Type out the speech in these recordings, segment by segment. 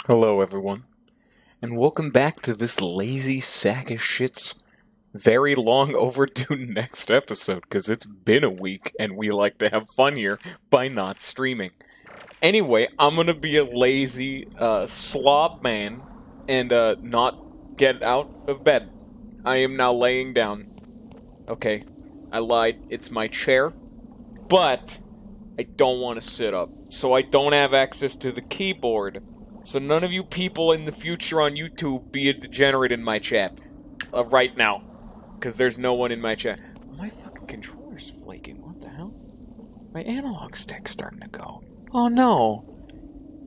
Hello, everyone, and welcome back to this lazy sack of shit's very long overdue next episode, because it's been a week and we like to have fun here by not streaming. Anyway, I'm gonna be a lazy, slob man and, not get out of bed. I am now laying down. Okay, I lied. It's my chair, but I don't want to sit up, so I don't have access to the keyboard. So none of you people in the future on YouTube be a degenerate in my chat. Right now. Because there's no one in my chat. My fucking controller's flaking. What the hell? My analog stick's starting to go. Oh no.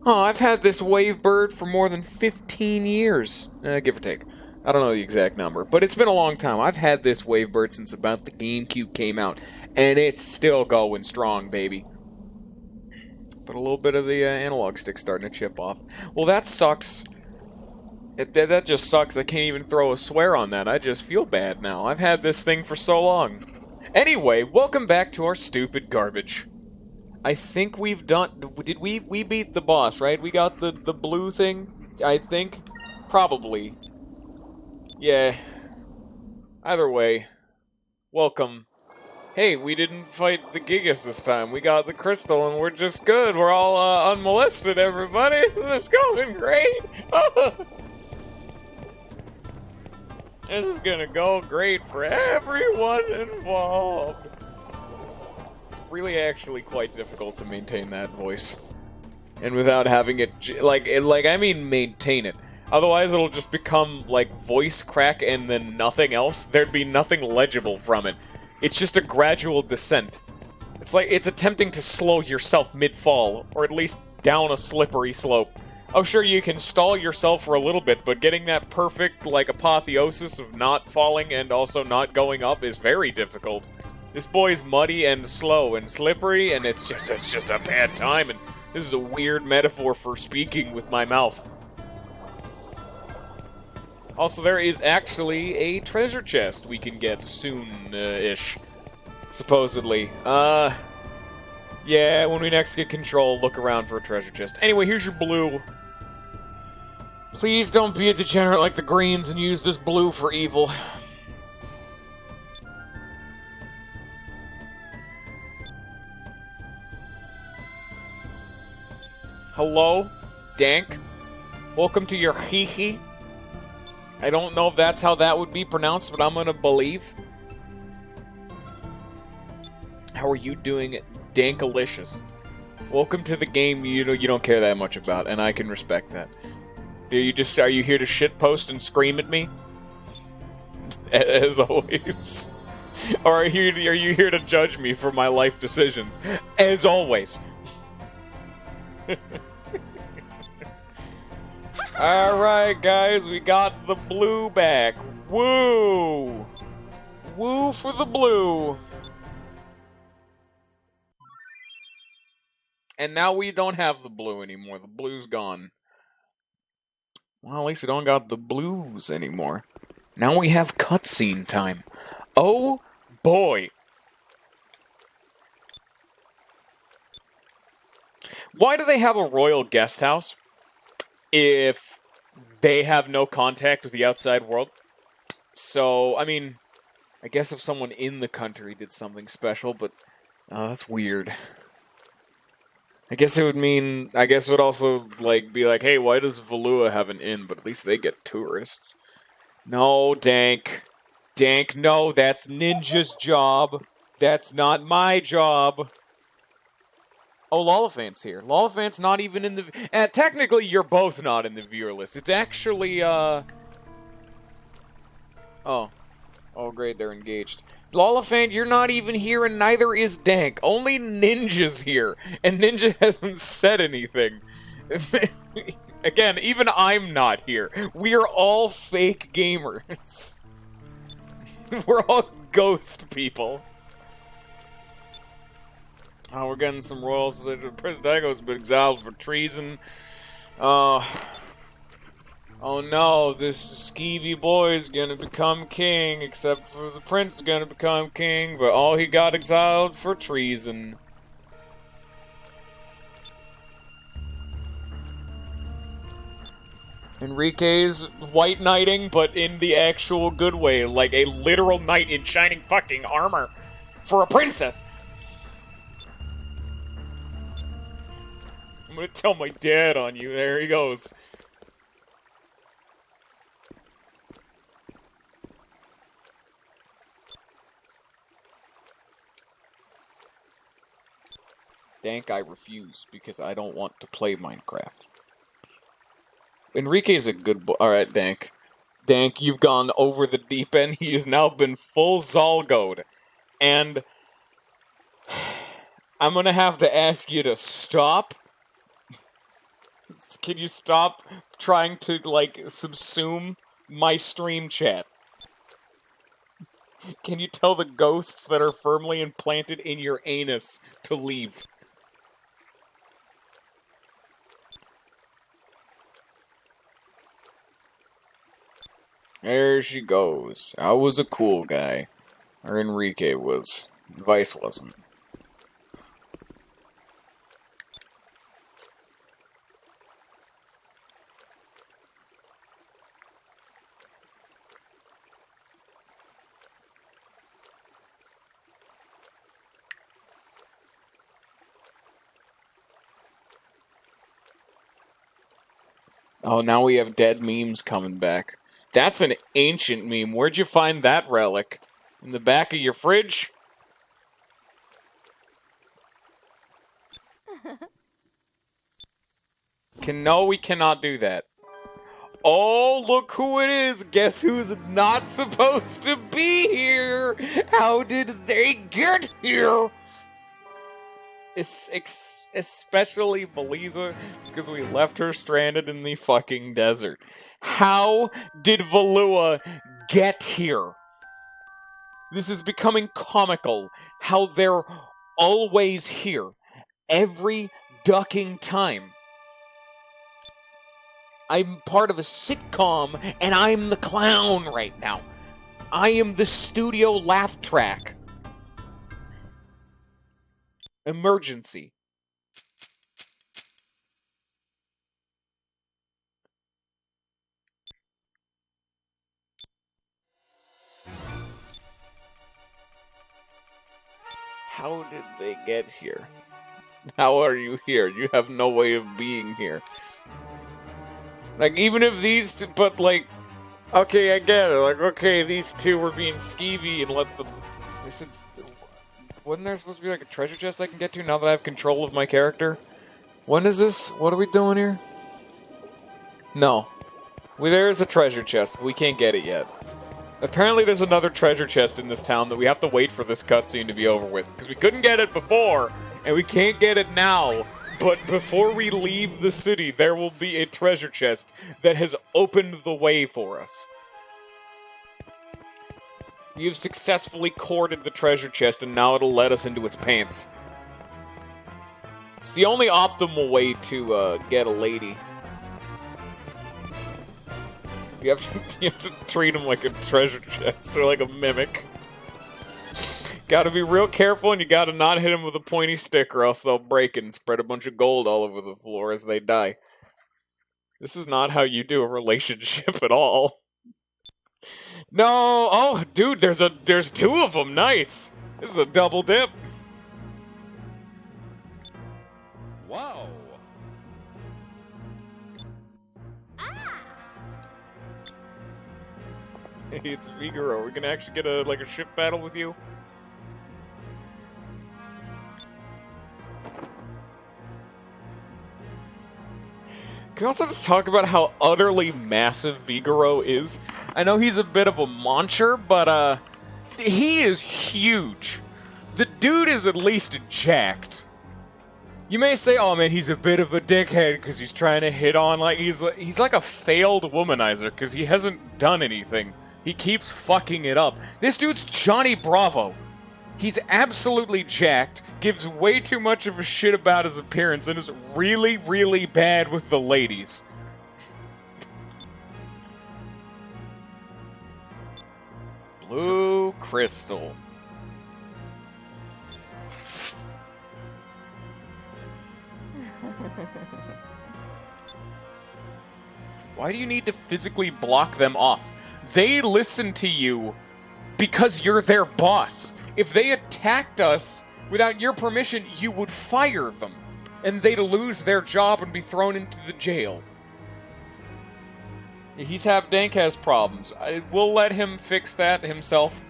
Oh, I've had this Wavebird for more than 15 years. Give or take. I don't know the exact number, but it's been a long time. I've had this Wavebird since about the GameCube came out, and it's still going strong, baby. But a little bit of the analog stick starting to chip off. Well, that sucks. That just sucks. I can't even throw a swear on that. I just feel bad now. I've had this thing for so long. Anyway, welcome back to our stupid garbage. I think we've done... Did we beat the boss, right? We got the blue thing, I think? Probably. Yeah. Either way, welcome. Hey, we didn't fight the Gigas this time. We got the crystal and we're just good. We're all unmolested, everybody. It's going great. This is gonna go great for everyone involved. It's really actually quite difficult to maintain that voice. And without having it, I mean maintain it. Otherwise it'll just become, like, voice crack and then nothing else. There'd be nothing legible from it. It's just a gradual descent. It's like it's attempting to slow yourself mid-fall, or at least down a slippery slope. Oh, sure, you can stall yourself for a little bit, but getting that perfect, like, apotheosis of not falling and also not going up is very difficult. This boy's muddy and slow and slippery, and it's just a bad time, and this is a weird metaphor for speaking with my mouth. Also, there is actually a treasure chest we can get soon-ish. Supposedly. Yeah, when we next get control, look around for a treasure chest. Anyway, here's your blue. Please don't be a degenerate like the Greens and use this blue for evil. Hello, Dank. Welcome to your hee-hee. I don't know if that's how that would be pronounced, but I'm gonna believe. How are you doing, Dankalicious? Welcome to the game you don't care that much about, and I can respect that. Are you here to shitpost and scream at me? As always. Or are you here to judge me for my life decisions? As always. Alright, guys, we got the blue back. Woo! Woo for the blue. And now we don't have the blue anymore. The blue's gone. Well, at least we don't got the blues anymore. Now we have cutscene time. Oh, boy. Why do they have a royal guest house if they have no contact with the outside world? So, I mean, I guess if someone in the country did something special, but that's weird. I guess it would also, like, be like, hey, why does Valua have an inn? But at least they get tourists. No, Dank. Dank, no, that's Ninja's job. That's not my job. Oh, Lollifant's here. Lollifant's not even in the... technically, you're both not in the viewer list. It's actually, Oh. Oh, great, they're engaged. Lollifant, you're not even here, and neither is Dank. Only Ninja's here, and Ninja hasn't said anything. Again, even I'm not here. We are all fake gamers. We're all ghost people. Oh, we're getting some royals. Prince Daigo's been exiled for treason. Oh no, this skeevy boy's gonna become king, except for the prince is gonna become king, but all he got exiled for treason. Enrique's white knighting, but in the actual good way, like a literal knight in shining fucking armor for a princess. I'm gonna tell my dad on you. There he goes. Dank, I refuse, because I don't want to play Minecraft. Enrique's a good boy. Alright, Dank. Dank, you've gone over the deep end. He has now been full Zolgoed. And I'm gonna have to ask you to stop. Can you stop trying to, like, subsume my stream chat? Can you tell the ghosts that are firmly implanted in your anus to leave? There she goes. I was a cool guy. Or Enrique was. Vice wasn't. Oh, now we have dead memes coming back. That's an ancient meme. Where'd you find that relic? In the back of your fridge? No, we cannot do that. Oh, look who it is! Guess who's not supposed to be here? How did they get here? Especially Belisa, because we left her stranded in the fucking desert. How did Valua get here? This is becoming comical, how they're always here. Every ducking time. I'm part of a sitcom, and I'm the clown right now. I am the studio laugh track. Emergency. How did they get here? How are you here? You have no way of being here. Like, even if these two, but like, okay, I get it. Like, okay, these two were being skeevy and let them. Wasn't there supposed to be like a treasure chest I can get to now that I have control of my character? When is this? What are we doing here? No. There is a treasure chest, but we can't get it yet. Apparently there's another treasure chest in this town that we have to wait for this cutscene to be over with. Because we couldn't get it before, and we can't get it now. But before we leave the city, there will be a treasure chest that has opened the way for us. You've successfully corded the treasure chest, and now it'll let us into its pants. It's the only optimal way to get a lady. You have to treat them like a treasure chest, or like a mimic. Gotta be real careful, and you gotta not hit them with a pointy stick, or else they'll break and spread a bunch of gold all over the floor as they die. This is not how you do a relationship at all. No! Oh, dude, there's two of them! Nice! This is a double dip! Wow! Hey, it's Vigoro. We're gonna actually get a ship battle with you? Can we also just talk about how utterly massive Vigoro is? I know he's a bit of a monster, but, he is huge. The dude is at least jacked. You may say, oh man, he's a bit of a dickhead because he's trying to hit on, like, he's like a failed womanizer because he hasn't done anything. He keeps fucking it up. This dude's Johnny Bravo. He's absolutely jacked, gives way too much of a shit about his appearance, and is really, really bad with the ladies. Blue crystal. Why do you need to physically block them off? They listen to you because you're their boss. If they attacked us without your permission, you would fire them. And they'd lose their job and be thrown into the jail. Dank has problems. We'll let him fix that himself.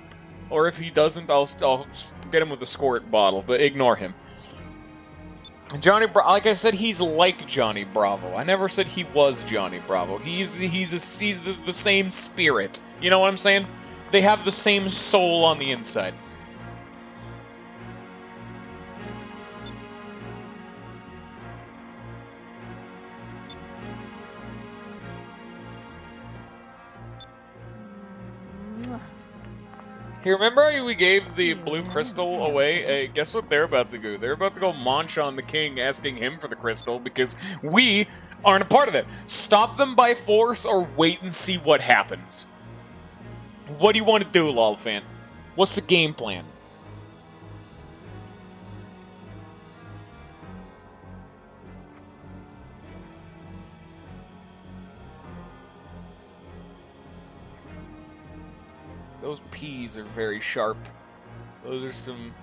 Or if he doesn't, I'll get him with a squirt bottle, but ignore him. Like I said, he's like Johnny Bravo. I never said he was Johnny Bravo. He's the same spirit. You know what I'm saying? They have the same soul on the inside. Here, remember how we gave the blue crystal away? Hey, guess what they're about to do? They're about to go munch on the king, asking him for the crystal, because we aren't a part of it. Stop them by force, or wait and see what happens. What do you want to do, Lolfan? What's the game plan? Those peas are very sharp. Those are some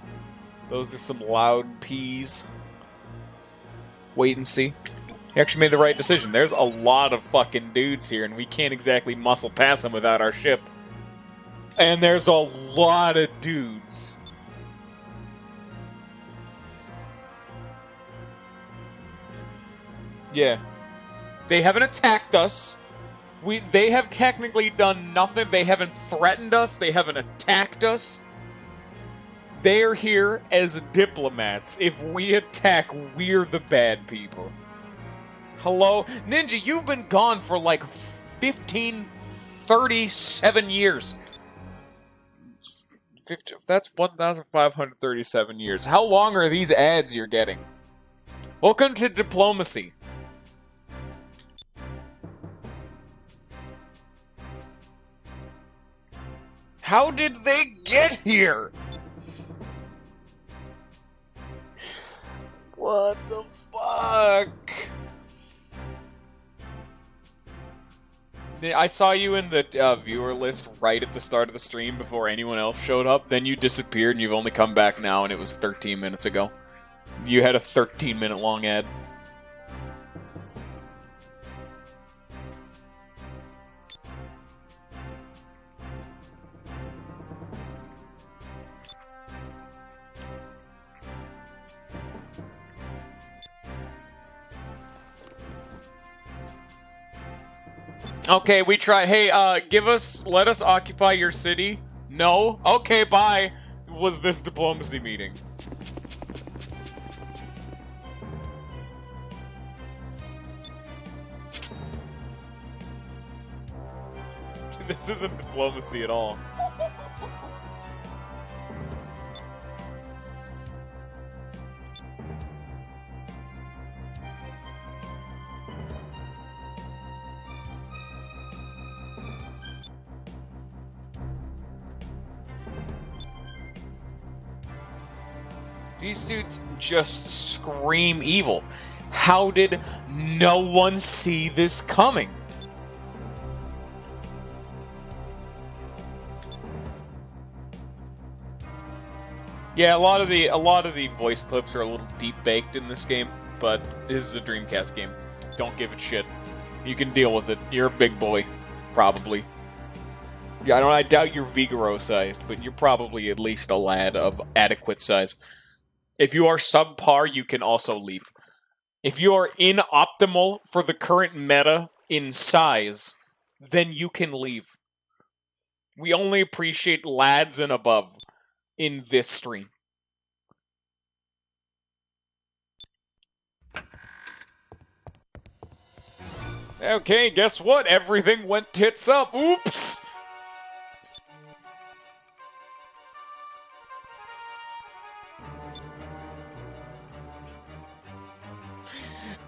loud peas. Wait and see. You actually made the right decision. There's a lot of fucking dudes here, and we can't exactly muscle past them without our ship. And there's a lot of dudes. Yeah. They haven't attacked us. They have technically done nothing. They haven't threatened us. They haven't attacked us. They're here as diplomats. If we attack, we're the bad people. Hello? Ninja, you've been gone for like 37 years. That's 1,537 years. How long are these ads you're getting? Welcome to diplomacy. How did they get here? What the fuck? I saw you in the viewer list right at the start of the stream before anyone else showed up. Then you disappeared and you've only come back now, and it was 13 minutes ago. You had a 13-minute long ad. Okay, we try. Hey, let us occupy your city. No? Okay, bye. Was this diplomacy meeting? This isn't diplomacy at all. These dudes just scream evil. How did no one see this coming? Yeah, a lot of the voice clips are a little deep baked in this game, but this is a Dreamcast game. Don't give it shit. You can deal with it. You're a big boy, probably. Yeah, I doubt you're Vigoro sized, but you're probably at least a lad of adequate size. If you are subpar, you can also leave. If you are inoptimal for the current meta in size, then you can leave. We only appreciate lads and above in this stream. Okay, guess what? Everything went tits up. Oops!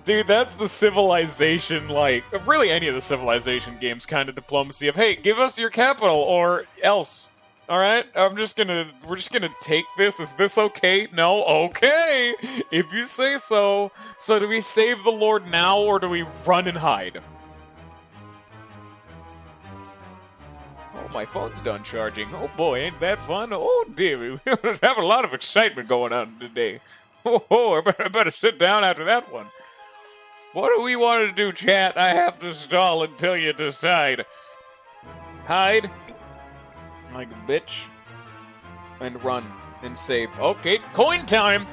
Dude, that's the Civilization, like, really any of the Civilization games kind of diplomacy of, hey, give us your capital or else. Alright? We're just gonna take this. Is this okay? No? Okay! If you say so. So do we save the Lord now or do we run and hide? my phone's done charging. Oh boy, ain't that fun? Oh dear, we have a lot of excitement going on today. Oh, I better sit down after that one. What do we want to do, chat? I have to stall until you decide. Hide. Like a bitch. And run. And save. Okay, coin time!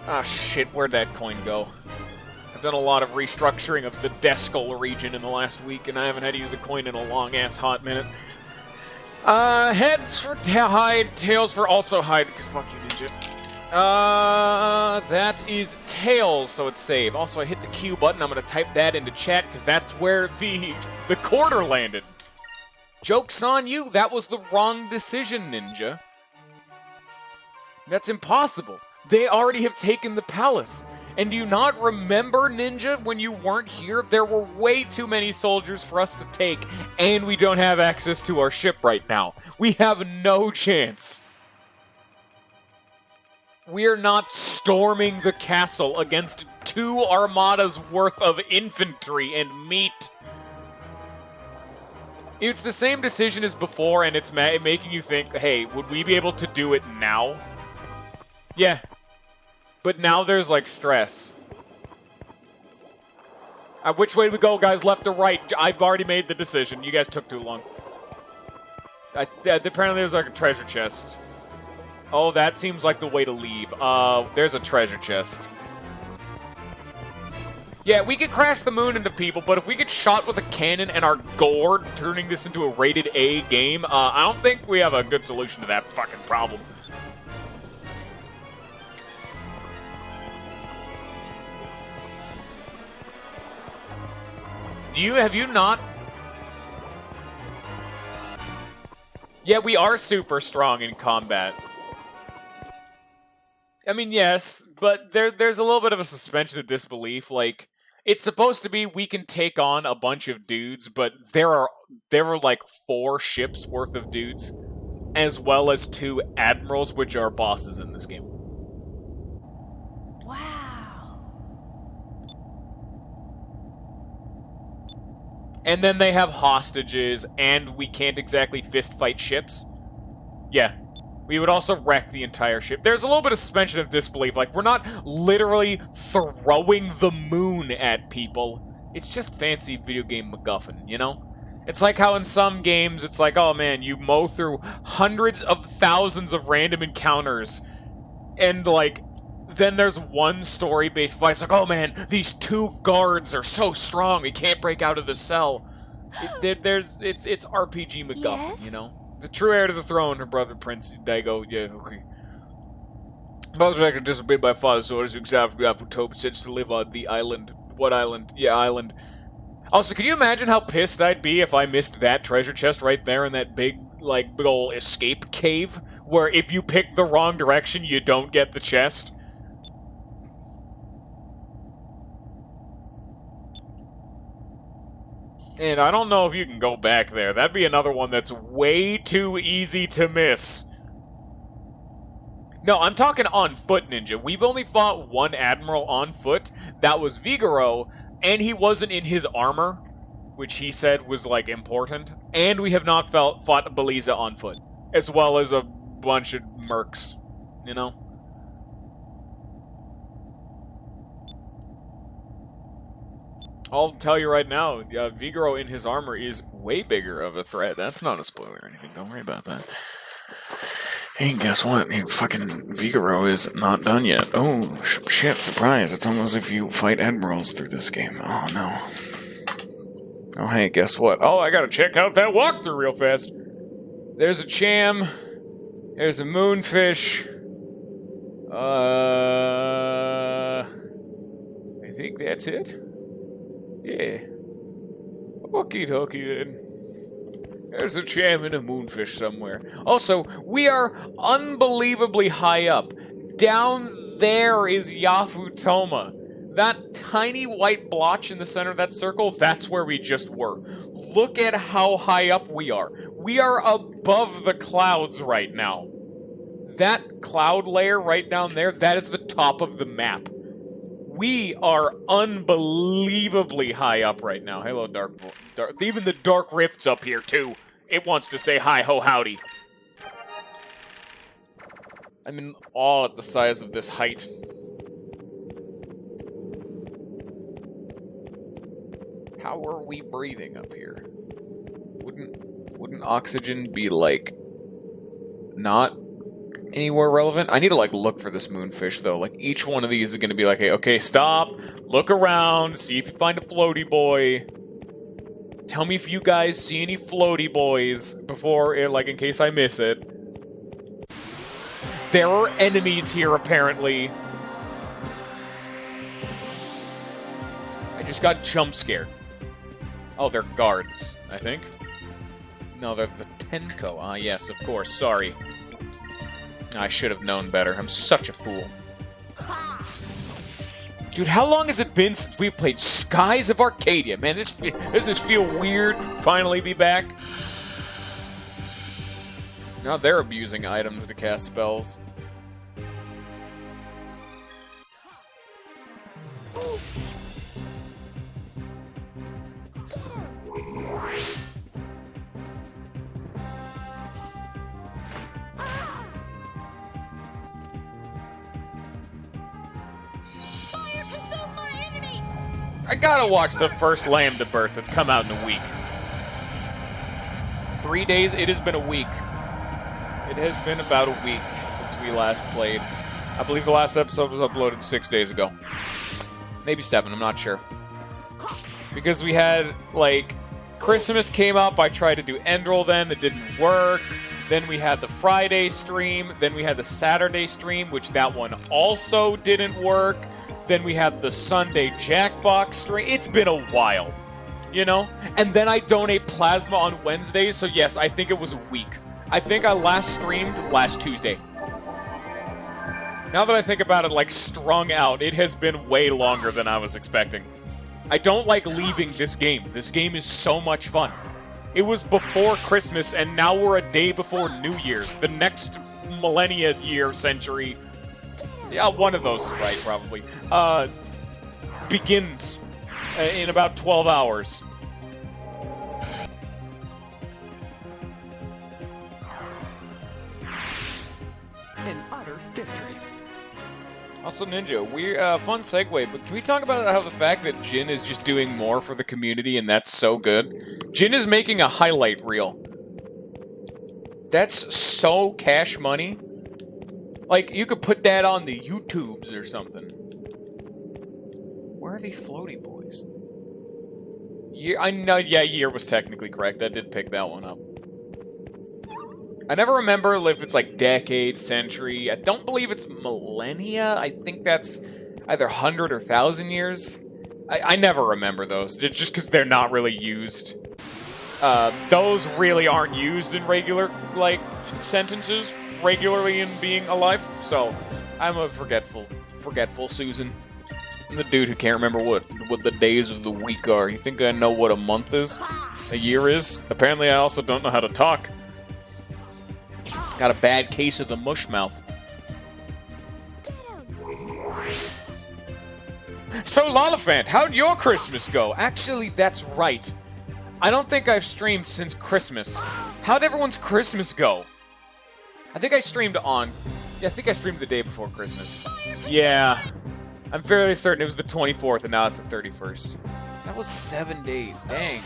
Ah, shit, where'd that coin go? I've done a lot of restructuring of the Descal region in the last week, and I haven't had to use the coin in a long-ass hot minute. Heads for hide, tails for also hide, because fuck you, ninja. That is tails, so it's save. Also, I hit the Q button. I'm gonna type that into chat, because that's where the quarter landed. Joke's on you. That was the wrong decision, ninja. That's impossible. They already have taken the palace. And do you not remember, ninja, when you weren't here? There were way too many soldiers for us to take, and we don't have access to our ship right now. We have no chance. We are not storming the castle against 2 armadas worth of infantry and meat. It's the same decision as before, and it's making you think, hey, would we be able to do it now? Yeah. But now there's, like, stress. Which way do we go, guys? Left or right? I've already made the decision. You guys took too long. Apparently there's, like, a treasure chest. Oh, that seems like the way to leave. There's a treasure chest. Yeah, we could crash the moon into people, but if we get shot with a cannon and our gourd, turning this into a rated A game, I don't think we have a good solution to that fucking problem. Have you not? Yeah, we are super strong in combat. I mean, yes, but there's a little bit of a suspension of disbelief. Like, it's supposed to be we can take on a bunch of dudes, but there are like 4 ships worth of dudes, as well as 2 admirals, which are bosses in this game. Wow. And then they have hostages, and we can't exactly fist fight ships. Yeah. We would also wreck the entire ship. There's a little bit of suspension of disbelief. Like, we're not literally throwing the moon at people. It's just fancy video game MacGuffin, you know? It's like how in some games, it's like, oh man, you mow through hundreds of thousands of random encounters, and like, then there's one story-based fight. It's like, oh man, these 2 guards are so strong, they can't break out of the cell. It's RPG MacGuffin, Yes? you know? The true heir to the throne, her brother Prince Daigo, yeah, okay. Mother Dragon disobeyed by father's orders, who exiled from Yafutopa, said to live on the island. What island? Yeah, island. Also, can you imagine how pissed I'd be if I missed that treasure chest right there in that big ol' escape cave, where if you pick the wrong direction, you don't get the chest? And I don't know if you can go back there. That'd be another one that's way too easy to miss. No, I'm talking on foot, ninja. We've only fought 1 admiral on foot. That was Vigoro, and he wasn't in his armor, which he said was, like, important. And we have not fought Beliza on foot, as well as a bunch of mercs, you know? I'll tell you right now, Vigoro in his armor is way bigger of a threat. That's not a spoiler or anything. Don't worry about that. Hey, guess what? Hey, fucking Vigoro is not done yet. Oh, shit, surprise. It's almost as if you fight admirals through this game. Oh, no. Oh, hey, guess what? Oh, I gotta check out that walkthrough real fast. There's a cham. There's a moonfish. I think that's it. Yeah. Okie dokie then. There's a cham and a moonfish somewhere. Also, we are unbelievably high up. Down there is Yafutoma. That tiny white blotch in the center of that circle, that's where we just were. Look at how high up we are. We are above the clouds right now. That cloud layer right down there, that is the top of the map. We are unbelievably high up right now. Hello, Dark. Even the Dark Rift's up here, too. It wants to say hi ho howdy. I'm in awe at the size of this height. How are we breathing up here? Wouldn't oxygen be, like, not anywhere relevant? I need to, like, look for this moonfish, though. Like, each one of these is gonna be like, hey, okay, stop, look around, see if you find a floaty boy. Tell me if you guys see any floaty boys before, like, in case I miss it. There are enemies here, apparently. I just got jump scared. Oh, they're guards, I think. No, they're the Tenko. Ah, yes, of course. Sorry. I should have known better. I'm such a fool. Dude, how long has it been since we've played Skies of Arcadia? Man, doesn't this feel weird to finally be back? Now they're abusing items to cast spells. I gotta watch the first Lambda Burst that's come out in a week. 3 days? It has been a week. It has been about a week since we last played. I believe the last episode was uploaded 6 days ago. Maybe 7, I'm not sure. Because we had, like, Christmas came up, I tried to do Endroll then, it didn't work. Then we had the Friday stream, then we had the Saturday stream, which that one also didn't work. Then we had the Sunday Jackbox stream. It's been a while, you know? And then I donate plasma on Wednesdays, so yes, I think it was a week. I think I last streamed last Tuesday. Now that I think about it, like, strung out, it has been way longer than I was expecting. I don't like leaving this game. This game is so much fun. It was before Christmas, and now we're a day before New Year's. The next millennia year, century... Yeah, one of those is right, probably. Begins in about 12 hours. An utter victory. Also, Ninja, fun segue, but can we talk about how the fact that Jin is just doing more for the community, and that's so good? Jin is making a highlight reel. That's so cash money. Like, you could put that on the YouTubes or something. Where are these floaty boys? I know, yeah, year was technically correct. I did pick that one up. I never remember if it's like decade, century. I don't believe it's millennia. I think that's either 100 or 1,000 years. I never remember those, just because they're not really used. Those really aren't used in regular, like, sentences. Regularly in being alive, so I'm a forgetful Susan. I'm the dude who can't remember what the days of the week are. You think I know what a month is? A year is? Apparently I also don't know how to talk. Got a bad case of the mush mouth. So Lollifant, how'd your Christmas go? Actually, that's right. I don't think I've streamed since Christmas. How'd everyone's Christmas go? I think I streamed I think I streamed the day before Christmas. Yeah. I'm fairly certain it was the 24th, and now it's the 31st. That was 7 days. Dang.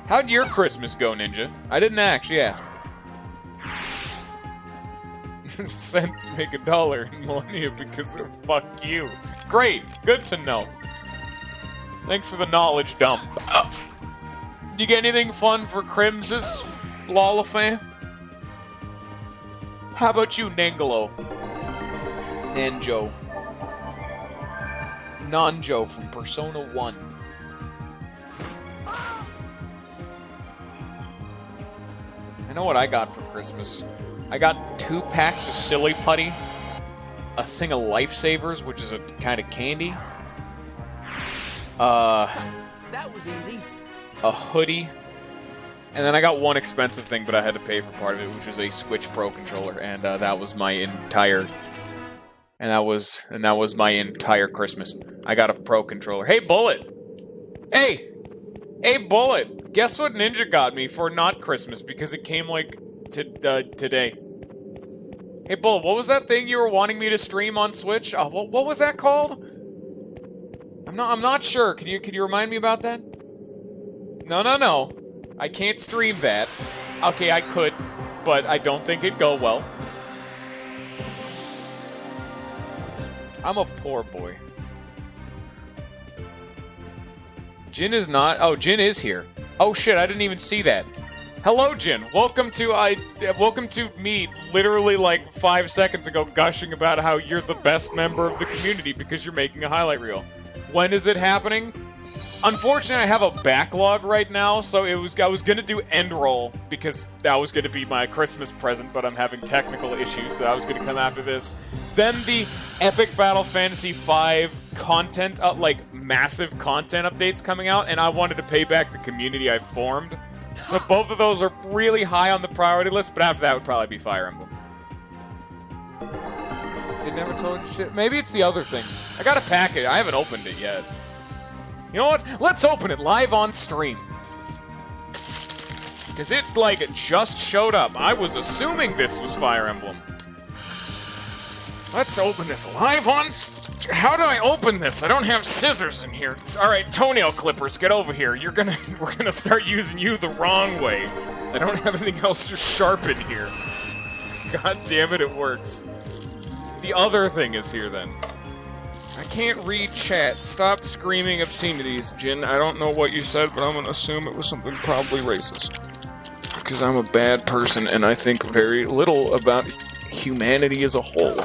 How'd your Christmas go, Ninja? I didn't actually ask. Cents make $1 in millennia because of fuck you. Great. Good to know. Thanks for the knowledge dump. You get anything fun for Crimses, Lollifan? How about you, Nangolo? Nanjo. Nanjo from Persona 1. I know what I got for Christmas. I got 2 packs of Silly Putty, a thing of Lifesavers, which is a kind of candy, That was easy. a hoodie, and then I got one expensive thing, but I had to pay for part of it, which was a Switch Pro controller, and that was my entire, my entire Christmas. I got a Pro controller. Hey, Bullet! Hey! Hey, Bullet! Guess what Ninja got me for not Christmas because it came like today. Hey, Bull, what was that thing you were wanting me to stream on Switch? Oh, what was that called? I'm not sure. Can you remind me about that? No. I can't stream that. Okay, I could, but I don't think it'd go well. I'm a poor boy. Jin is not. Oh, Jin is here. Oh shit, I didn't even see that. Hello, Jin. Welcome to me literally like 5 seconds ago gushing about how you're the best member of the community because you're making a highlight reel. When is it happening? Unfortunately, I have a backlog right now, so I was gonna do end roll because that was gonna be my Christmas present, but I'm having technical issues, so I was gonna come after this. Then the Epic Battle Fantasy V content, like massive content updates coming out, and I wanted to pay back the community I formed. So both of those are really high on the priority list, but after that would probably be Fire Emblem. It never told you shit. Maybe it's the other thing. I got a packet. I haven't opened it yet. You know what? Let's open it live on stream. Because it, like, just showed up. I was assuming this was Fire Emblem. Let's open this live on... How do I open this? I don't have scissors in here. Alright, toenail clippers, get over here. We're gonna start using you the wrong way. I don't have anything else to sharpen here. God damn it, it works. The other thing is here, then. I can't read chat. Stop screaming obscenities, Jin. I don't know what you said, but I'm gonna assume it was something probably racist. Because I'm a bad person, and I think very little about humanity as a whole.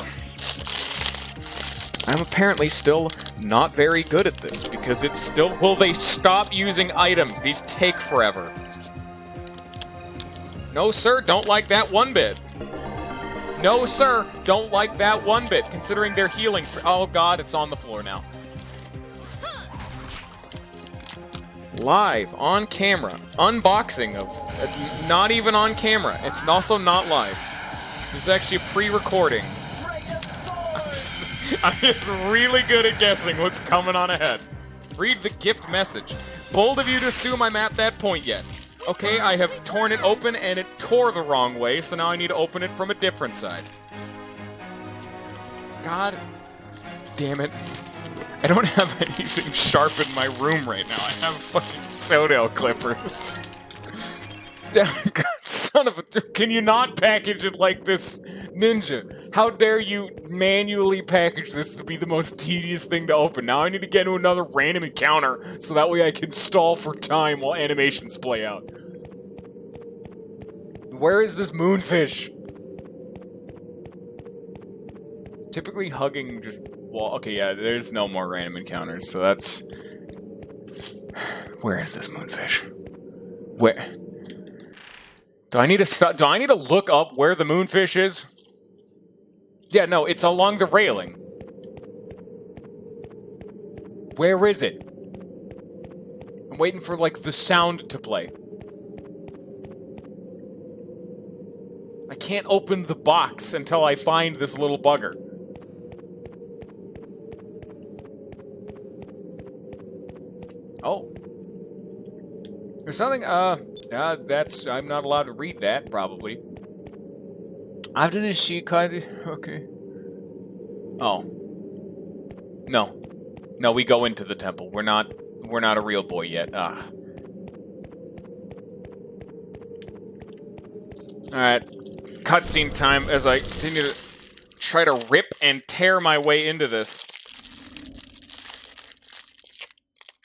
I'm apparently still not very good at this, because it's still... Will they stop using items? These take forever. No, sir, don't like that one bit. No, sir, don't like that one bit, considering they're healing. Oh, God, it's on the floor now. Live, on camera, unboxing of... not even on camera. It's also not live. This is actually a pre-recording. I'm just really good at guessing what's coming on ahead. Read the gift message. Bold of you to assume I'm at that point yet. Okay, I have torn it open and it tore the wrong way, so now I need to open it from a different side. God damn it. I don't have anything sharp in my room right now. I have fucking toenail clippers. God, son of a... Can you not package it like this, Ninja? How dare you manually package this to be the most tedious thing to open? Now I need to get into another random encounter so that way I can stall for time while animations play out. Where is this moonfish? Typically hugging just... Well, okay, yeah, there's no more random encounters, so that's... Where is this moonfish? Where... Do I need to look up where the moonfish is? Yeah, no, it's along the railing. Where is it? I'm waiting for, like, the sound to play. I can't open the box until I find this little bugger. Oh. There's something, I'm not allowed to read that, probably. After this Shikai... Okay. Oh. No. No, we go into the temple. We're not a real boy yet. Ah. Alright. Cutscene time as I continue to try to rip and tear my way into this.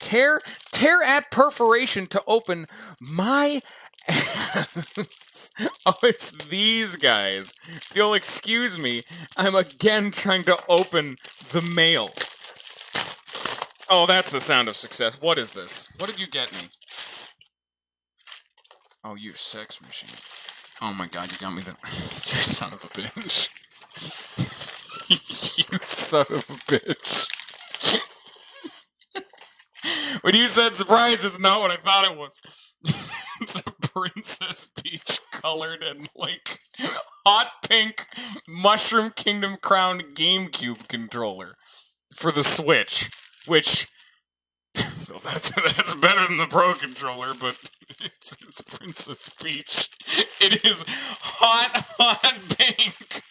Tear at perforation to open my ass. Oh, it's these guys. If you'll excuse me, I'm again trying to open the mail. Oh, that's the sound of success. What is this? What did you get me? Oh, you sex machine. Oh my god, you got me the... You son of a bitch. You son of a bitch. When you said surprise, it's not what I thought it was. It's a Princess Peach colored and, like, hot pink Mushroom Kingdom crowned GameCube controller for the Switch, which Well, that's better than the Pro Controller, but it's Princess Peach. It is hot pink.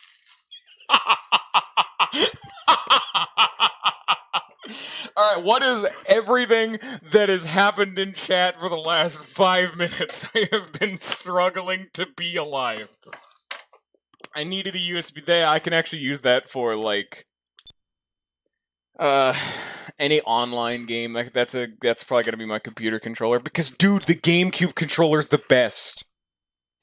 Alright, what is everything that has happened in chat for the last 5 minutes? I have been struggling to be alive. I needed a USB there. I can actually use that for, like, any online game. Like, that's probably gonna be my computer controller. Because, dude, the GameCube controller's the best.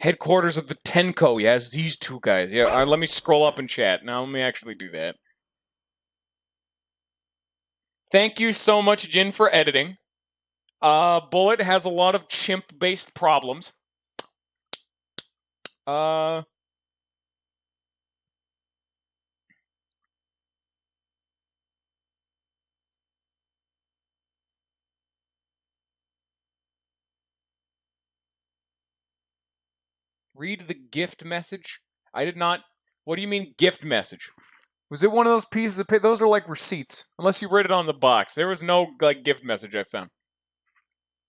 Headquarters of the Tenko. Yeah, it's these two guys. Yeah, let me scroll up in chat. Now, let me actually do that. Thank you so much, Jin, for editing. Bullet has a lot of chimp-based problems. Read the gift message. I did not. What do you mean gift message? Was it one of those pieces of paper? Those are like receipts. Unless you read it on the box. There was no like gift message I found.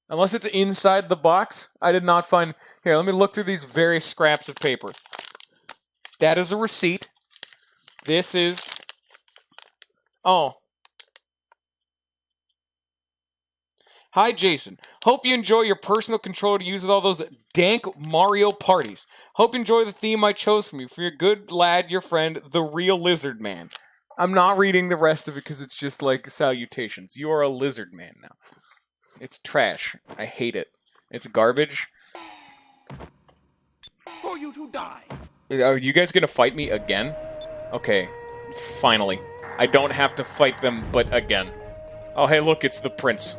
Unless it's inside the box, I did not find. Here, let me look through these various scraps of paper. That is a receipt. This is. Oh. Hi, Jason. Hope you enjoy your personal controller to use with all those dank Mario parties. Hope you enjoy the theme I chose for you. For your good lad, your friend, the real lizard man. I'm not reading the rest of it because it's just like salutations. You are a lizard man now. It's trash. I hate it. It's garbage. For you to die. Are you guys gonna fight me again? Okay. Finally. I don't have to fight them, but again. Oh, hey, look, it's the prince.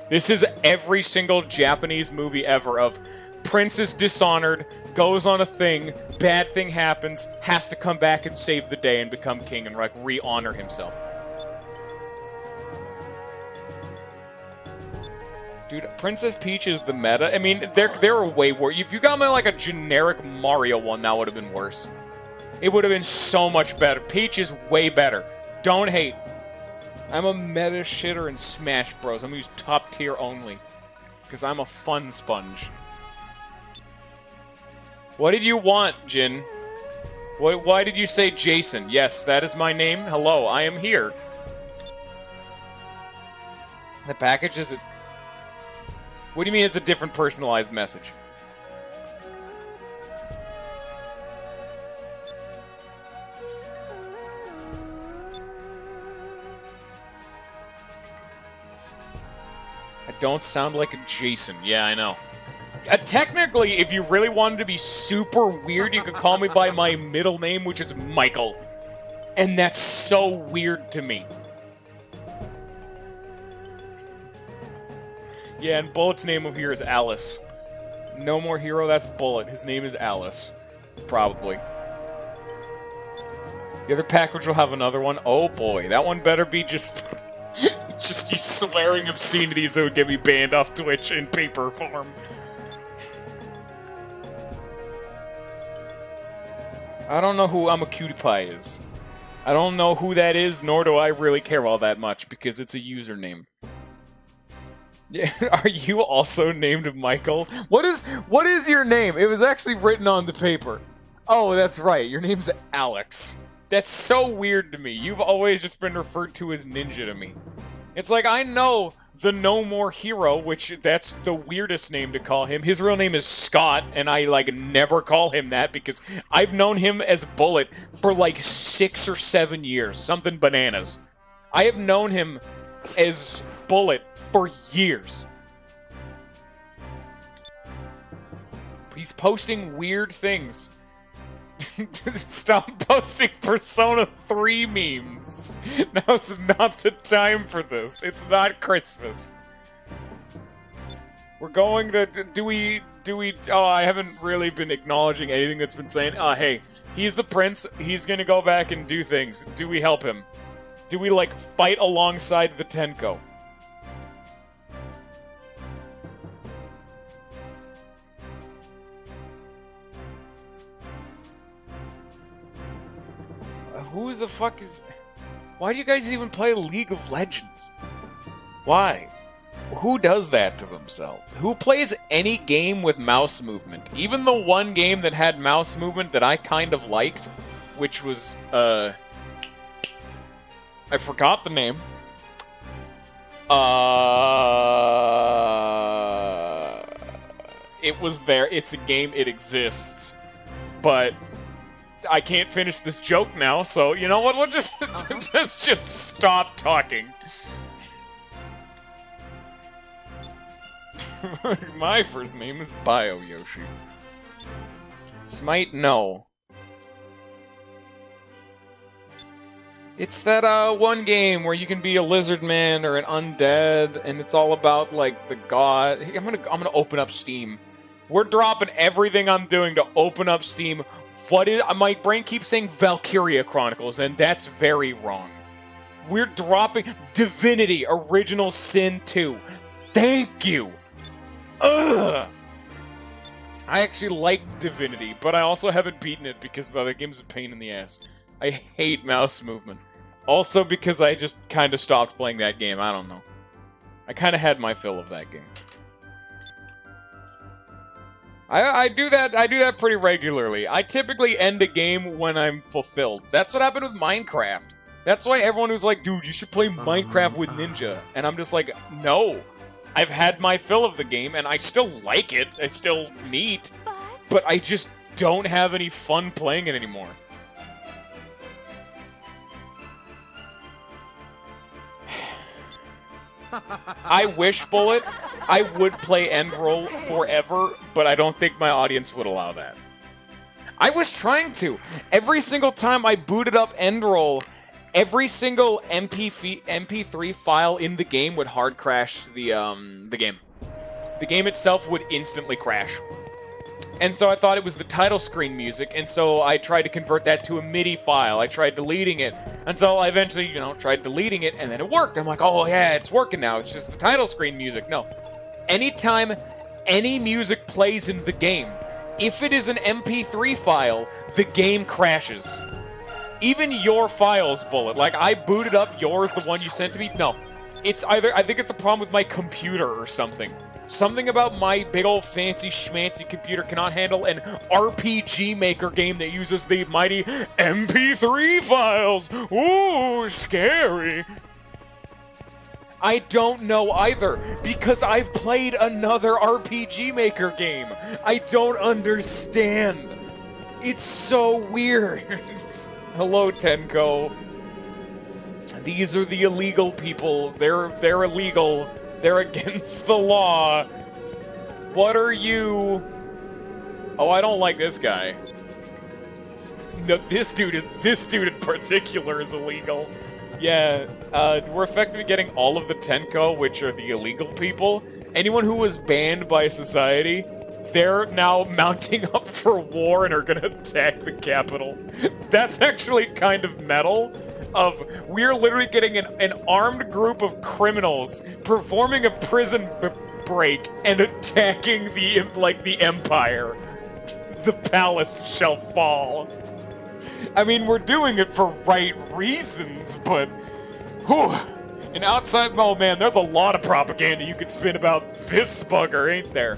This is every single Japanese movie ever of prince is dishonored, goes on a thing, bad thing happens, has to come back and save the day and become king and like re-honor himself. Dude, Princess Peach is the meta. I mean, they're way worse. If you got me like a generic Mario one, that would have been worse. It would have been so much better. Peach is way better. Don't hate. I'm a meta shitter in Smash Bros. I'm gonna use top tier only. Because I'm a fun sponge. What did you want, Jin? Why did you say Jason? Yes, that is my name. Hello, I am here. The package is... What do you mean it's a different personalized message? I don't sound like a Jason. Yeah, I know. Technically, if you really wanted to be super weird, you could call me by my middle name, which is Michael. And that's so weird to me. Yeah, and Bullet's name over here is Alice. No more hero, that's Bullet. His name is Alice. Probably. The other package will have another one. Oh boy, that one better be just... just you swearing obscenities that would get me banned off Twitch in paper form. I don't know who I'm a Cutie Pie is. I don't know who that is, nor do I really care all that much, because it's a username. Yeah, are you also named Michael? What is your name? It was actually written on the paper. Oh, that's right. Your name's Alex. That's so weird to me. You've always just been referred to as Ninja to me. It's like, I know the No More Hero, which that's the weirdest name to call him. His real name is Scott, and I, like, never call him that because I've known him as Bullet for, like, 6 or 7 years. Something bananas. I have known him as Bullet for years. He's posting weird things. Stop posting Persona 3 memes. Now's not the time for this. It's not Christmas. We're going to... Do we... Oh, I haven't really been acknowledging anything that's been saying. Hey, he's the prince. He's gonna go back and do things. Do we help him? Do we, like, fight alongside the Tenko? Who the fuck is... Why do you guys even play League of Legends? Why? Who does that to themselves? Who plays any game with mouse movement? Even the one game that had mouse movement that I kind of liked, which was, I forgot the name. It was there. It's a game. It exists. But I can't finish this joke now, so you know what? We'll just just stop talking. My first name is Bio Yoshi. Smite, no. It's that one game where you can be a lizard man or an undead, and it's all about like the god. Hey, I'm gonna open up Steam. We're dropping everything I'm doing to open up Steam. What is my brain keeps saying Valkyria Chronicles, and that's very wrong. We're dropping Divinity Original Sin 2. Thank you. Ugh. I actually like Divinity, but I also haven't beaten it because the game's a pain in the ass. I hate mouse movement. Also because I just kind of stopped playing that game. I don't know. I kind of had my fill of that game. I do that pretty regularly. I typically end a game when I'm fulfilled. That's what happened with Minecraft. That's why everyone was like, dude, you should play Minecraft with Ninja. And I'm just like, no. I've had my fill of the game, and I still like it. It's still neat. But I just don't have any fun playing it anymore. I wish, Bullet, I would play Endroll forever, but I don't think my audience would allow that. I was trying to. Every single time I booted up Endroll, every single MP3 file in the game would hard crash the game. The game itself would instantly crash. And so I thought it was the title screen music, and so I tried to convert that to a MIDI file. I tried deleting it, until I eventually, tried deleting it, and then it worked. I'm like, oh yeah, it's working now. It's just the title screen music. No. Anytime any music plays in the game, if it is an MP3 file, the game crashes. Even your files, Bullet. Like, I booted up yours, the one you sent to me. No. It's either, I think it's a problem with my computer or something. Something about my big old fancy schmancy computer cannot handle an RPG Maker game that uses the mighty MP3 files. Ooh, scary. I don't know either, because I've played another RPG Maker game. I don't understand. It's so weird. Hello, Tenko. These are the illegal people. They're illegal. They're against the law. What are you? Oh, I don't like this guy. No, this dude in particular is illegal. Yeah, we're effectively getting all of the Tenko, which are the illegal people. Anyone who was banned by society, they're now mounting up for war and are gonna attack the Capitol. That's actually kind of metal. We're literally getting an armed group of criminals performing a prison break and attacking the Empire. The palace shall fall. I mean, we're doing it for right reasons, but whew. And outside, oh man, there's a lot of propaganda you could spin about this bugger, ain't there?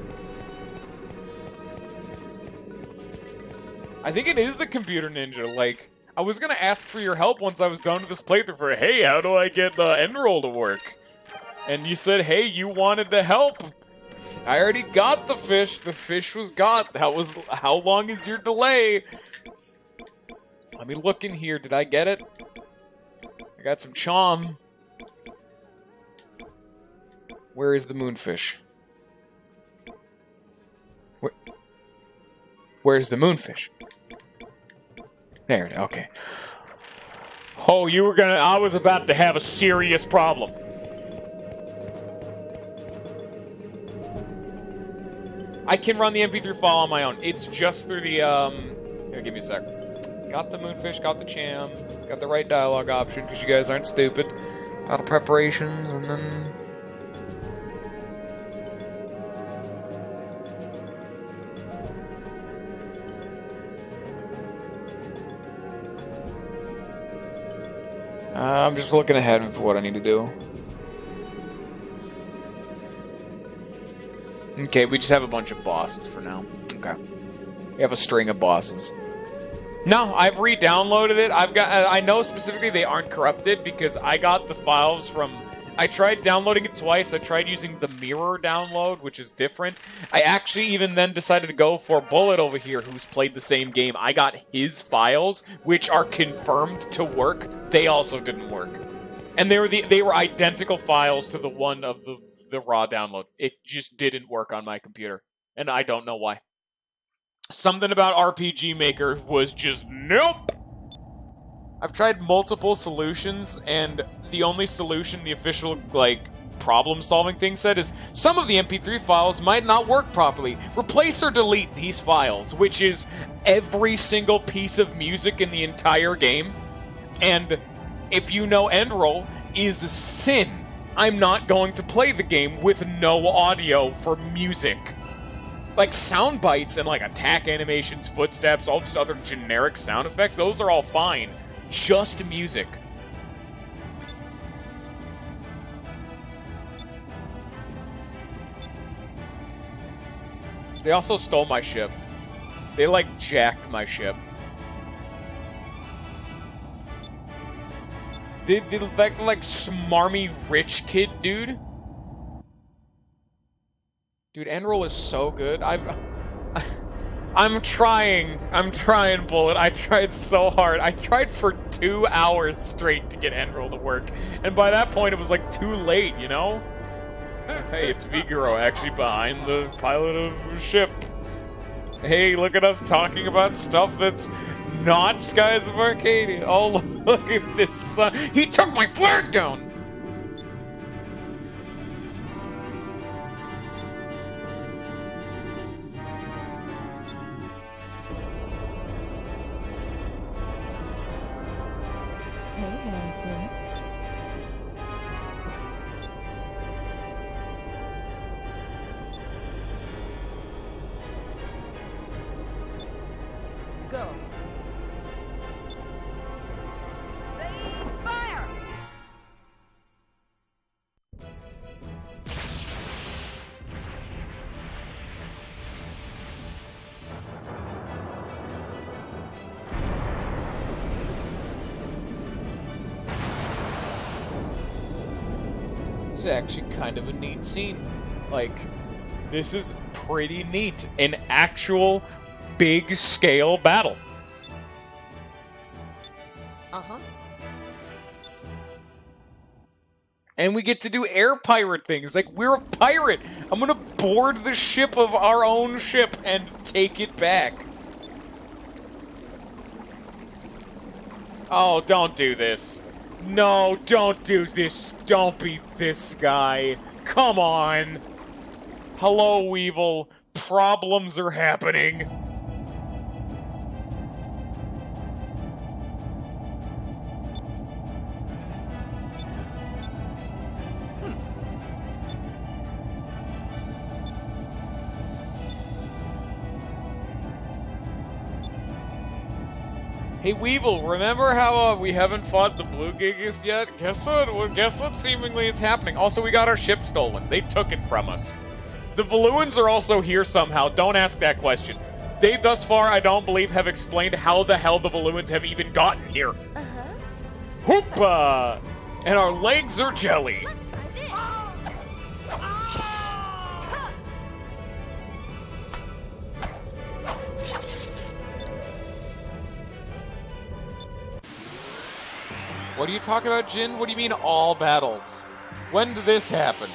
I think it is the computer ninja, like, I was gonna ask for your help once I was done with this playthrough for, hey, how do I get the Endroll to work? And you said, hey, you wanted the help. I already got the fish. The fish was got. That was, how long is your delay? Let me look in here. Did I get it? I got some chom. Where is the moonfish? Where's the moonfish? There it is. Okay. Oh, I was about to have a serious problem. I can run the MP3 file on my own. It's just through the, here, give me a sec. Got the moonfish, got the cham, got the right dialogue option, because you guys aren't stupid. Battle preparations, and then... I'm just looking ahead for what I need to do. Okay, we just have a bunch of bosses for now. Okay. We have a string of bosses. No, I've re-downloaded it. I know specifically they aren't corrupted because I got the files from... I tried downloading it twice. I tried using the mirror download, which is different. I actually even then decided to go for Bullet over here, who's played the same game. I got his files, which are confirmed to work. They also didn't work. And they were identical files to the one of the raw download. It just didn't work on my computer. And I don't know why. Something about RPG Maker was just nope. I've tried multiple solutions, and the only solution the official, problem-solving thing said is some of the MP3 files might not work properly. Replace or delete these files, which is every single piece of music in the entire game. And if you know end roll, is sin. I'm not going to play the game with no audio for music. Like, sound bites and, attack animations, footsteps, all just other generic sound effects, those are all fine. Just music. They also stole my ship. They, jacked my ship. That smarmy rich kid dude. Dude, Enroll is so good. I'm trying, Bullet. I tried so hard. I tried for 2 hours straight to get Enroll to work. And by that point, it was, too late, you know? Hey, it's Vigoro, actually behind the pilot of the ship. Hey, look at us talking about stuff that's not Skies of Arcadia. Oh, look at this son. He took my flag down! Go. Fire! It's actually kind of a neat scene. This is pretty neat. An actual big-scale battle. Uh-huh. And we get to do air pirate things. We're a pirate. I'm gonna board the ship of our own ship and take it back. Oh, don't do this. No, don't do this. Don't be this guy. Come on. Hello, Weevil. Problems are happening. Hey Weevil, remember how we haven't fought the Blue Gigas yet? Guess what seemingly is happening? Also, we got our ship stolen. They took it from us. The Valuans are also here somehow. Don't ask that question. They, thus far, I don't believe, have explained how the hell the Valuans have even gotten here. Uh-huh. Hoopa! And our legs are jelly. What are you talking about, Jin? What do you mean all battles? When did this happen?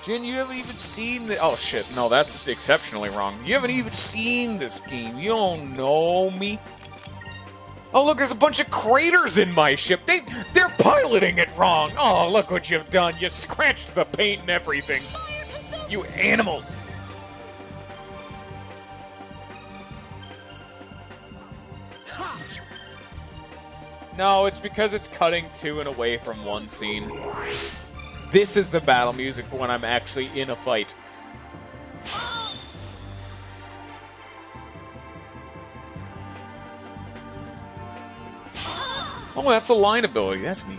Jin, you haven't even seen the... Oh, shit. No, that's exceptionally wrong. You haven't even seen this game. You don't know me. Oh, look, there's a bunch of craters in my ship. They're piloting it wrong. Oh, look what you've done. You scratched the paint and everything. You animals. No, it's because it's cutting to and away from one scene. This is the battle music for when I'm actually in a fight. Oh, that's a line ability. That's neat.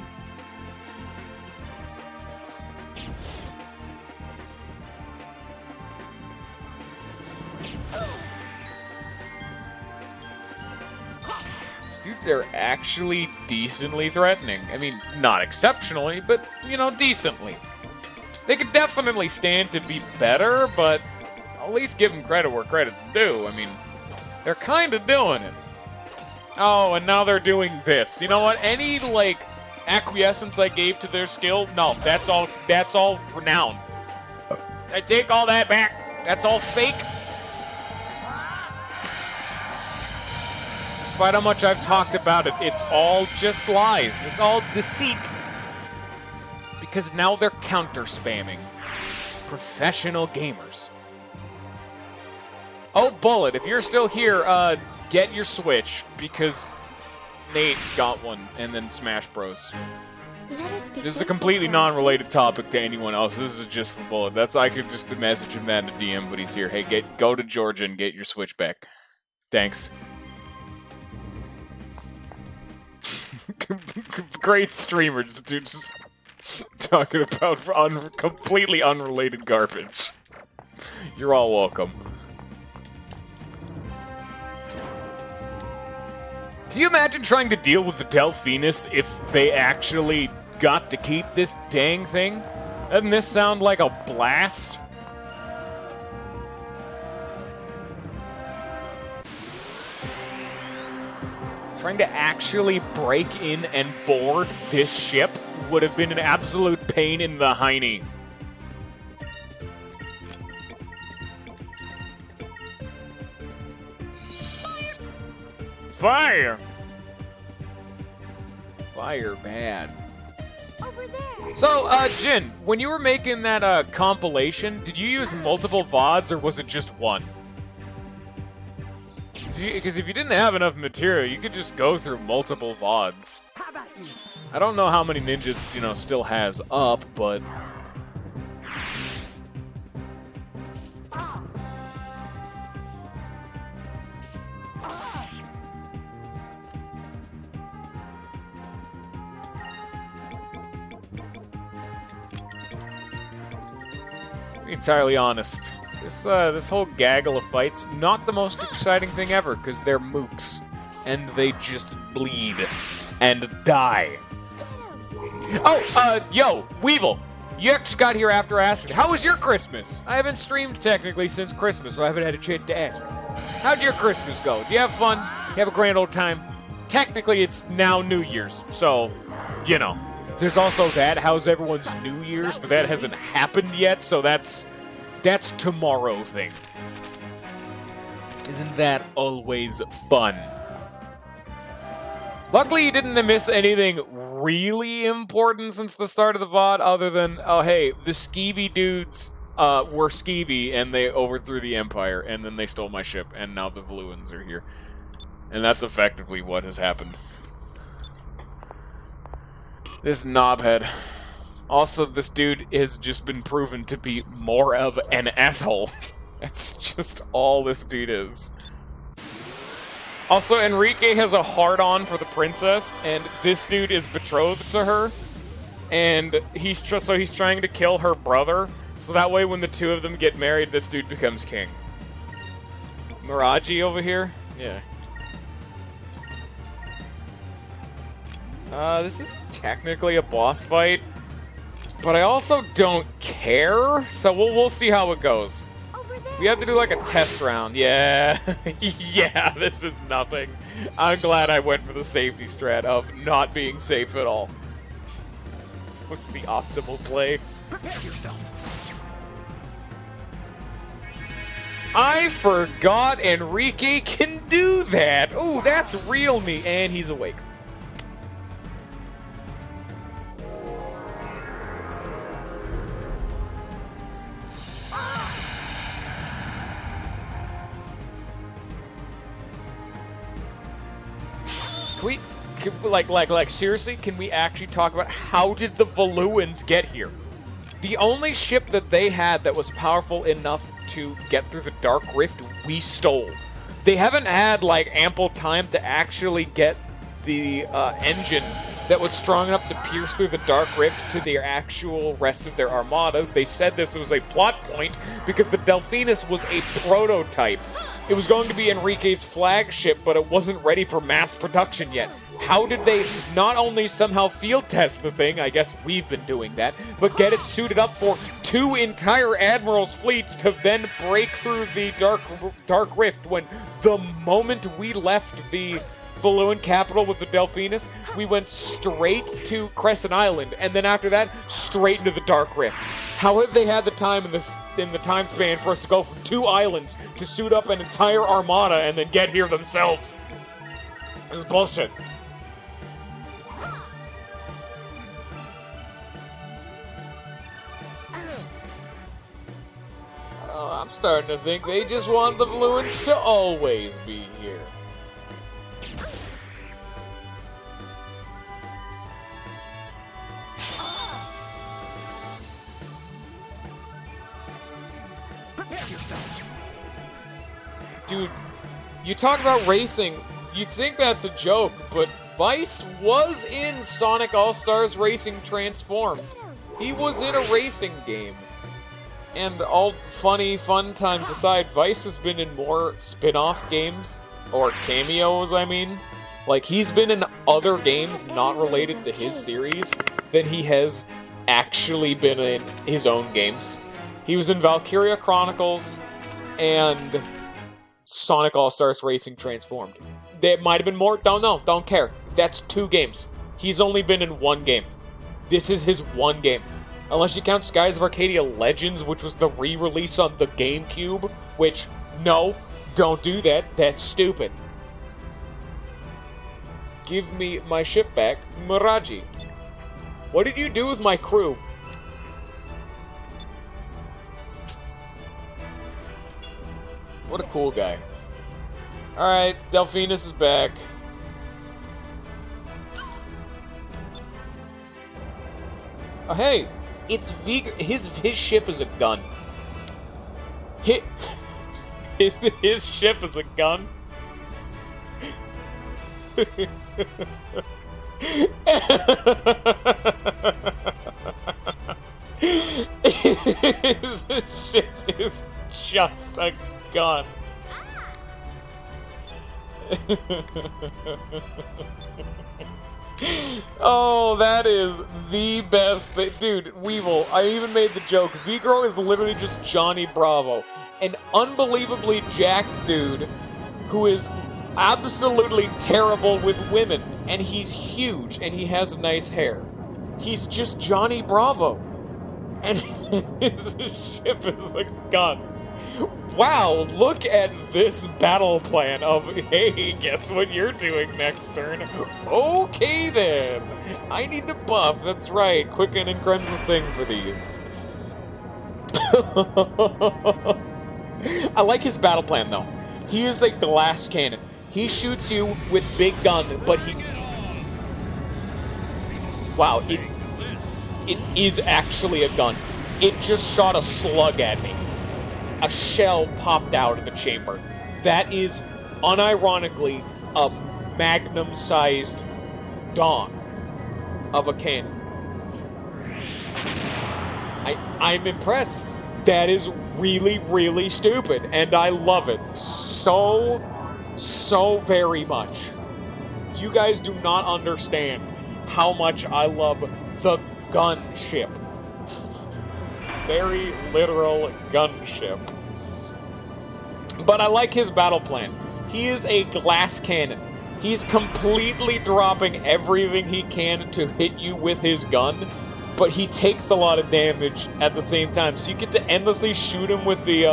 Dudes are actually decently threatening. I mean, not exceptionally, but, you know, decently. They could definitely stand to be better, but at least give them credit where credit's due. I mean, they're kind of doing it. Oh, and now they're doing this. You know what? Any, like, acquiescence I gave to their skill, no, that's all renown. I take all that back. That's all fake. Despite how much I've talked about it, it's all just lies. It's all deceit. Because now they're counter-spamming. Professional gamers. Oh, Bullet, if you're still here, get your Switch, because Nate got one, and then Smash Bros. This is a completely non-related topic to anyone else. This is just for Bullet. I could just message him that in a DM, but he's here. Hey, go to Georgia and get your Switch back. Thanks. Great streamers, dude, just talking about completely unrelated garbage. You're all welcome. Can you imagine trying to deal with the Delphinus if they actually got to keep this dang thing? Doesn't this sound like a blast? Trying to actually break in and board this ship would have been an absolute pain in the hiney. Fire! Fire bad. Over there. So, Jin, when you were making that compilation, did you use multiple VODs or was it just one? Because if you didn't have enough material, you could just go through multiple VODs. How about you? I don't know how many ninjas, still has up, but... To be entirely honest, this whole gaggle of fights, not the most exciting thing ever, because they're mooks. And they just bleed. And die. Oh, yo, Weevil! You actually got here after asking. How was your Christmas? I haven't streamed technically since Christmas, so I haven't had a chance to ask. How'd your Christmas go? Do you have fun? You have a grand old time? Technically, it's now New Year's, so, There's also that. How's everyone's New Year's? But that hasn't happened yet, so that's tomorrow thing. Isn't that always fun? Luckily, you didn't miss anything really important since the start of the VOD, other than, oh hey, the skeevy dudes were skeevy, and they overthrew the Empire, and then they stole my ship, and now the Valuans are here. And that's effectively what has happened. This knobhead. Also, this dude has just been proven to be more of an asshole. That's just all this dude is. Also, Enrique has a hard-on for the princess, and this dude is betrothed to her. And he's trying to kill her brother, so that way when the two of them get married, this dude becomes king. Miraji over here? Yeah. This is technically a boss fight, but I also don't care, so we'll see how it goes. We have to do like a test round. Yeah, yeah, this is nothing. I'm glad I went for the safety strat of not being safe at all. This was the optimal play. Prepare yourself. I forgot Enrique can do that. Ooh, that's real me, and he's awake. Seriously, can we actually talk about how did the Valuans get here? The only ship that they had that was powerful enough to get through the Dark Rift, we stole. They haven't had, ample time to actually get the engine that was strong enough to pierce through the Dark Rift to the actual rest of their armadas. They said this was a plot point because the Delphinus was a prototype. It was going to be Enrique's flagship, but it wasn't ready for mass production yet. How did they not only somehow field test the thing, I guess we've been doing that, but get it suited up for 2 entire Admiral's fleets to then break through the Dark Rift when the moment we left the Valuan capital with the Delphinus, we went straight to Crescent Island, and then after that, straight into the Dark Rift. How have they had the time in the time span for us to go from 2 islands to suit up an entire armada and then get here themselves? This is bullshit. I'm starting to think they just want the Valuans to always be here. Prepare yourself. Dude, you talk about racing, you think that's a joke, but Vice was in Sonic All-Stars Racing Transformed. He was in a racing game. And all fun times aside, Vice has been in more spin-off games, or cameos, I mean. Like, he's been in other games not related to his series than he has actually been in his own games. He was in Valkyria Chronicles and Sonic All-Stars Racing Transformed. There might have been more, don't know, don't care. That's 2 games. He's only been in 1 game. This is his 1 game. Unless you count Skies of Arcadia Legends, which was the re-release on the GameCube, which, no, don't do that, that's stupid. Give me my ship back, Miraji. What did you do with my crew? What a cool guy. Alright, Delphinus is back. Oh, hey! It's his ship is a gun. His ship is a gun. His ship is just a gun. Oh, that is the best thing. Dude, Weevil, I even made the joke. Vigro is literally just Johnny Bravo. An unbelievably jacked dude who is absolutely terrible with women. And he's huge, and he has nice hair. He's just Johnny Bravo. And his ship is a gun. Wow, look at this battle plan of, hey, guess what you're doing next turn? Okay then, I need to buff, that's right, Quicken and Gren's the thing for these. I like his battle plan though. He is a glass cannon. He shoots you with big gun, but he... Wow, it is actually a gun. It just shot a slug at me. A shell popped out of the chamber. That is, unironically, a magnum-sized dong of a cannon. I'm impressed. That is really, really stupid, and I love it so very much. You guys do not understand how much I love the gunship. Very literal gunship. But I like his battle plan. He is a glass cannon. He's completely dropping everything he can to hit you with his gun, but he takes a lot of damage at the same time. So you get to endlessly shoot him with the,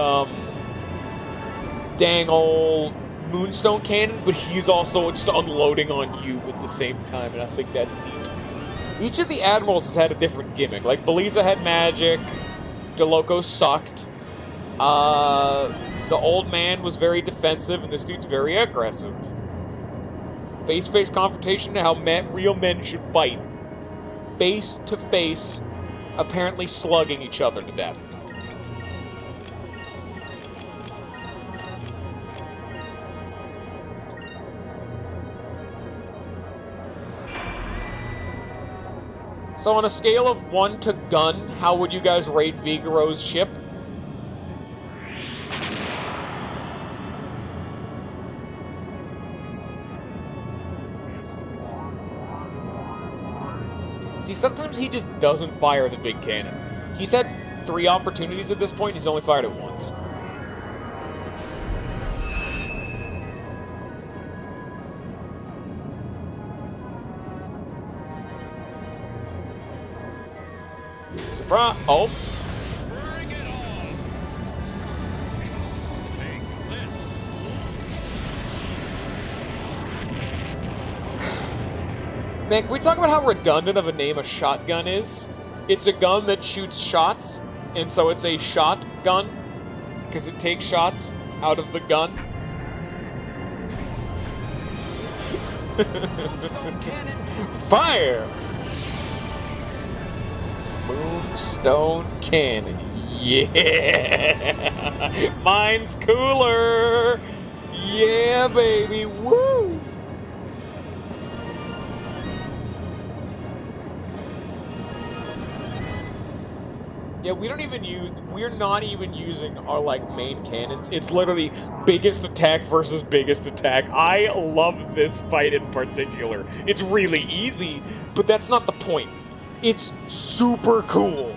dang old Moonstone Cannon, but he's also just unloading on you at the same time, and I think that's neat. Each of the Admirals has had a different gimmick. Like, Beliza had magic, DeLoco sucked, the old man was very defensive, and this dude's very aggressive. Face-to-face confrontation, how real men should fight. Face-to-face, apparently slugging each other to death. So on a scale of 1 to gun, how would you guys rate Vigaro's ship? See, sometimes he just doesn't fire the big cannon. He's had 3 opportunities at this point, he's only fired it once. Surprise! Oh! Bring it on! Take this! Man, can we talk about how redundant of a name a shotgun is? It's a gun that shoots shots, and so it's a shotgun, because it takes shots out of the gun. Moonstone cannon. Fire! Moonstone cannon. Yeah! Mine's cooler! Yeah, baby! Woo! Yeah, we're not even using our, like, main cannons. It's literally biggest attack versus biggest attack. I love this fight in particular. It's really easy, but that's not the point. It's super cool.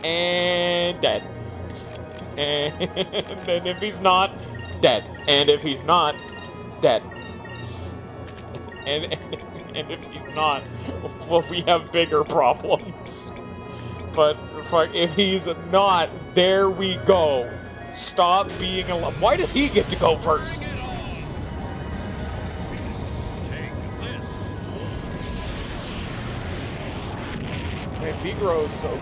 And dead. And if he's not, dead. And if he's not, dead. And if he's not, well, we have bigger problems. But if he's not, there we go. Stop being alone. Why does he get to go first? Take this! Man, Vigro is so cool.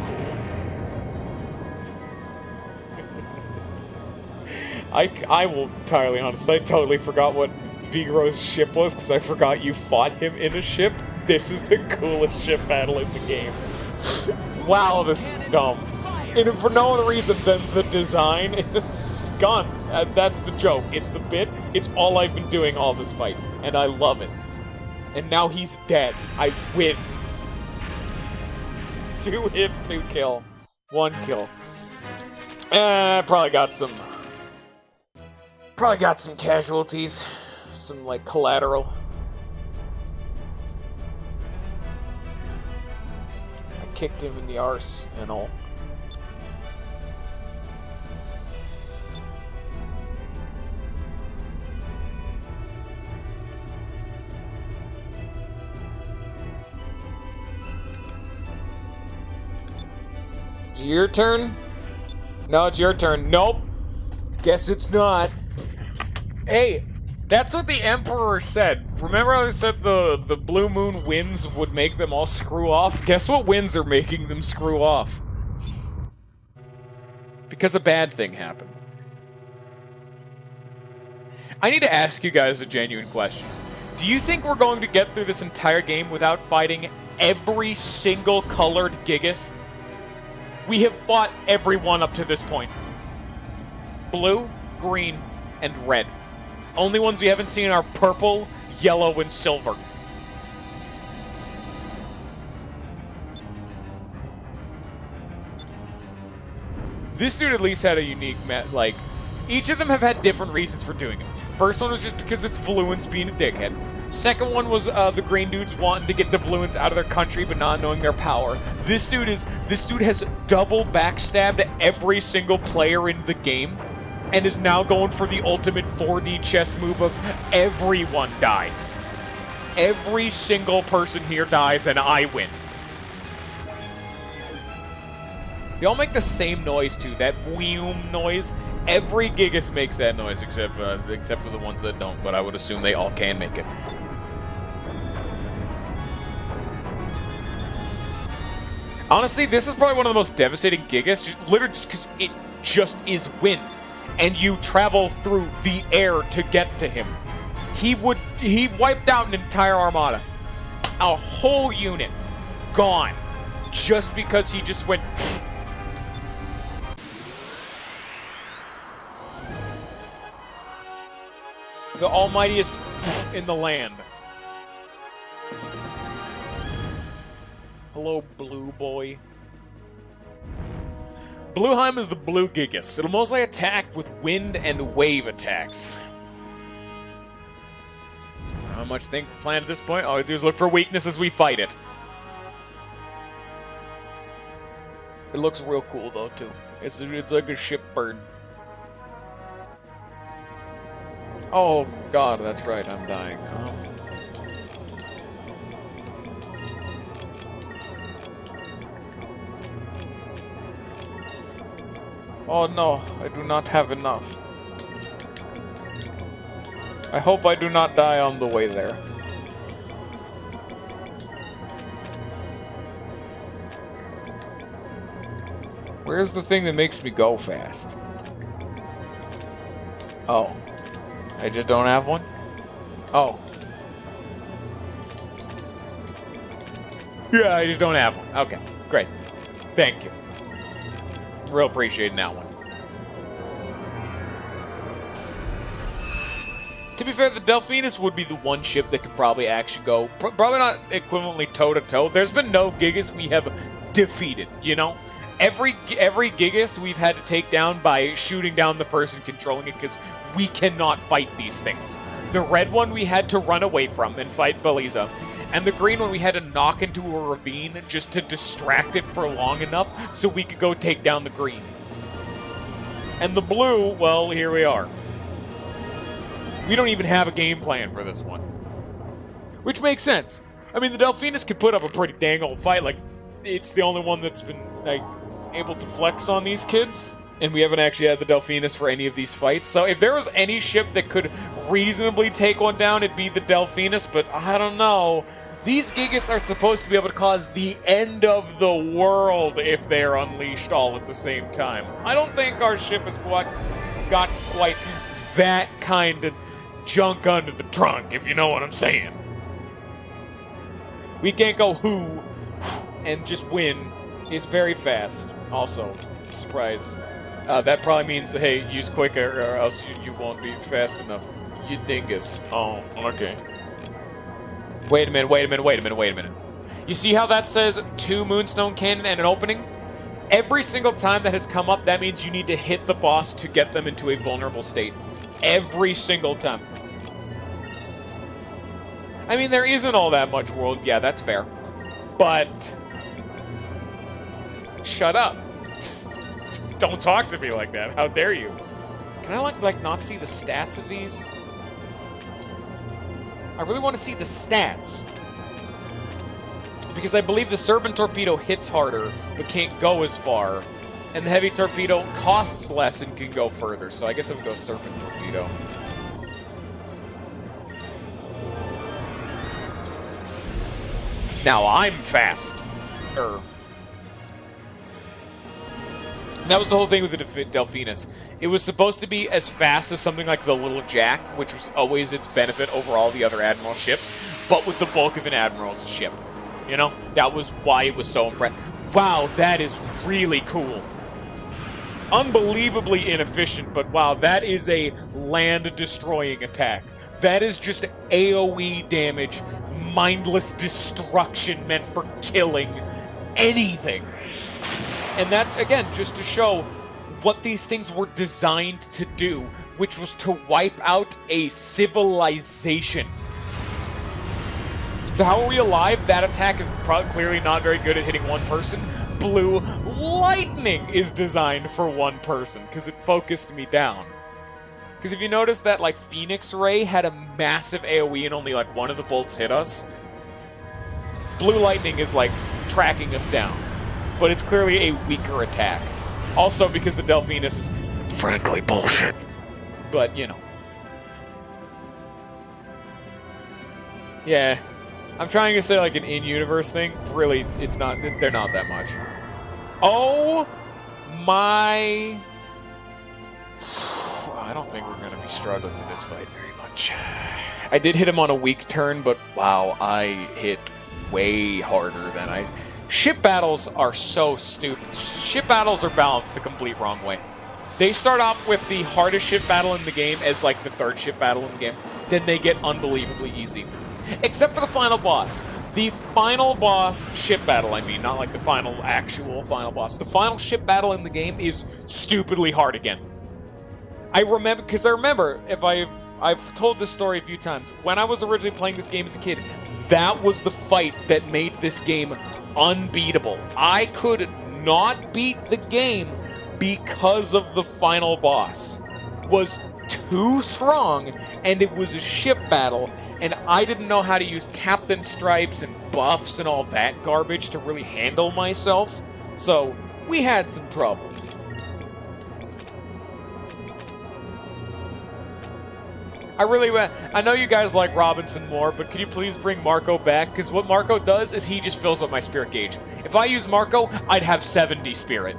I will entirely honest. I totally forgot what Vigro's ship was because I forgot you fought him in a ship. This is the coolest ship battle in the game. Wow, this is dumb. And for no other reason than the design. It's gone. That's the joke. It's the bit. It's all I've been doing all this fight. And I love it. And now he's dead. I win. 2 hit, 2 kill. 1 kill. Probably got some casualties. Some, like, collateral. I kicked him in the arse and all. Your turn? No, it's your turn. Nope. Guess it's not. Hey, that's what the Emperor said. Remember how I said the Blue Moon winds would make them all screw off? Guess what winds are making them screw off? Because a bad thing happened. I need to ask you guys a genuine question. Do you think we're going to get through this entire game without fighting every single colored Gigas? We have fought everyone up to this point. Blue, green, and red. Only ones we haven't seen are purple, yellow, and silver. This dude at least had a unique, like, each of them have had different reasons for doing it. First one was just because it's Fluents being a dickhead. Second one was the green dudes wanting to get the Fluents out of their country but not knowing their power. This dude has double backstabbed every single player in the game and is now going for the ultimate 4D chess move of everyone dies. Every single person here dies and I win. They all make the same noise too, that boom noise. Every Gigas makes that noise except for the ones that don't, but I would assume they all can make it. Honestly, this is probably one of the most devastating Gigas, literally just because it just is wind. And you travel through the air to get to him. He wiped out an entire armada. A whole unit. Gone. Just because he just went... The almightiest in the land. Hello, blue boy. Blueheim is the blue Gigas. It'll mostly attack with wind and wave attacks. How much think plan at this point? All I do is look for weakness as we fight it. It looks real cool though too. It's like a ship bird. Oh god, that's right, I'm dying. Oh no, I do not have enough. I hope I do not die on the way there. Where's the thing that makes me go fast? Oh. I just don't have one? Oh. Yeah, I just don't have one. Okay, great. Thank you. Real appreciating that one. To be fair, the Delphinus would be the one ship that could probably actually go, probably not equivalently toe-to-toe. There's been no Gigas we have defeated, you know? Every Gigas we've had to take down by shooting down the person controlling it because we cannot fight these things. The red one we had to run away from and fight Beliza. And the green one we had to knock into a ravine just to distract it for long enough so we could go take down the green. And the blue, well, here we are. We don't even have a game plan for this one. Which makes sense. I mean, the Delphinus could put up a pretty dang old fight. Like, it's the only one that's been, like, able to flex on these kids. And we haven't actually had the Delphinus for any of these fights. So if there was any ship that could reasonably take one down, it'd be the Delphinus. But I don't know. These Gigas are supposed to be able to cause the end of the world if they're unleashed all at the same time. I don't think our ship has got quite that kind of junk under the trunk, if you know what I'm saying. We can't go who and just win. It's very fast. Also, surprise. That probably means, hey, use quicker or else you won't be fast enough. You dingus. Oh, okay. Wait a minute. You see how that says 2 Moonstone Cannon and an opening? Every single time that has come up, that means you need to hit the boss to get them into a vulnerable state. Every single time. I mean, there isn't all that much world. Yeah, that's fair. But shut up. Don't talk to me like that. How dare you? Can I, like not see the stats of these? I really want to see the stats. Because I believe the Serpent Torpedo hits harder, but can't go as far. And the Heavy Torpedo costs less and can go further. So I guess I would go Serpent Torpedo. Now I'm fast. That was the whole thing with the Delphinus. It was supposed to be as fast as something like the Little Jack, which was always its benefit over all the other Admiral ships, but with the bulk of an Admiral's ship. You know? That was why it was so impressive. Wow, that is really cool. Unbelievably inefficient, but wow, that is a land-destroying attack. That is just AoE damage, mindless destruction meant for killing anything. And that's, again, just to show what these things were designed to do, which was to wipe out a civilization. So how are we alive? That attack is clearly not very good at hitting one person. Blue lightning is designed for one person, because it focused me down. Because if you notice that, like, Phoenix Ray had a massive AoE and only, like, one of the bolts hit us, Blue Lightning is, like, tracking us down. But it's clearly a weaker attack. Also because the Delphinus is frankly bullshit. But, you know. Yeah. I'm trying to say like an in-universe thing. Really, it's not, they're not that much. Oh my... I don't think we're going to be struggling with this fight very much. I did hit him on a weak turn, but wow, I hit way harder than I... Ship battles are so stupid. Ship battles are balanced the complete wrong way. They start off with the hardest ship battle in the game as like the third ship battle in the game. Then they get unbelievably easy. Except for the final boss. The final boss ship battle, I mean, not like the actual final boss. The final ship battle in the game is stupidly hard again. I remember, if I've told this story a few times. When I was originally playing this game as a kid, that was the fight that made this game unbeatable. I could not beat the game because of the final boss. Was too strong, and it was a ship battle, and I didn't know how to use captain stripes and buffs and all that garbage to really handle myself, so we had some troubles. I know you guys like Robinson more, but could you please bring Marco back? Because what Marco does is he just fills up my spirit gauge. If I use Marco, I'd have 70 spirit.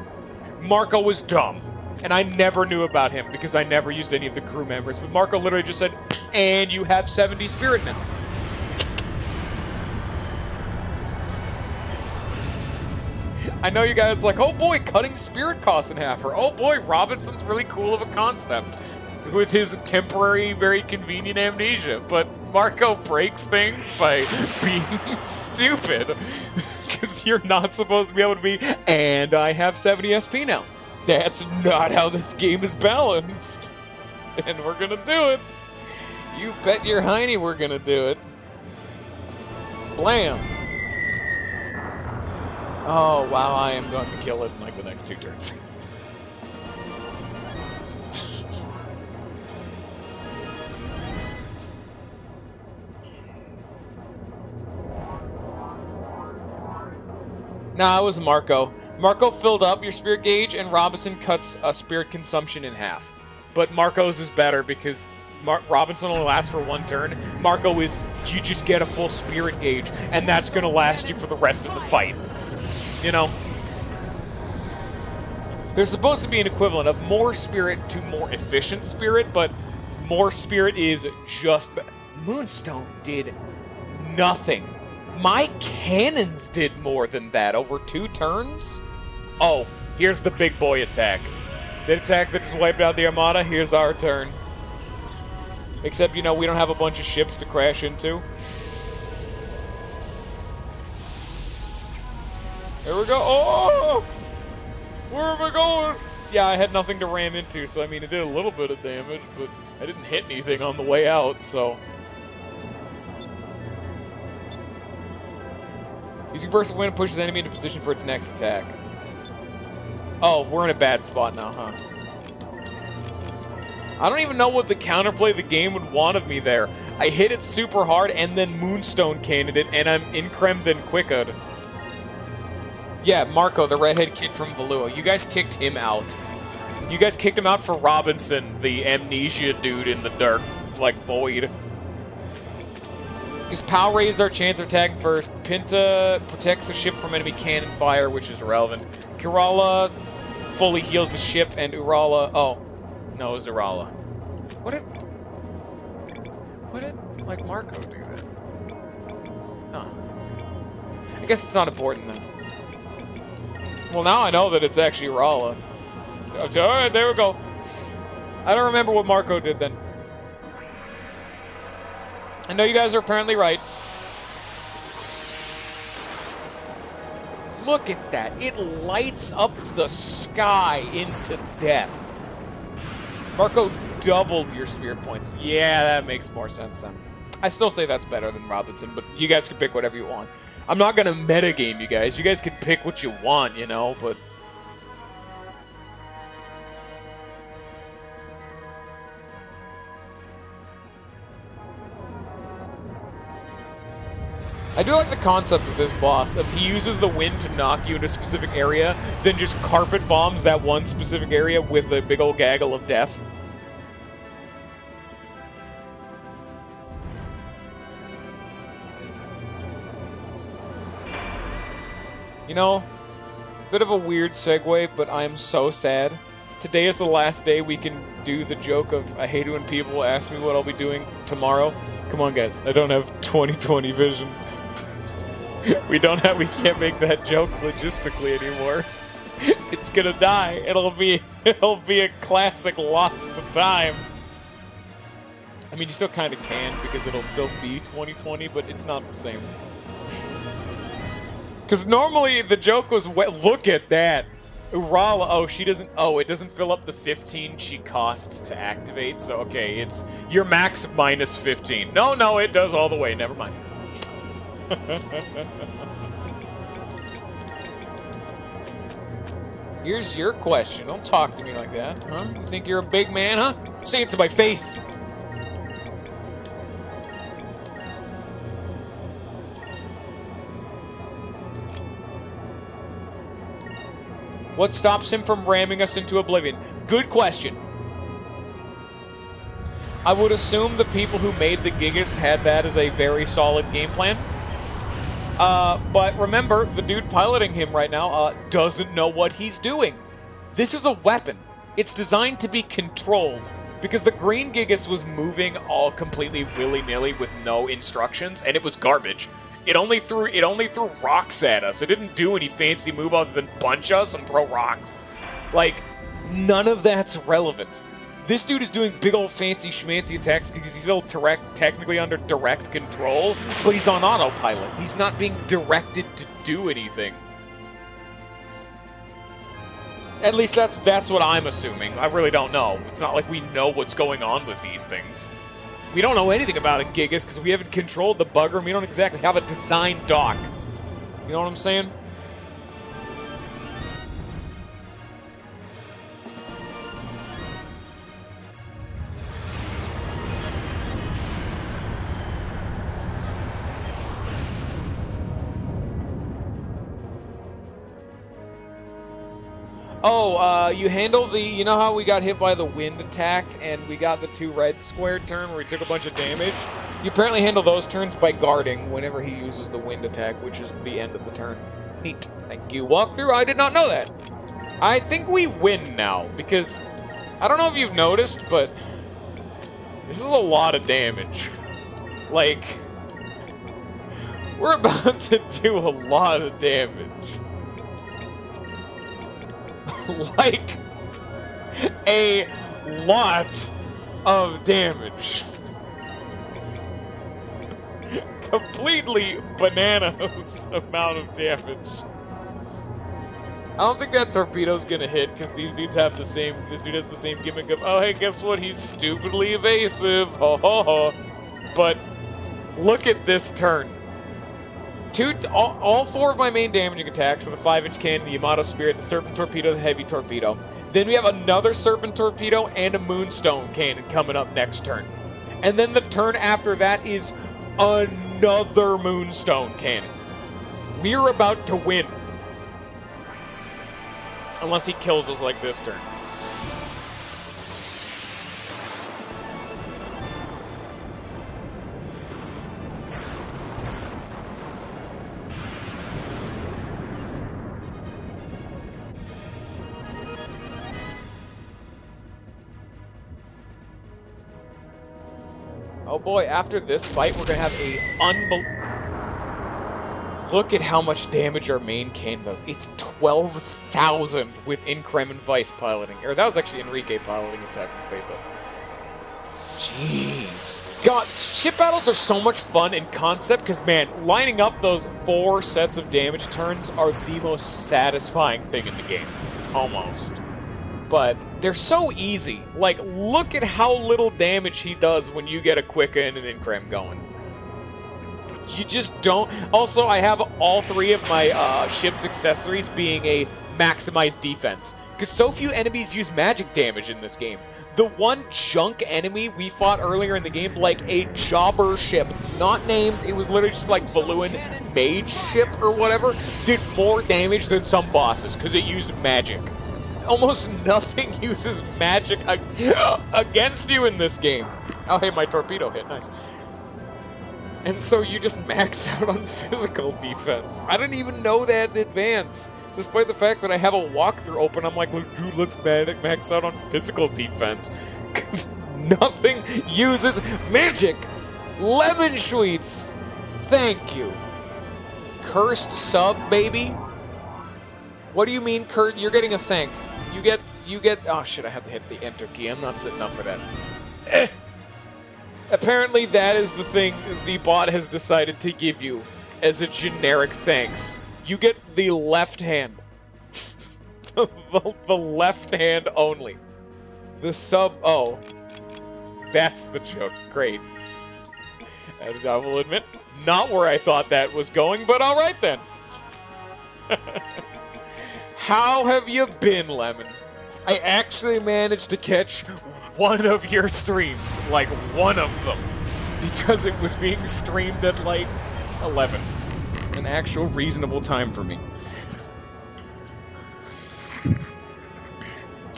Marco was dumb, and I never knew about him because I never used any of the crew members. But Marco literally just said, and you have 70 spirit now. I know you guys like, oh boy, cutting spirit costs in half, or oh boy, Robinson's really cool of a concept with his temporary, very convenient amnesia. But Marco breaks things by being stupid. Because you're not supposed to be able to be, and I have 70 SP now. That's not how this game is balanced. And we're gonna do it. You bet your hiney we're gonna do it. Blam. Oh, wow, I am going to kill it in like the next 2 turns. Nah, it was Marco. Marco filled up your spirit gauge, and Robinson cuts spirit consumption in half. But Marco's is better because Robinson only lasts for 1 turn. Marco is, you just get a full spirit gauge, and that's going to last you for the rest of the fight. You know? There's supposed to be an equivalent of more spirit to more efficient spirit, but more spirit is just... Moonstone did nothing. My cannons did more than that over 2 turns? Oh, here's the big boy attack. The attack that just wiped out the Armada, here's our turn. Except, you know, we don't have a bunch of ships to crash into. Here we go. Oh! Where am I going? Yeah, I had nothing to ram into, so I mean, it did a little bit of damage, but I didn't hit anything on the way out, so... Using Burst of Wind pushes enemy into position for its next attack. Oh, we're in a bad spot now, huh? I don't even know what the counterplay the game would want of me there. I hit it super hard and then Moonstone cannoned it, and I'm increm then quicked. Yeah, Marco, the redhead kid from Valua. You guys kicked him out. You guys kicked him out for Robinson, the amnesia dude in the dark, like, void. Because POW raised our chance of attacking first. Pinta protects the ship from enemy cannon fire, which is irrelevant. Kerala fully heals the ship, and Urala... Oh. No, it was Urala. What did, like, Marco do that? Huh. I guess it's not important, then. Well, now I know that it's actually Urala. Alright, there we go. I don't remember what Marco did, then. I know you guys are apparently right. Look at that. It lights up the sky into death. Marco doubled your spirit points. Yeah, that makes more sense then. I still say that's better than Robinson, but you guys can pick whatever you want. I'm not going to metagame you guys. You guys can pick what you want, you know, but... I do like the concept of this boss. If he uses the wind to knock you into a specific area, then just carpet bombs that one specific area with a big old gaggle of death. You know, bit of a weird segue, but I am so sad. Today is the last day we can do the joke of, I hate it when people ask me what I'll be doing tomorrow. Come on, guys. I don't have 20/20 vision. We can't make that joke logistically anymore. It's gonna die. It'll be It'll be a classic lost to time. I mean, you still kind of can because it'll still be 2020, but it's not the same. Because normally the joke was, look at that. Urala, oh, she doesn't, oh, it doesn't fill up the 15 she costs to activate, so okay, it's your max minus 15. No, it does all the way, never mind. Here's your question. Don't talk to me like that, huh? You think you're a big man, huh? Say it to my face. What stops him from ramming us into oblivion? Good question. I would assume the people who made the Gigas had that as a very solid game plan. But remember, the dude piloting him right now doesn't know what he's doing. This is a weapon. It's designed to be controlled. Because the green Gigas was moving all completely willy-nilly with no instructions, and it was garbage. It only threw rocks at us. It didn't do any fancy move other than punch us and throw rocks. Like, none of that's relevant. This dude is doing big old fancy schmancy attacks because he's still technically under direct control, but he's on autopilot. He's not being directed to do anything. At least that's what I'm assuming. I really don't know. It's not like we know what's going on with these things. We don't know anything about a Gigas because we haven't controlled the bugger and we don't exactly have a designed dock. You know what I'm saying? Oh, you handle the... You know how we got hit by the wind attack and we got the 2 red squared turn where we took a bunch of damage? You apparently handle those turns by guarding whenever he uses the wind attack, which is the end of the turn. Neat. Thank you, walkthrough. I did not know that. I think we win now, because... I don't know if you've noticed, but... This is a lot of damage. Like... We're about to do a lot of damage. Like, a lot of damage. Completely bananas amount of damage. I don't think that torpedo's gonna hit because these dudes have the same. This dude has the same gimmick of, oh hey, guess what? He's stupidly evasive. Ho ho ho. But look at this turn. All 4 of my main damaging attacks are the 5-inch cannon, the Yamato Spirit, the Serpent Torpedo, the Heavy Torpedo. Then we have another Serpent Torpedo and a Moonstone Cannon coming up next turn. And then the turn after that is another Moonstone Cannon. We're about to win. Unless he kills us like this turn. Oh boy, after this fight, we're gonna have a Look at how much damage our main cane does. It's 12,000 with Increm and Vice piloting. Or that was actually Enrique piloting it technically, but... Jeez. God, ship battles are so much fun in concept, because man, lining up those 4 sets of damage turns are the most satisfying thing in the game. Almost. But they're so easy. Like, look at how little damage he does when you get a Quicka and an Increm going. You just don't... Also, I have all 3 of my ship's accessories being a maximized defense. Because so few enemies use magic damage in this game. The one junk enemy we fought earlier in the game, like a jobber ship, not named, it was literally just like Valuan mage ship or whatever, did more damage than some bosses because it used magic. Almost nothing uses magic against you in this game. Oh, hey, my torpedo hit. Nice. And so you just max out on physical defense. I didn't even know that in advance. Despite the fact that I have a walkthrough open, I'm like, dude, let's max out on physical defense. Because nothing uses magic. Lemon Sweets. Thank you. Cursed sub, baby. What do you mean, Kurt? You're getting a thank. you get... Oh, shit, I have to hit the enter key. I'm not sitting up for that. Apparently, that is the thing the bot has decided to give you as a generic thanks. You get the left hand. the left hand only. The sub... Oh. That's the joke. Great. As I will admit, not where I thought that was going, but alright then. How have you been, Lemon? I actually managed to catch one of your streams. Like, one of them. Because it was being streamed at, like, 11. An actual reasonable time for me.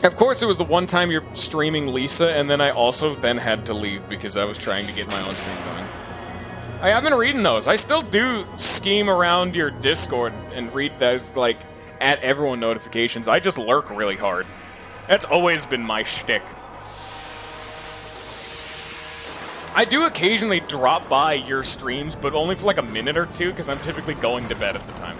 Of course, it was the one time you're streaming Lisa, and then I also then had to leave because I was trying to get my own stream going. I have been reading those. I still do scheme around your Discord and read those, like, at everyone notifications. I just lurk really hard. That's always been my shtick. I do occasionally drop by your streams, but only for like a minute or two, because I'm typically going to bed at the time.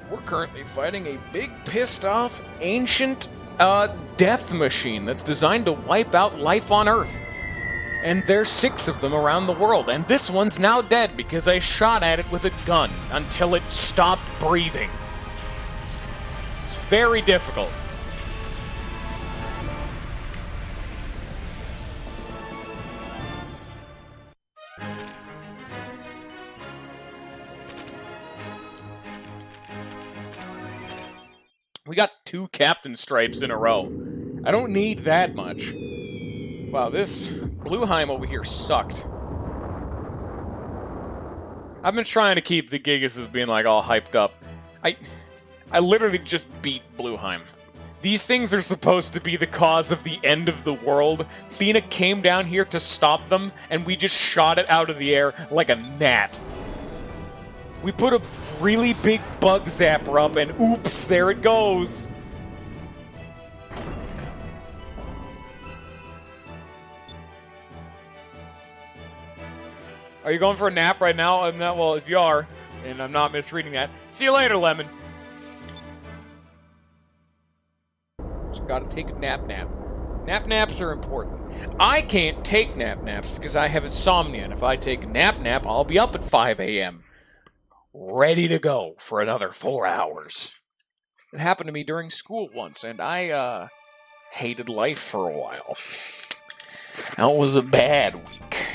We're currently fighting a big, pissed-off, ancient, death machine that's designed to wipe out life on Earth. And there's 6 of them around the world, and this one's now dead because I shot at it with a gun until it stopped breathing. It's very difficult. We got 2 captain stripes in a row. I don't need that much. Wow, this Blueheim over here sucked. I've been trying to keep the Gigas being like all hyped up. I literally just beat Blueheim. These things are supposed to be the cause of the end of the world. Fina came down here to stop them, and we just shot it out of the air like a gnat. We put a really big bug zapper up, and oops, there it goes. Are you going for a nap right now? I'm not, well, if you are, and I'm not misreading that, see you later, Lemon. Just gotta take a nap. Naps are important. I can't take naps because I have insomnia, and if I take a nap, I'll be up at 5 a.m. ready to go for another 4 hours. It happened to me during school once, and I, hated life for a while. That was a bad week.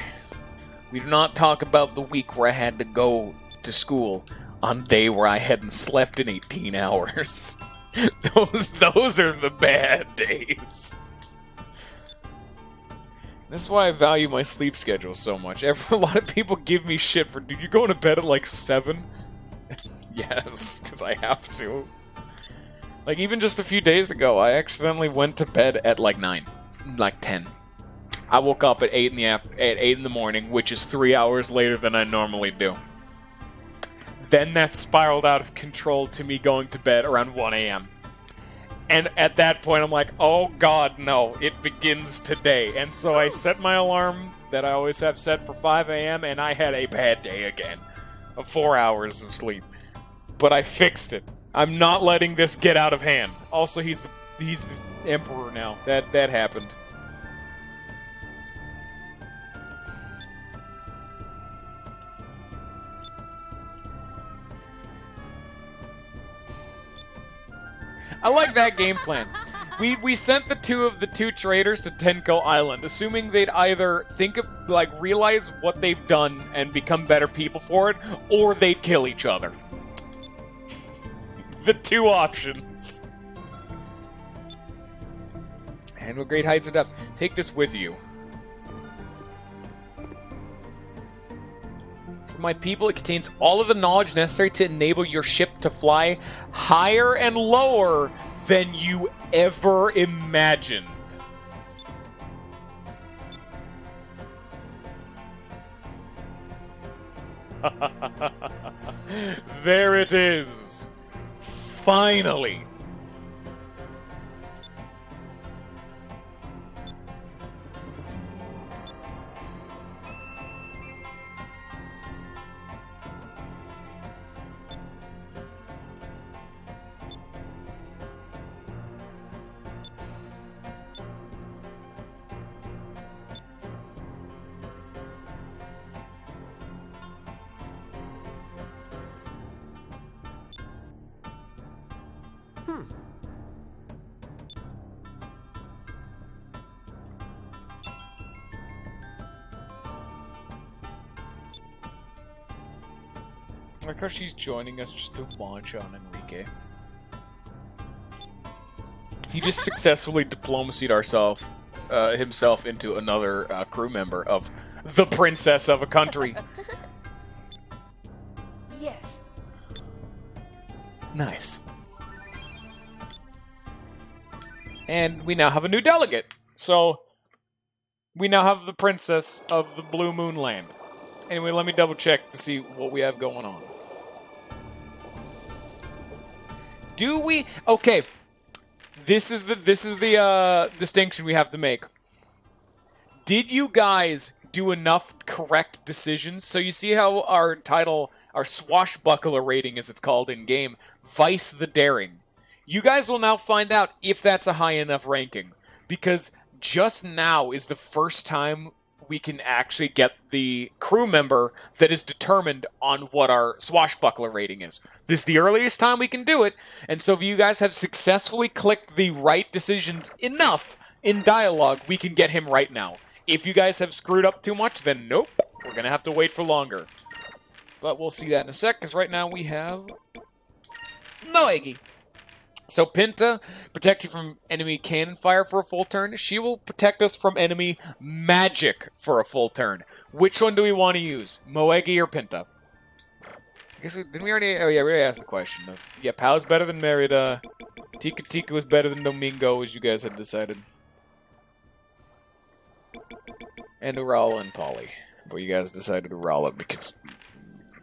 We do not talk about the week where I had to go to school on a day where I hadn't slept in 18 hours. Those are the bad days. This is why I value my sleep schedule so much. A lot of people give me shit for, dude, you going to bed at like 7? Yes, because I have to. Like, even just a few days ago, I accidentally went to bed at like 9. Like 10. I woke up at 8 in the morning, which is 3 hours later than I normally do. Then that spiraled out of control to me going to bed around 1 a.m. And at that point, I'm like, oh god, no, it begins today. And so I set my alarm that I always have set for 5 a.m., and I had a bad day again of 4 hours of sleep. But I fixed it. I'm not letting this get out of hand. Also, he's the emperor now. That happened. I like that game plan. We sent the two traders to Tenko Island, assuming they'd either realize what they've done and become better people for it, or they'd kill each other. The 2 options. Handle great heights and depths. Take this with you. For my people, it contains all of the knowledge necessary to enable your ship to fly higher and lower than you ever imagined. There it is. Finally. Like how she's joining us just to launch on Enrique. He just successfully diplomacied himself into another crew member of the princess of a country. Yes. Nice. And we now have a new delegate. So, we now have the princess of the Blue Moon Land. Anyway, let me double check to see what we have going on. Do we? Okay. This is the distinction we have to make. Did you guys do enough correct decisions? So you see how our title, our swashbuckler rating, as it's called in game, Vice the Daring. You guys will now find out if that's a high enough ranking, because just now is the first time we can actually get the crew member that is determined on what our swashbuckler rating is. This is the earliest time we can do it, and so if you guys have successfully clicked the right decisions enough in dialogue, we can get him right now. If you guys have screwed up too much, then nope, we're going to have to wait for longer. But we'll see that in a sec, because right now we have Moegi. So Pinta, protect you from enemy cannon fire for a full turn. She will protect us from enemy magic for a full turn. Which one do we want to use? Moegi or Pinta? I guess didn't we already... Oh yeah, we already asked the question of... Yeah, Pau's better than Merida. Tika Tika was better than Domingo, as you guys had decided. And Urala and Polly. But you guys decided Urala because...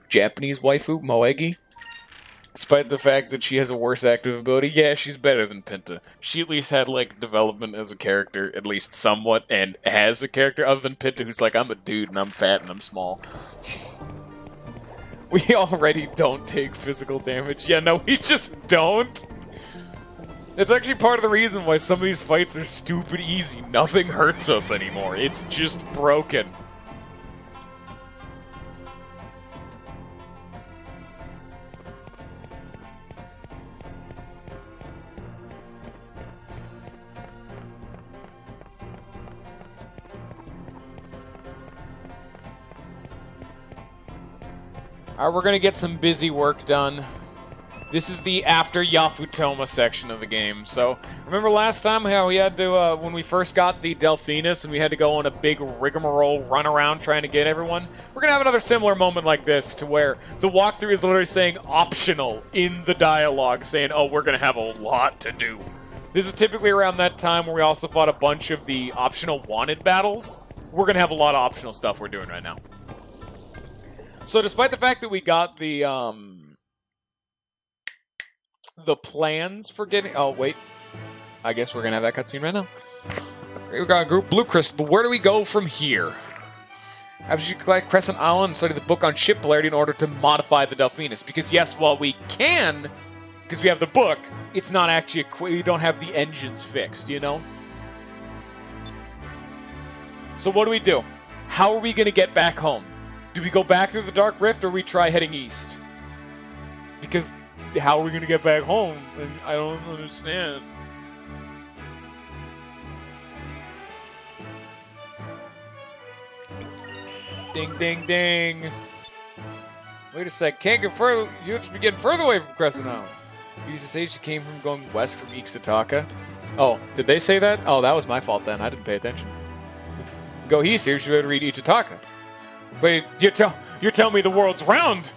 Japanese waifu, Moegi? Despite the fact that she has a worse active ability, yeah, she's better than Pinta. She at least had, like, development as a character, at least somewhat, and has a character other than Pinta, who's like, I'm a dude, and I'm fat, and I'm small. We already don't take physical damage. Yeah, no, we just don't. It's actually part of the reason why some of these fights are stupid easy. Nothing hurts us anymore. It's just broken. Alright, we're gonna get some busy work done. This is the after Yafutoma section of the game. So, remember last time how we had to, when we first got the Delphinus and we had to go on a big rigmarole run around trying to get everyone? We're gonna have another similar moment like this to where the walkthrough is literally saying optional in the dialogue, saying, oh, we're gonna have a lot to do. This is typically around that time where we also fought a bunch of the optional wanted battles. We're gonna have a lot of optional stuff we're doing right now. So despite the fact that we got the plans for getting... Oh, wait. I guess we're going to have that cutscene right now. We got a group Blue Crystal, but where do we go from here? After you collect Crescent Island and study the book on ship polarity in order to modify the Delphinus. Because yes, while we can, because we have the book, it's not actually... We don't have the engines fixed, you know? So what do? How are we going to get back home? Do we go back through the Dark Rift, or we try heading east? Because how are we going to get back home? And I don't understand. Ding, ding, ding. Wait a sec. Can't get further. You have to be getting further away from Crescent Island. You used to say she came from going west from Ixtaka. Oh, did they say that? Oh, that was my fault then. I didn't pay attention. Go east here. She better read Ichitaka. Wait, you're telling me the world's round?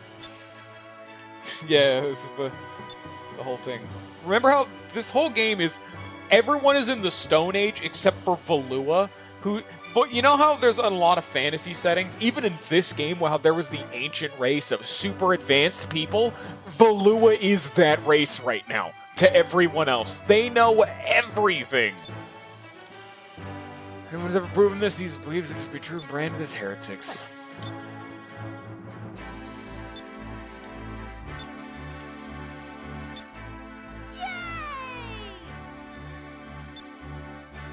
Yeah, this is the whole thing. Remember how this whole game is... Everyone is in the Stone Age except for Valua, who... But you know how there's a lot of fantasy settings? Even in this game, how there was the ancient race of super advanced people, Valua is that race right now to everyone else. They know everything. Anyone's ever proven this? These believes this to be true. Branded as heretics.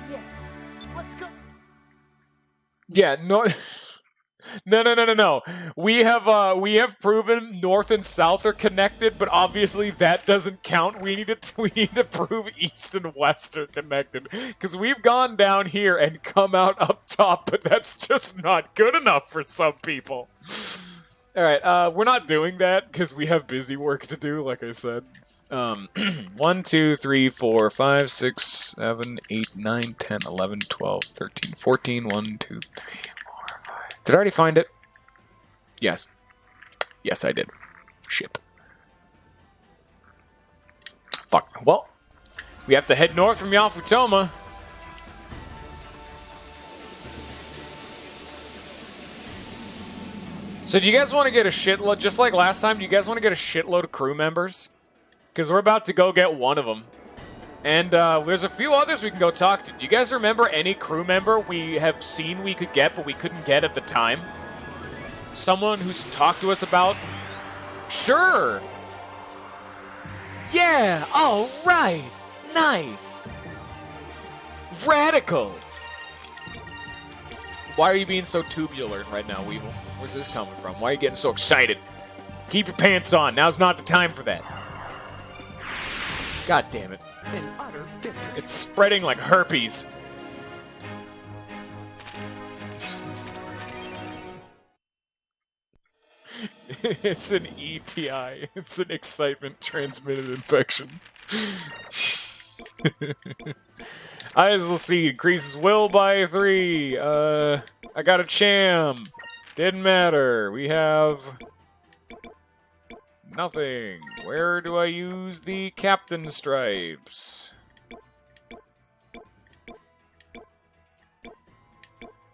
Yes. Let's go. Yeah, no... No. We have proven North and South are connected, but obviously that doesn't count. We need to prove East and West are connected. Because we've gone down here and come out up top, but that's just not good enough for some people. Alright, we're not doing that because we have busy work to do, like I said. 1, 2, 3, 4, 5, 6, 7, 8, 9, 10, 11, 12, 13, 14, 1, 2, 3, 4, 5. Did I already find it? Yes. Yes, I did. Shit. Fuck. Well, we have to head north from Yafutoma. So do you guys want to get a shitload, just like last time, do you guys want to get a shitload of crew members? Because we're about to go get one of them. And there's a few others we can go talk to. Do you guys remember any crew member we have seen we could get, but we couldn't get at the time? Someone who's talked to us about? Sure! Yeah! All right! Nice! Radical! Why are you being so tubular right now, Weevil? Where's this coming from? Why are you getting so excited? Keep your pants on. Now's not the time for that. God damn it. An utter victory. It's spreading like herpes. It's an ETI. It's an excitement transmitted infection. ISLC increases will by 3. I got a Cham. Didn't matter. We have nothing. Where do I use the captain stripes?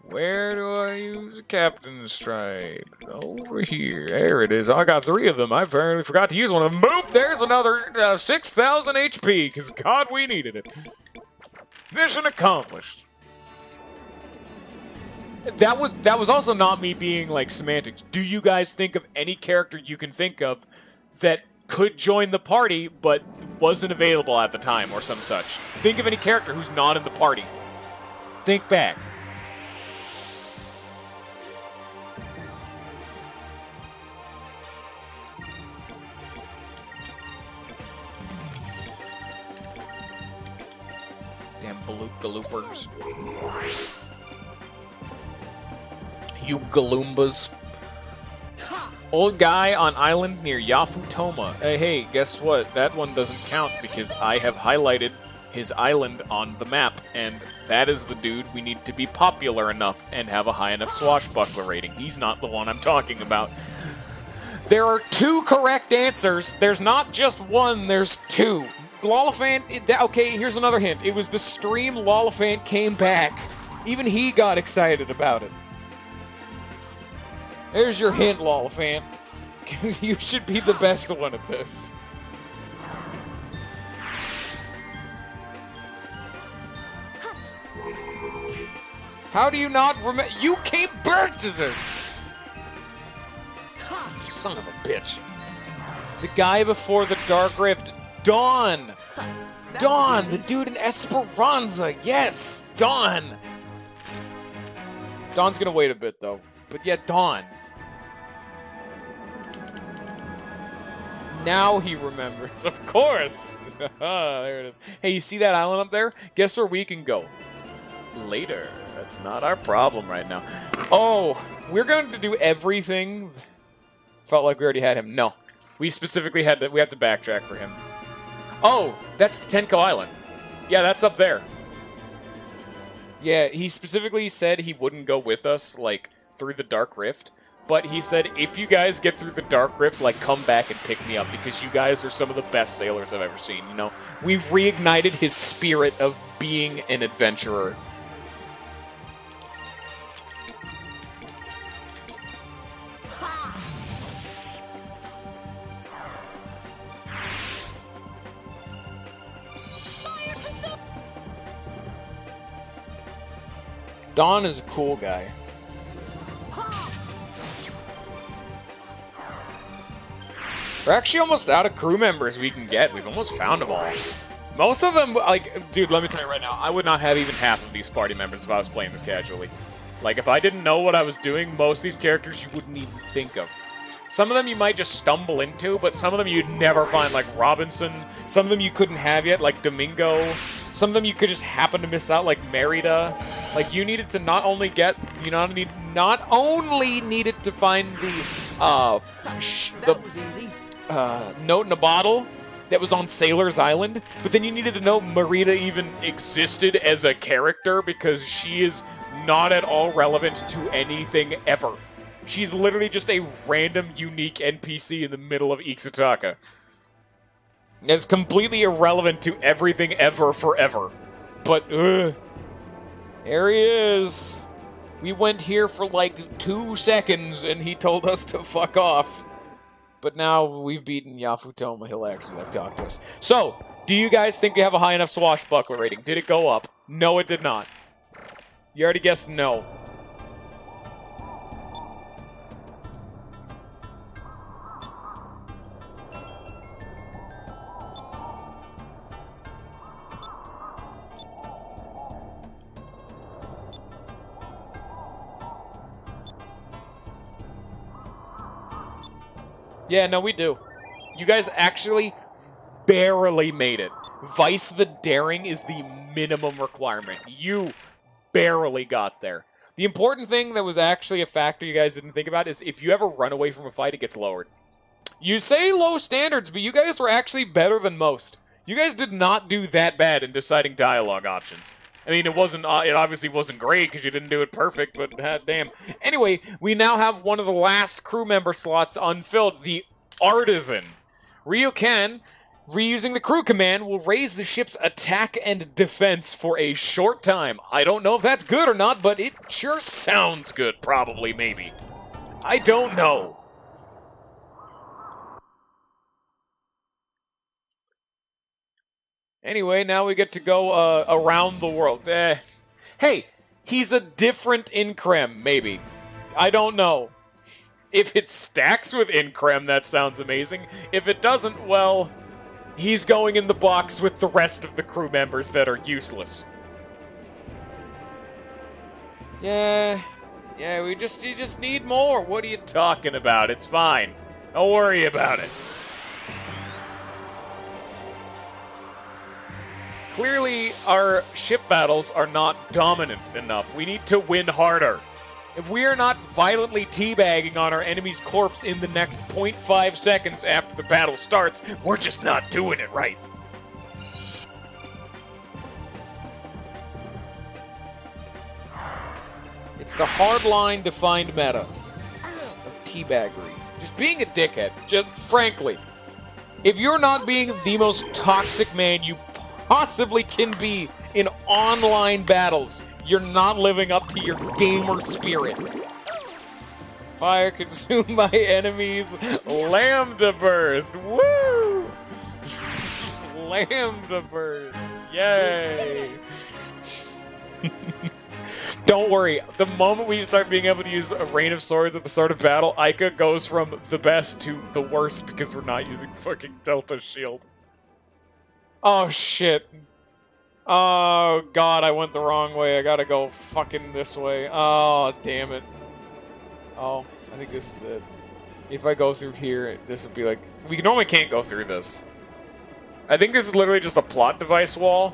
Where do I use the captain stripe? Over here. There it is. I got 3 of them. I apparently forgot to use one of them. Boop! There's another 6,000 HP, because God, we needed it. Mission accomplished. That was also not me being like semantics. Do you guys think of any character you can think of that could join the party but wasn't available at the time or some such? Think of any character who's not in the party. Think back. Damn galoopers. You galoombas. Old guy on island near Yafutoma. Hey, guess what? That one doesn't count because I have highlighted his island on the map, and that is the dude we need to be popular enough and have a high enough swashbuckler rating. He's not the one I'm talking about. There are 2 correct answers. There's not just one, there's 2. Lollifant, okay, here's another hint. It was the stream Lollifant came back. Even he got excited about it. There's your hint, Lollifant. You should be the best one at this. How do you not remember? You came back to this! Son of a bitch. The guy before the Dark Rift. Dawn! Dawn! The dude in Esperanza! Yes! Dawn! Dawn's gonna wait a bit, though. But yeah, Dawn. Now he remembers. Of course! There it is. Hey, you see that island up there? Guess where we can go? Later. That's not our problem right now. Oh, we're going to do everything. Felt like we already had him. No. We specifically had to, we have to backtrack for him. Oh, that's the Tenko Island. Yeah, that's up there. Yeah, he specifically said he wouldn't go with us, like, through the Dark Rift. But he said, if you guys get through the Dark Rift, like, come back and pick me up, because you guys are some of the best sailors I've ever seen, you know? We've reignited his spirit of being an adventurer. Don is a cool guy. We're actually almost out of crew members we can get. We've almost found them all. Most of them, like, dude, let me tell you right now, I would not have even half of these party members if I was playing this casually. Like, if I didn't know what I was doing, most of these characters you wouldn't even think of. Some of them you might just stumble into, but some of them you'd never find, like Robinson. Some of them you couldn't have yet, like Domingo. Some of them you could just happen to miss out, like Merida. Like, you needed to not only get, not only needed to find the was easy. note in a bottle that was on Sailor's Island, but then you needed to know Merida even existed as a character because she is not at all relevant to anything ever. She's literally just a random, unique NPC in the middle of Ixutaka. It's completely irrelevant to everything ever forever. But, there he is. We went here for like 2 seconds and he told us to fuck off. But now we've beaten Yafutoma, he'll actually talk to us. So, do you guys think we have a high enough swashbuckler rating? Did it go up? No, it did not. You already guessed no. Yeah, no, we do. You guys actually barely made it. Vice the Daring is the minimum requirement. You barely got there. The important thing that was actually a factor you guys didn't think about is if you ever run away from a fight, it gets lowered. You say low standards, but you guys were actually better than most. You guys did not do that bad in deciding dialogue options. I mean, it obviously wasn't great because you didn't do it perfect, but damn. Anyway, we now have one of the last crew member slots unfilled, the Artisan. Ryuken, reusing the crew command, will raise the ship's attack and defense for a short time. I don't know if that's good or not, but it sure sounds good, probably, maybe. I don't know. Anyway, now we get to go around the world. Hey, he's a different Increm, maybe. I don't know. If it stacks with Increm, that sounds amazing. If it doesn't, well, he's going in the box with the rest of the crew members that are useless. Yeah, you just need more. What are you talking about? It's fine. Don't worry about it. Clearly, our ship battles are not dominant enough. We need to win harder. If we are not violently teabagging on our enemy's corpse in the next 0.5 seconds after the battle starts, we're just not doing it right. It's the hard-line defined meta of teabaggery. Just being a dickhead. Just frankly. If you're not being the most toxic man you possibly can be in online battles, you're not living up to your gamer spirit. Fire consumed by enemies. Lambda burst. Woo! Lambda burst. Yay! Don't worry. The moment we start being able to use a rain of swords at the start of battle, Ica goes from the best to the worst because we're not using fucking Delta Shield. Oh, shit. Oh, God, I went the wrong way. I gotta go fucking this way. Oh, damn it. Oh, I think this is it. If I go through here, this would be like... We normally can't go through this. I think this is literally just a plot device wall.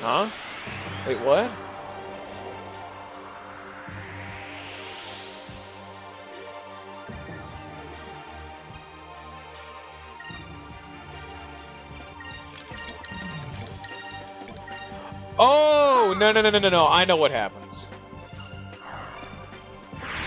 Huh? Wait, what? Oh, no. I know what happens.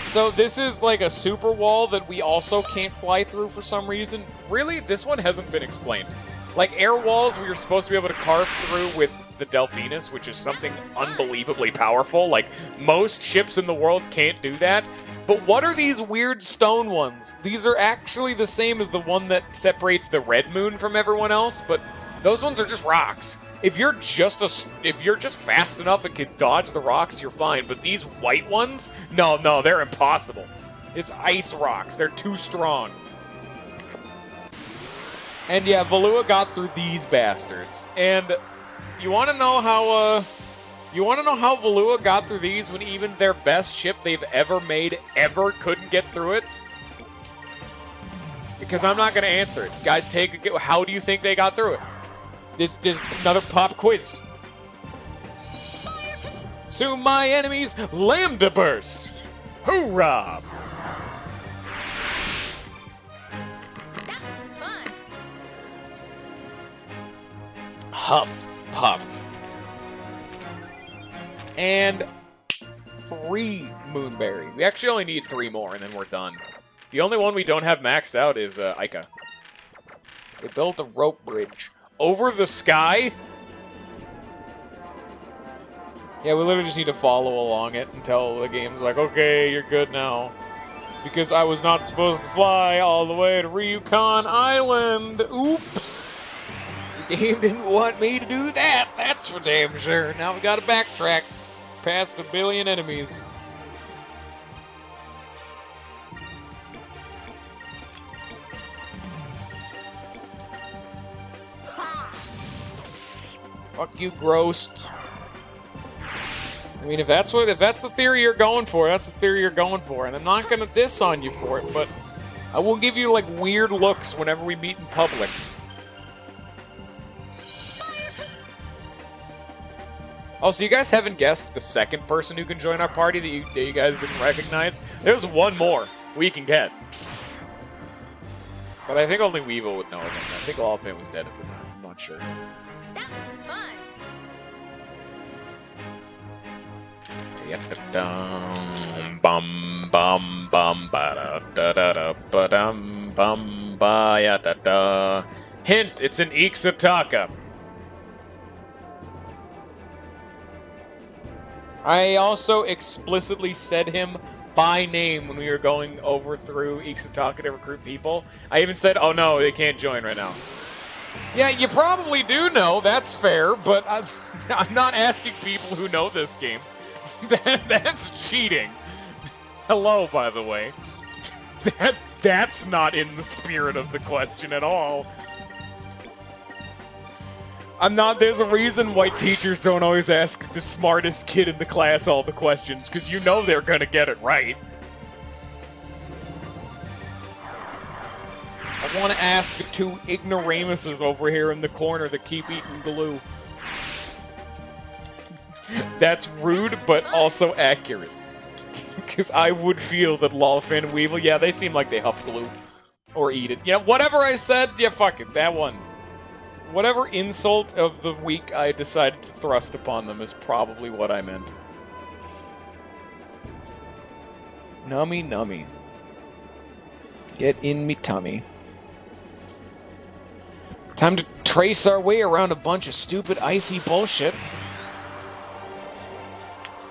So this is like a super wall that we also can't fly through for some reason. Really? This one hasn't been explained. Like air walls where you're supposed to be able to carve through with the Delphinus, which is something unbelievably powerful. Like, most ships in the world can't do that. But what are these weird stone ones? These are actually the same as the one that separates the Red Moon from everyone else, but those ones are just rocks. If you're just fast enough and can dodge the rocks, you're fine. But these white ones, no, they're impossible. It's ice rocks. They're too strong. And yeah, Valua got through these bastards. And you want to know You want to know how Valua got through these when even their best ship they've ever made ever couldn't get through it? Because I'm not going to answer it. Guys, how do you think they got through it? There's another pop quiz. Soon my enemies, Lambda Burst! Hoorah! That was fun. Huff, puff. And 3 Moonberry. We actually only need 3 more, and then we're done. The only one we don't have maxed out is Ica. We built a rope bridge over the sky. Yeah, we literally just need to follow along it until the game's like, okay, you're good now. Because I was not supposed to fly all the way to Ryukon Island. Oops. The game didn't want me to do that. That's for damn sure. Now we gotta backtrack past a billion enemies. Fuck you, Grost. I mean, if that's the theory you're going for, that's the theory you're going for, and I'm not gonna diss on you for it, but I will give you like weird looks whenever we meet in public. Also, you guys haven't guessed the second person who can join our party that you guys didn't recognize. There's one more we can get, but I think only Weevil would know of him. I think Olafin was dead at the time. I'm not sure. That was fun. Bum bum bum ba da da da ba dum bum ba ya da da. Hint: it's an Ixataka. I also explicitly said him by name when we were going over through Ixataka to recruit people. I even said, "Oh no, they can't join right now." Yeah, you probably do know. That's fair, but I'm not asking people who know this game. That's cheating. Hello, by the way. That's not in the spirit of the question at all. There's a reason why teachers don't always ask the smartest kid in the class all the questions, because you know they're gonna get it right. I want to ask the 2 ignoramuses over here in the corner that keep eating glue. That's rude, but also accurate. Because I would feel that Lolfin and Weevil, yeah, they seem like they huff glue. Or eat it. Yeah, whatever I said, yeah, fuck it, that one. Whatever insult of the week I decided to thrust upon them is probably what I meant. Nummy, nummy. Get in me tummy. Time to trace our way around a bunch of stupid, icy bullshit.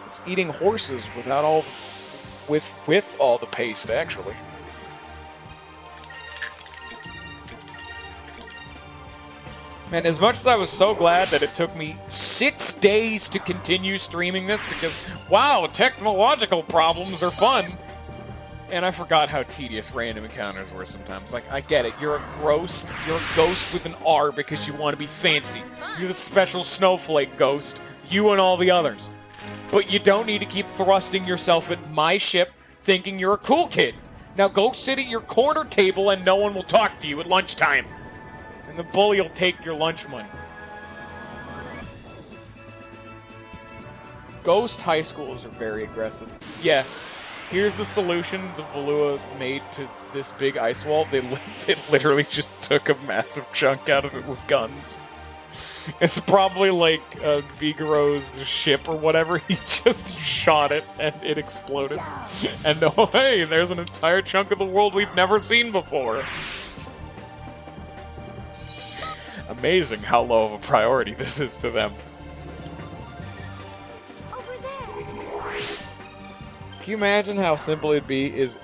It's eating horses without all... with all the paste, actually. Man, as much as I was so glad that it took me 6 days to continue streaming this, because, wow, technological problems are fun, and I forgot how tedious random encounters were sometimes. Like, I get it, you're a ghost with an R because you want to be fancy. You're the special snowflake ghost, you and all the others. But you don't need to keep thrusting yourself at my ship thinking you're a cool kid. Now go sit at your corner table and no one will talk to you at lunchtime. And the bully will take your lunch money. Ghost high schools are very aggressive. Yeah, here's the solution the Valua made to this big ice wall. They literally just took a massive chunk out of it with guns. It's probably like Vigaro's ship or whatever. He just shot it and it exploded. And oh hey, there's an entire chunk of the world we've never seen before. Amazing how low of a priority this is to them. Over there. Can you imagine how simple it'd be is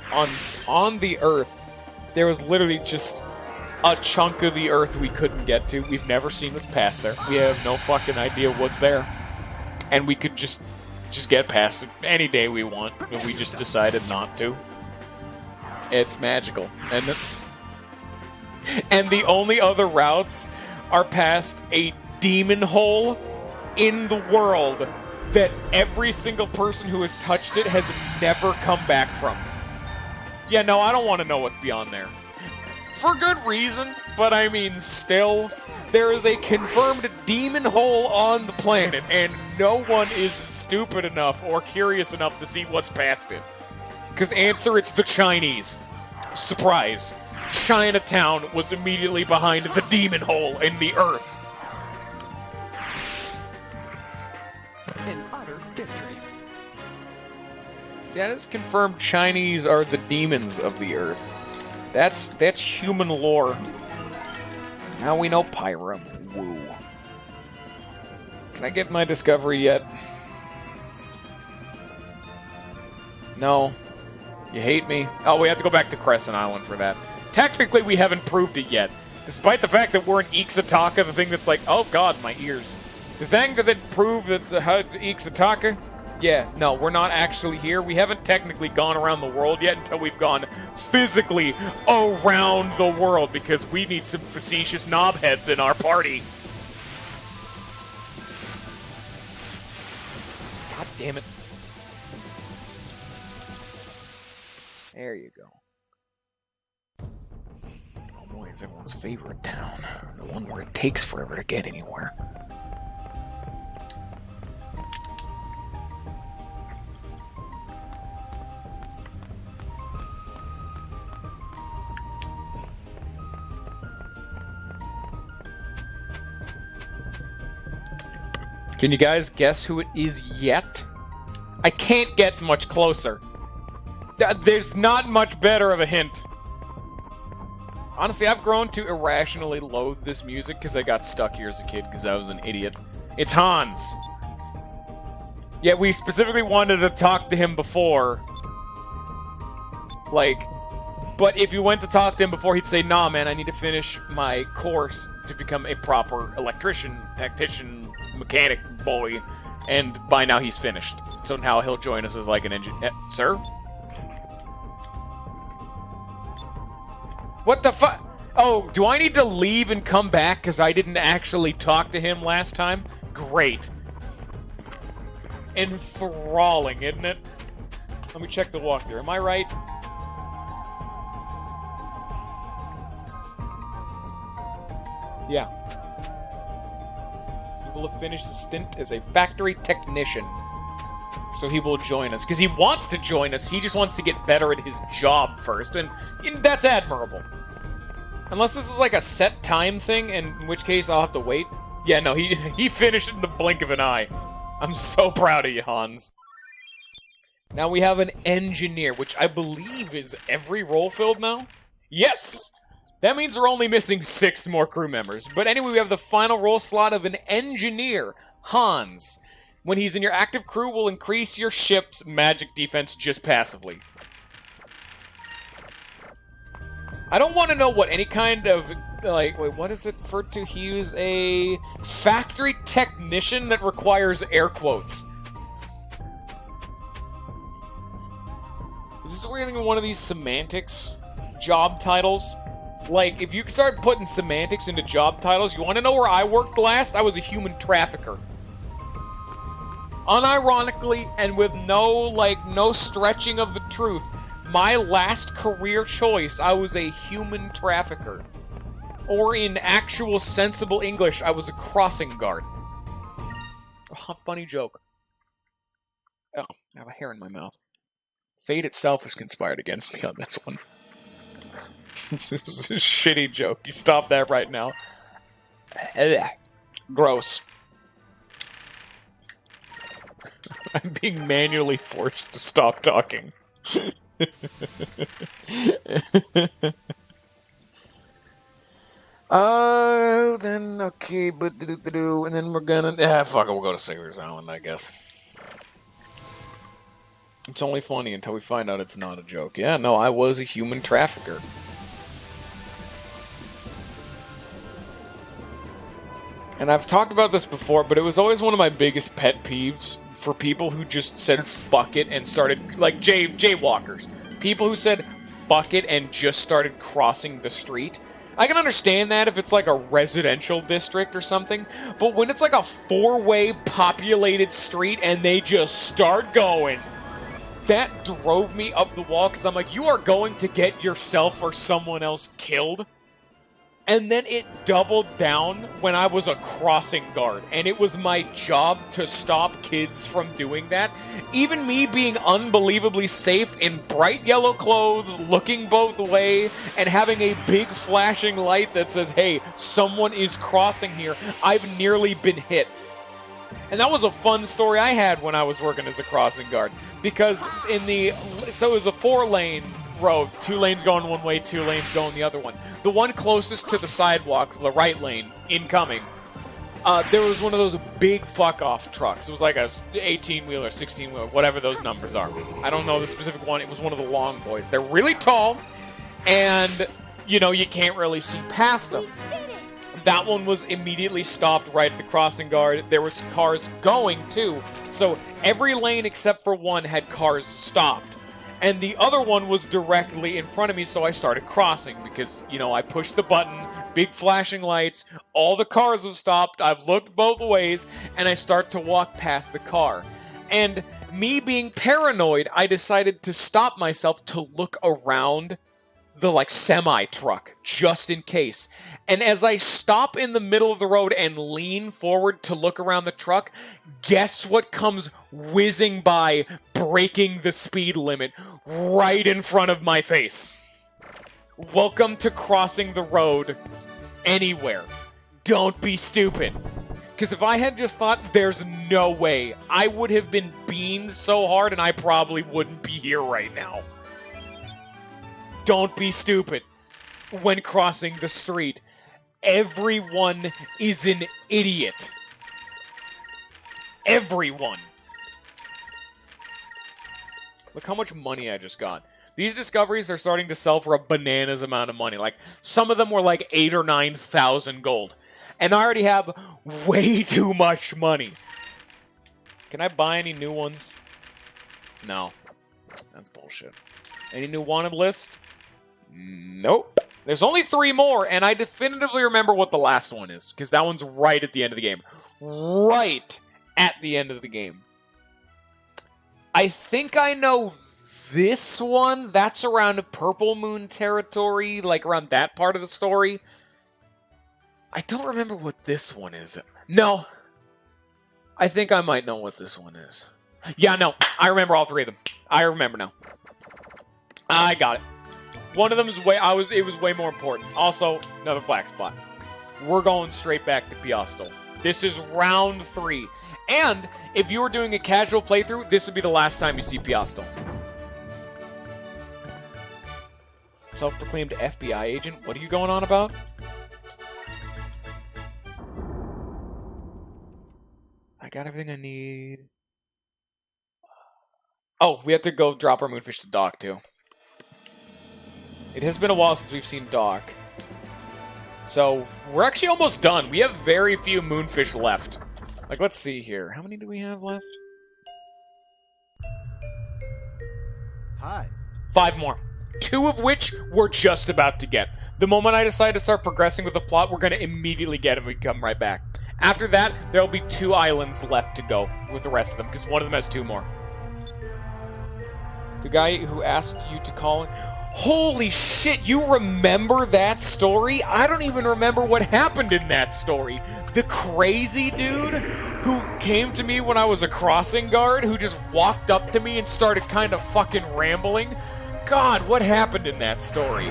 on the Earth, there was literally just a chunk of the Earth we couldn't get to. We've never seen what's past there. We have no fucking idea what's there. And we could just get past it any day we want, and we just decided not to. It's magical. And the only other routes are past a demon hole in the world that every single person who has touched it has never come back from. Yeah, no, I don't want to know what's beyond there. For good reason, but I mean, still, there is a confirmed demon hole on the planet, and no one is stupid enough or curious enough to see what's past it. Because answer, it's the Chinese. Surprise. Chinatown was immediately behind the demon hole in the earth. An utter victory. That is confirmed. Chinese are the demons of the earth. That's human lore. Now we know Pyra. Woo. Can I get my discovery yet? No. You hate me? Oh, we have to go back to Crescent Island for that. Technically, we haven't proved it yet. Despite the fact that we're in Ixataka, the thing that's like, oh god, my ears. The thing that proved that it's Ixataka? Yeah, no, we're not actually here. We haven't technically gone around the world yet until we've gone physically around the world because we need some facetious knobheads in our party. God damn it. There you go. Oh boy, it's everyone's favorite town. The one where it takes forever to get anywhere. Can you guys guess who it is yet? I can't get much closer. There's not much better of a hint. Honestly, I've grown to irrationally loathe this music because I got stuck here as a kid because I was an idiot. It's Hans. Yeah, we specifically wanted to talk to him before. Like, but if you went to talk to him before, he'd say, nah, man, I need to finish my course to become a proper electrician, tactician, mechanic boy. And by now he's finished. So now he'll join us as like an engineer. Sir? What the fuck? Oh, do I need to leave and come back because I didn't actually talk to him last time? Great. Enthralling, isn't it? Let me check the walkthrough. Am I right? Yeah. He will have finished his stint as a factory technician. So he will join us. Because he wants to join us, he just wants to get better at his job first. And that's admirable. Unless this is like a set time thing, in which case I'll have to wait. Yeah, no, he finished in the blink of an eye. I'm so proud of you, Hans. Now we have an engineer, which I believe is every role filled now? Yes! That means we're only missing 6 more crew members. But anyway, we have the final role slot of an engineer, Hans. When he's in your active crew, will increase your ship's magic defense just passively. I don't want to know what any kind of, like, wait, what is it referred to? He is a factory technician that requires air quotes. Is this really one of these semantics job titles? Like, if you start putting semantics into job titles, you want to know where I worked last? I was a human trafficker. Unironically, and with no stretching of the truth, my last career choice, I was a human trafficker. Or in actual sensible English, I was a crossing guard. Oh, funny joke. Oh, I have a hair in my mouth. Fate itself has conspired against me on this one. This is a shitty joke. You stop that right now. Gross. I'm being manually forced to stop talking. Then, okay, but and then we're gonna, fuck it, we'll go to Sailor's Island, I guess. It's only funny until we find out it's not a joke. Yeah, no, I was a human trafficker. And I've talked about this before, but it was always one of my biggest pet peeves for people who just said fuck it and started, like, jaywalkers. People who said fuck it and just started crossing the street. I can understand that if it's like a residential district or something, but when it's like a four-way populated street and they just start going, that drove me up the wall because I'm like, you are going to get yourself or someone else killed. And then it doubled down when I was a crossing guard, and it was my job to stop kids from doing that. Even me being unbelievably safe in bright yellow clothes, looking both ways, and having a big flashing light that says, hey, someone is crossing here, I've nearly been hit. And that was a fun story I had when I was working as a crossing guard, because so it was a 4-lane road, 2 lanes going one way, 2 lanes going the other one. The one closest to the sidewalk, the right lane, incoming, there was one of those big fuck-off trucks. It was like a 18-wheeler, 16-wheeler, whatever those numbers are. I don't know the specific one. It was one of the long boys. They're really tall, and, you know, you can't really see past them. That one was immediately stopped right at the crossing guard. There was cars going, too. So every lane except for one had cars stopped. And the other one was directly in front of me, so I started crossing because, you know, I pushed the button, big flashing lights, all the cars have stopped, I've looked both ways, and I start to walk past the car. And me being paranoid, I decided to stop myself to look around the, like, semi-truck, just in case. And as I stop in the middle of the road and lean forward to look around the truck, guess what comes whizzing by, breaking the speed limit right in front of my face? Welcome to crossing the road anywhere. Don't be stupid. Because if I had just thought, there's no way, I would have been beamed so hard and I probably wouldn't be here right now. Don't be stupid when crossing the street. Everyone is an idiot. Everyone. Look how much money I just got. These discoveries are starting to sell for a bananas amount of money. Like, some of them were like 8,000 or 9,000 gold. And I already have way too much money. Can I buy any new ones? No. That's bullshit. Any new wanted list? Nope. There's only 3 more, and I definitively remember what the last one is, because that one's right at the end of the game. Right at the end of the game. I think I know this one. That's around Purple Moon territory, like around that part of the story. I don't remember what this one is. No. I think I might know what this one is. Yeah, no. I remember all 3 of them. I remember now. I got it. One of them is it was way more important. Also, another black spot. We're going straight back to Piastel. This is round 3. And if you were doing a casual playthrough, this would be the last time you see Piastel. Self-proclaimed FBI agent, what are you going on about? I got everything I need. Oh, we have to go drop our moonfish to Doc, too. It has been a while since we've seen Doc. So, we're actually almost done. We have very few moonfish left. Like, let's see here. How many do we have left? Hi. 5 more. 2 of which we're just about to get. The moment I decide to start progressing with the plot, we're going to immediately get them. We come right back. After that, there'll be 2 islands left to go with the rest of them, because one of them has 2 more. The guy who asked you to call in... Holy shit, you remember that story? I don't even remember what happened in that story. The crazy dude who came to me when I was a crossing guard, who just walked up to me and started kind of fucking rambling. God, what happened in that story?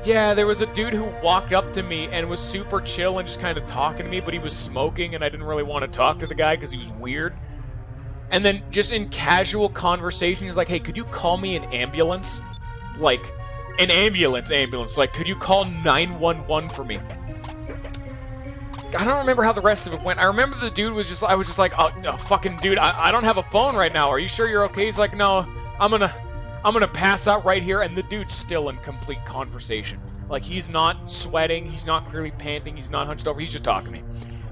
Yeah, there was a dude who walked up to me and was super chill and just kind of talking to me, but he was smoking and I didn't really want to talk to the guy because he was weird. And then, just in casual conversation, he's like, hey, could you call me an ambulance? Like, an ambulance. Like, could you call 911 for me? I don't remember how the rest of it went. I remember the dude was just, I was just like, oh, fucking dude, I don't have a phone right now. Are you sure you're okay? He's like, no, I'm gonna pass out right here. And the dude's still in complete conversation. Like, he's not sweating. He's not clearly panting. He's not hunched over. He's just talking to me.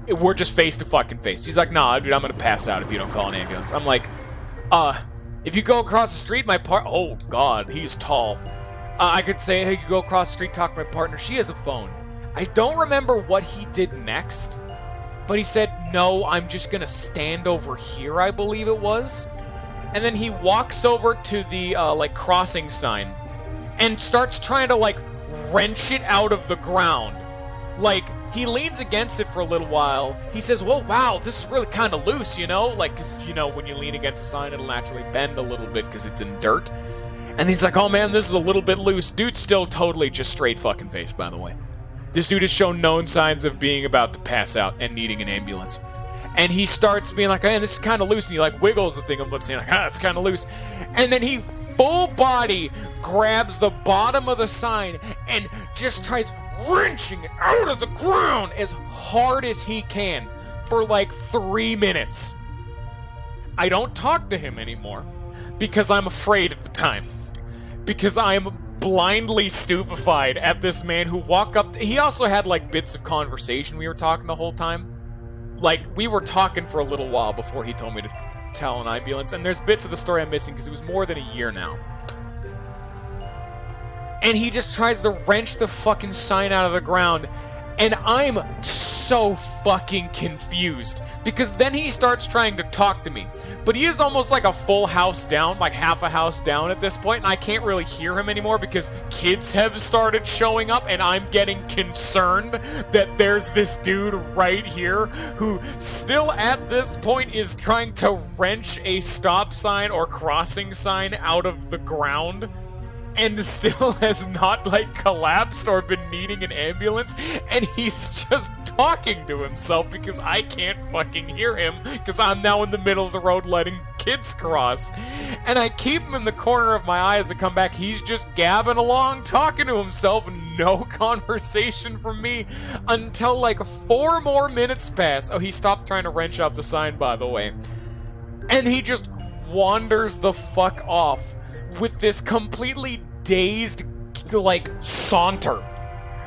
We're just face to fucking face. He's like, nah, dude, I'm gonna pass out if you don't call an ambulance. I'm like, if you go across the street, oh, God, he's tall. I could say, hey, you go across the street, talk to my partner. She has a phone. I don't remember what he did next, but he said, no, I'm just gonna stand over here, I believe it was. And then he walks over to the, like, crossing sign and starts trying to, like, wrench it out of the ground. Like, he leans against it for a little while. He says, whoa, wow, this is really kind of loose, you know? Like, because, you know, when you lean against a sign, it'll naturally bend a little bit because it's in dirt. And he's like, oh, man, this is a little bit loose. Dude's still totally just straight fucking face, by the way. This dude has shown known signs of being about to pass out and needing an ambulance. And he starts being like, hey, this is kind of loose. And he, like, wiggles the thing. I'm saying, like, it's kind of loose. And then he full body grabs the bottom of the sign and just tries wrenching it out of the ground as hard as he can for, like, 3 minutes. I don't talk to him anymore because I'm afraid at the time. Because I'm blindly stupefied at this man who walked up. He also had, like, bits of conversation we were talking the whole time. Like, we were talking for a little while before he told me to tell an ambulance, and there's bits of the story I'm missing because it was more than a year now. And he just tries to wrench the fucking sign out of the ground, and I'm so fucking confused. Because then he starts trying to talk to me. But he is almost like a full house down, like half a house down at this point, and I can't really hear him anymore because kids have started showing up, and I'm getting concerned that there's this dude right here who still at this point is trying to wrench a stop sign or crossing sign out of the ground. And still has not, like, collapsed or been needing an ambulance, and he's just talking to himself because I can't fucking hear him because I'm now in the middle of the road letting kids cross. And I keep him in the corner of my eye as I come back. He's just gabbing along, talking to himself, no conversation from me until, like, 4 more minutes pass. Oh, he stopped trying to wrench out the sign, by the way. And he just wanders the fuck off with this completely dazed, like, saunter.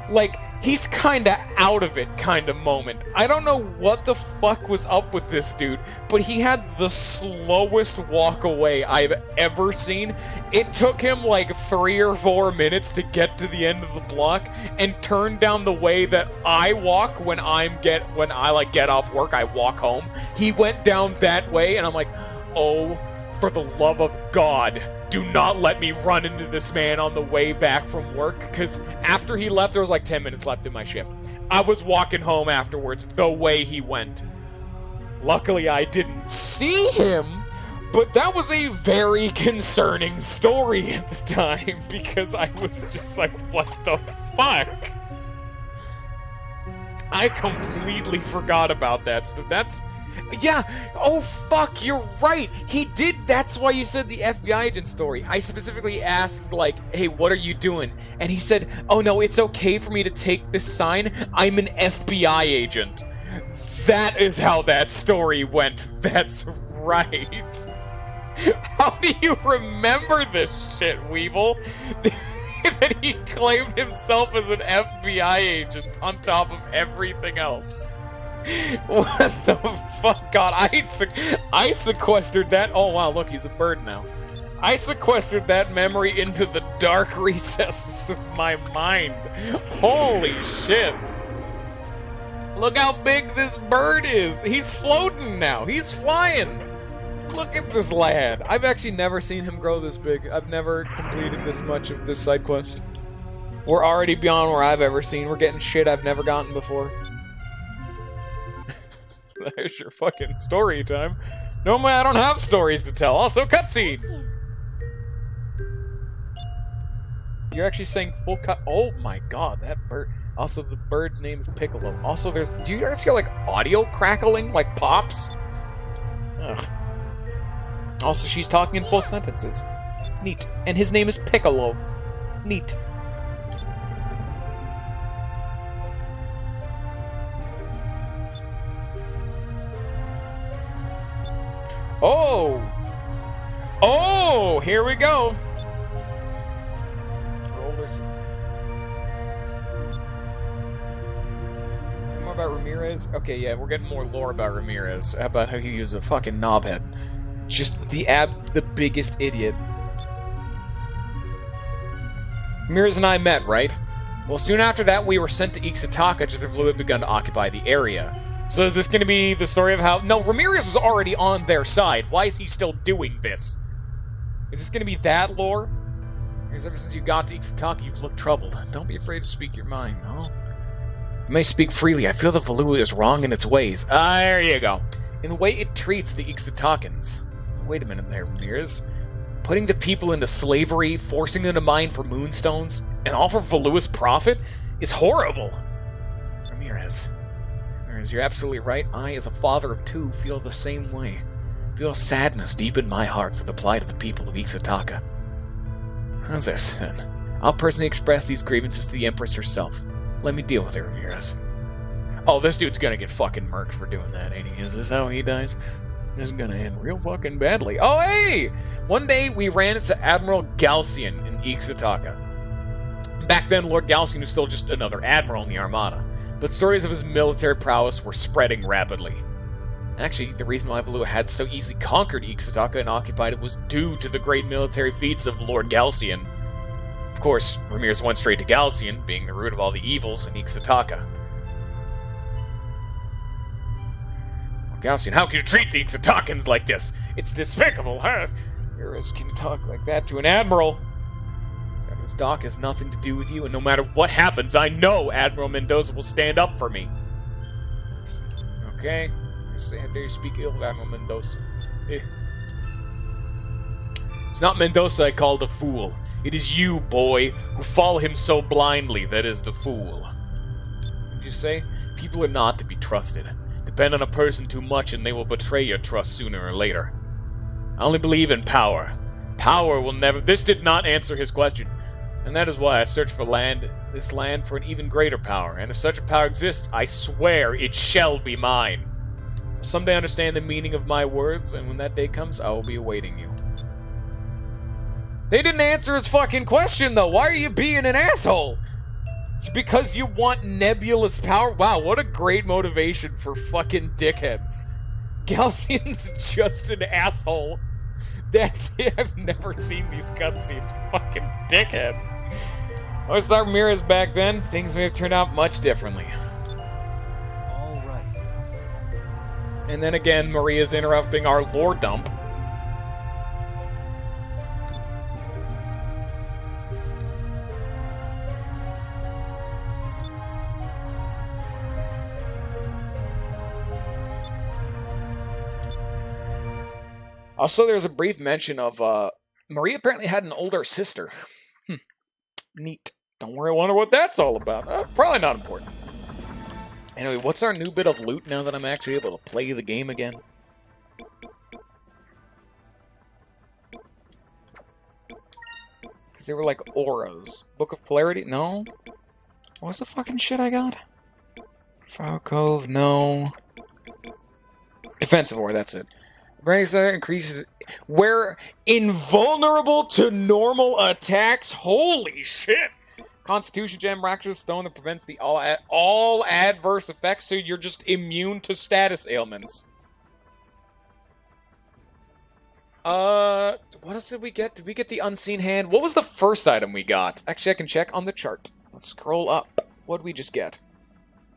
Like, he's kinda out of it kind of moment. I don't know what the fuck was up with this dude, but he had the slowest walk away I've ever seen. It took him like 3 or 4 minutes to get to the end of the block and turn down the way that I walk when I get off work, I walk home. He went down that way, and I'm like, oh, for the love of God, do not let me run into this man on the way back from work, because after he left, there was like 10 minutes left in my shift. I was walking home afterwards the way he went. Luckily, I didn't see him, but that was a very concerning story at the time, because I was just like, what the fuck? I completely forgot about that stuff. Yeah, oh fuck, you're right. He did, that's why you said the FBI agent story. I specifically asked, like, hey, what are you doing? And he said, oh no, it's okay for me to take this sign. I'm an FBI agent. That is how that story went. That's right. How do you remember this shit, Weevil? That he claimed himself as an FBI agent on top of everything else. What the fuck? God, I sequestered that. Oh wow, look, he's a bird now. I sequestered that memory into the dark recesses of my mind. Holy shit. Look how big this bird is. He's floating now. He's flying. Look at this lad. I've actually never seen him grow this big. I've never completed this much of this side quest. We're already beyond where I've ever seen. We're getting shit I've never gotten before. There's your fucking story time. Normally I don't have stories to tell. Also, cutscene! You're actually saying full cut. Oh my god, that bird. Also, the bird's name is Piccolo. Also, do you guys hear, like, audio crackling? Like, pops? Ugh. Also, she's talking in full sentences. Neat. And his name is Piccolo. Neat. Oh! Oh! Here we go! Rollers. More about Ramirez? Okay, yeah, we're getting more lore about Ramirez. About how he was a fucking knobhead. Just the biggest idiot. Ramirez and I met, right? Well, soon after that, we were sent to Ixtataca just as Blue had begun to occupy the area. So is this going to be the story of how... No, Ramirez was already on their side. Why is he still doing this? Is this going to be that lore? Because ever since you got to Ixtataca, you've looked troubled. Don't be afraid to speak your mind, no? You may speak freely. I feel the Valua is wrong in its ways. Ah, there you go. In the way it treats the Ixtatacans. Wait a minute there, Ramirez. Putting the people into slavery, forcing them to mine for moonstones, and all for Valua's profit is horrible. Ramirez, you're absolutely right. I, as a father of two, feel the same way. Feel sadness deep in my heart for the plight of the people of Ixtataca. How's this, then? I'll personally express these grievances to the Empress herself. Let me deal with it, Ramirez. Oh, this dude's gonna get fucking murked for doing that, ain't he? Is this how he dies? This is gonna end real fucking badly. Oh, hey! One day, we ran into Admiral Galcian in Ixtataca. Back then, Lord Galcian was still just another admiral in the Armada, but stories of his military prowess were spreading rapidly. Actually, the reason why Valua had so easily conquered Ixtataca and occupied it was due to the great military feats of Lord Galcian. Of course, Ramirez went straight to Galcian, being the root of all the evils in Ixtataca. Galcian, how can you treat the Ixtatacans like this? It's despicable, huh? Ramirez can talk like that to an admiral. This dock has nothing to do with you, and no matter what happens, I know Admiral Mendoza will stand up for me. Okay? How dare you speak ill of Admiral Mendoza? It's not Mendoza I called a fool. It is you, boy, who follow him so blindly that is the fool. What did you say? People are not to be trusted. Depend on a person too much and they will betray your trust sooner or later. I only believe in power. Power will never... This did not answer his question. And that is why I search for this land for an even greater power. And if such a power exists, I swear it shall be mine. Someday understand the meaning of my words, and when that day comes, I will be awaiting you. They didn't answer his fucking question, though. Why are you being an asshole? It's because you want nebulous power? Wow, what a great motivation for fucking dickheads. Galcian's just an asshole. That's it. I've never seen these cutscenes. Fucking dickhead. I was thought Ramirez back then. Things may have turned out much differently. And then again, Maria's interrupting our lore dump. Also, there's a brief mention of, Maria apparently had an older sister. Neat. Don't worry, I wonder what that's all about. Probably not important. Anyway, what's our new bit of loot now that I'm actually able to play the game again? Because they were like auras. Book of Polarity? No. What's the fucking shit I got? File Cove? No. Defensive aura, that's it. Brightness increases... We're invulnerable to normal attacks? Holy shit! Constitution Gem, Miraculous Stone that prevents the all adverse effects, so you're just immune to status ailments. What else did we get? Did we get the Unseen Hand? What was the first item we got? Actually, I can check on the chart. Let's scroll up. What did we just get?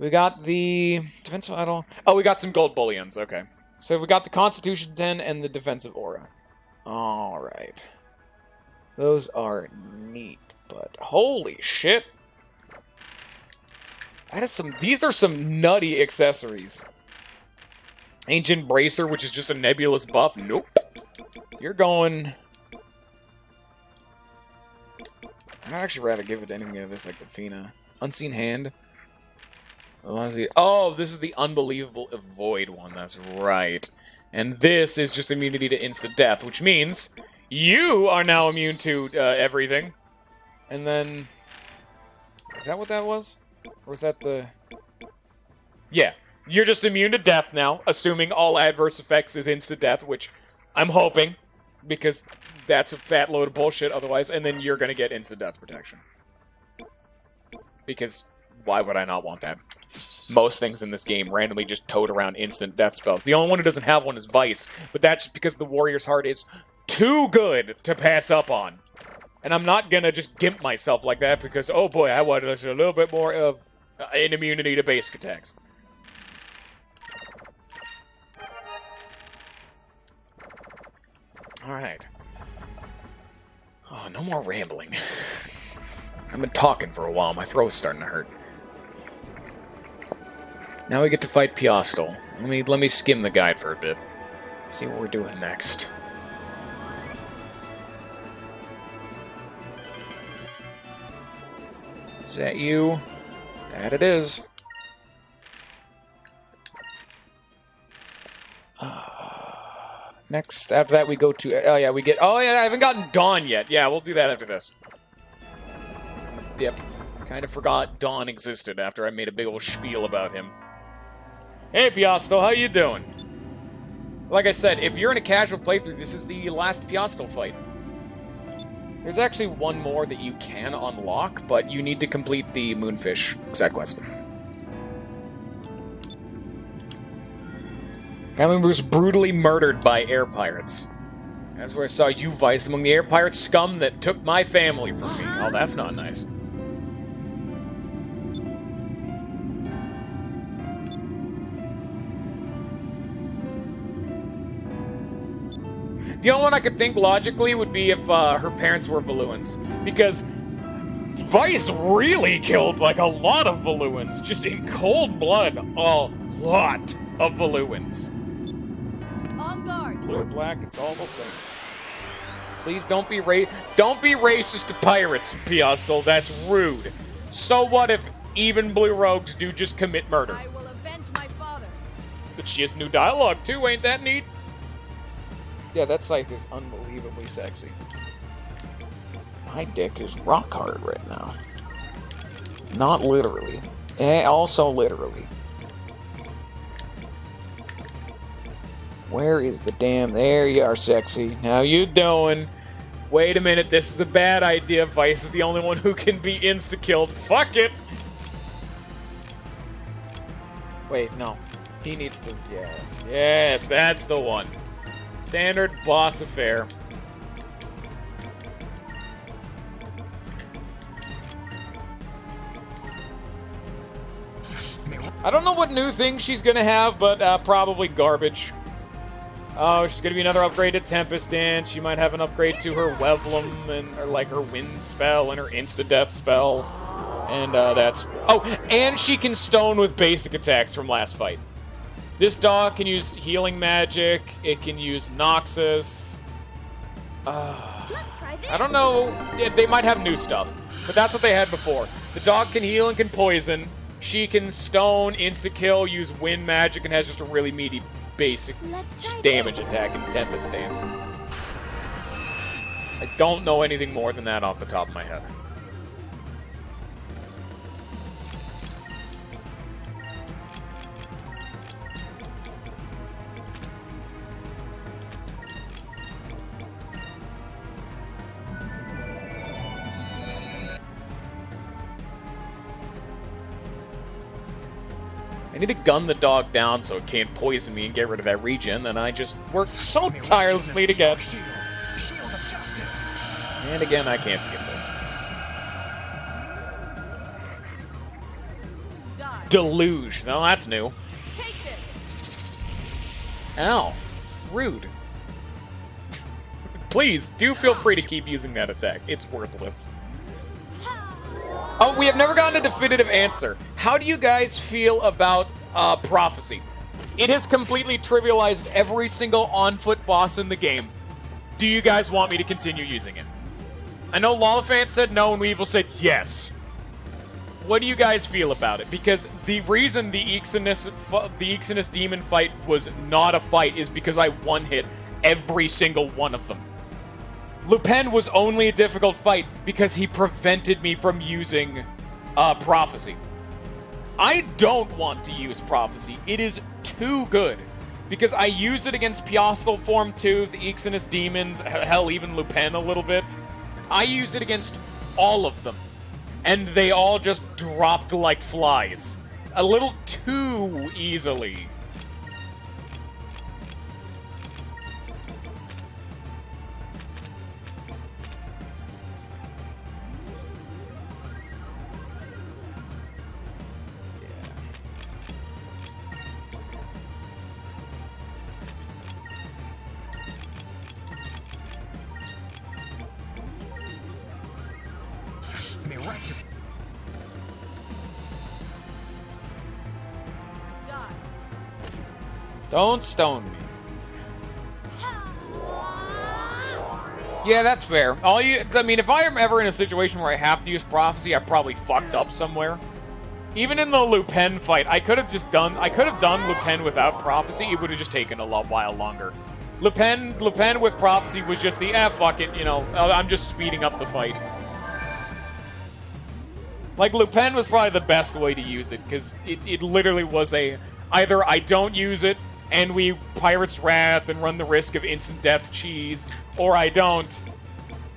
We got the defensive idol. Oh, we got some gold bullions. Okay. So we got the Constitution 10 and the defensive aura. Alright. Those are neat. But holy shit. That is these are some nutty accessories. Ancient Bracer, which is just a nebulous buff. Nope. You're going... I'd actually rather give it to anything of this like the Fina. Unseen Hand. Oh, this is the Unbelievable Void one. That's right. And this is just immunity to instant death, which means you are now immune to everything. And then... Is that what that was? Or was that the... Yeah. You're just immune to death now, assuming all adverse effects is instant death, which I'm hoping, because that's a fat load of bullshit otherwise, and then you're gonna get instant death protection. Because why would I not want that? Most things in this game randomly just toad around instant death spells. The only one who doesn't have one is Vice, but that's just because the Warrior's Heart is too good to pass up on. And I'm not gonna just gimp myself like that because, oh boy, I wanted a little bit more of an immunity to basic attacks. Alright. Oh, no more rambling. I've been talking for a while. My throat's starting to hurt. Now we get to fight Piastel. Let me skim the guide for a bit. See what we're doing next. Is that you? That it is. Next, after that, we go to... Oh, yeah, we get... Oh, yeah, I haven't gotten Dawn yet. Yeah, we'll do that after this. Yep. Kind of forgot Dawn existed after I made a big old spiel about him. Hey, Piastel, how you doing? Like I said, if you're in a casual playthrough, this is the last Piastel fight. There's actually one more that you can unlock, but you need to complete the Moonfish side quest. Family was brutally murdered by air pirates. That's where I saw you, Vice, among the air pirate scum that took my family from me. Oh, that's not nice. The only one I could think logically would be if her parents were Valuans. Because Vice really killed, like, a lot of Valuans. Just in cold blood. A lot of Valuans. On guard. Blue or black, it's all the same. Please don't be racist to pirates, Piastel. That's rude. So what if even blue rogues do just commit murder? I will avenge my father. But she has new dialogue too, ain't that neat? Yeah, that scythe is unbelievably sexy. My dick is rock hard right now. Not literally. Also literally. Where is the damn... There you are, sexy. How you doing? Wait a minute, this is a bad idea. Vice is the only one who can be insta-killed. Fuck it! Wait, no. He needs to... Yes. Yes, that's the one. Standard boss affair. I don't know what new thing she's gonna have, but probably garbage. Oh, she's gonna be another upgrade to Tempest Dance. She might have an upgrade to her Weblum and or like her Wind spell and her Insta-Death spell. And that's... Oh, and she can stone with basic attacks from last fight. This dog can use healing magic. It can use Noxus. Let's try this. I don't know. Yeah, they might have new stuff, but that's what they had before. The dog can heal and can poison. She can stone, insta-kill, use wind magic, and has just a really meaty basic damage attack in Tempest Dance. I don't know anything more than that off the top of my head. I need to gun the dog down so it can't poison me and get rid of that regen, and I just worked so tirelessly to get. And again, I can't skip this. Die. Deluge. No, that's new. Take this. Ow. Rude. Please, do feel free to keep using that attack. It's worthless. Oh, we have never gotten a definitive answer. How do you guys feel about Prophecy? It has completely trivialized every single on-foot boss in the game. Do you guys want me to continue using it? I know Lollifant said no and Weevil said yes. What do you guys feel about it? Because the reason the Ixinus demon fight was not a fight is because I one-hit every single one of them. Lupin was only a difficult fight because he prevented me from using Prophecy. I don't want to use Prophecy. It is too good. Because I used it against Piastel Form 2, the Ixinus Demons, hell, even Lupin a little bit. I used it against all of them. And they all just dropped like flies. A little too easily. me righteous. Die. Don't stone me. Yeah, that's fair. I mean, if I am ever in a situation where I have to use prophecy, I probably fucked up somewhere. Even in the Lupin fight, I could have done Lupin without prophecy. It would have just taken a while longer. Lupin with prophecy was just the fuck it, you know. I'm just speeding up the fight. Like, Lupin was probably the best way to use it, because it literally was either I don't use it, and we Pirate's Wrath and run the risk of instant death cheese, or I don't,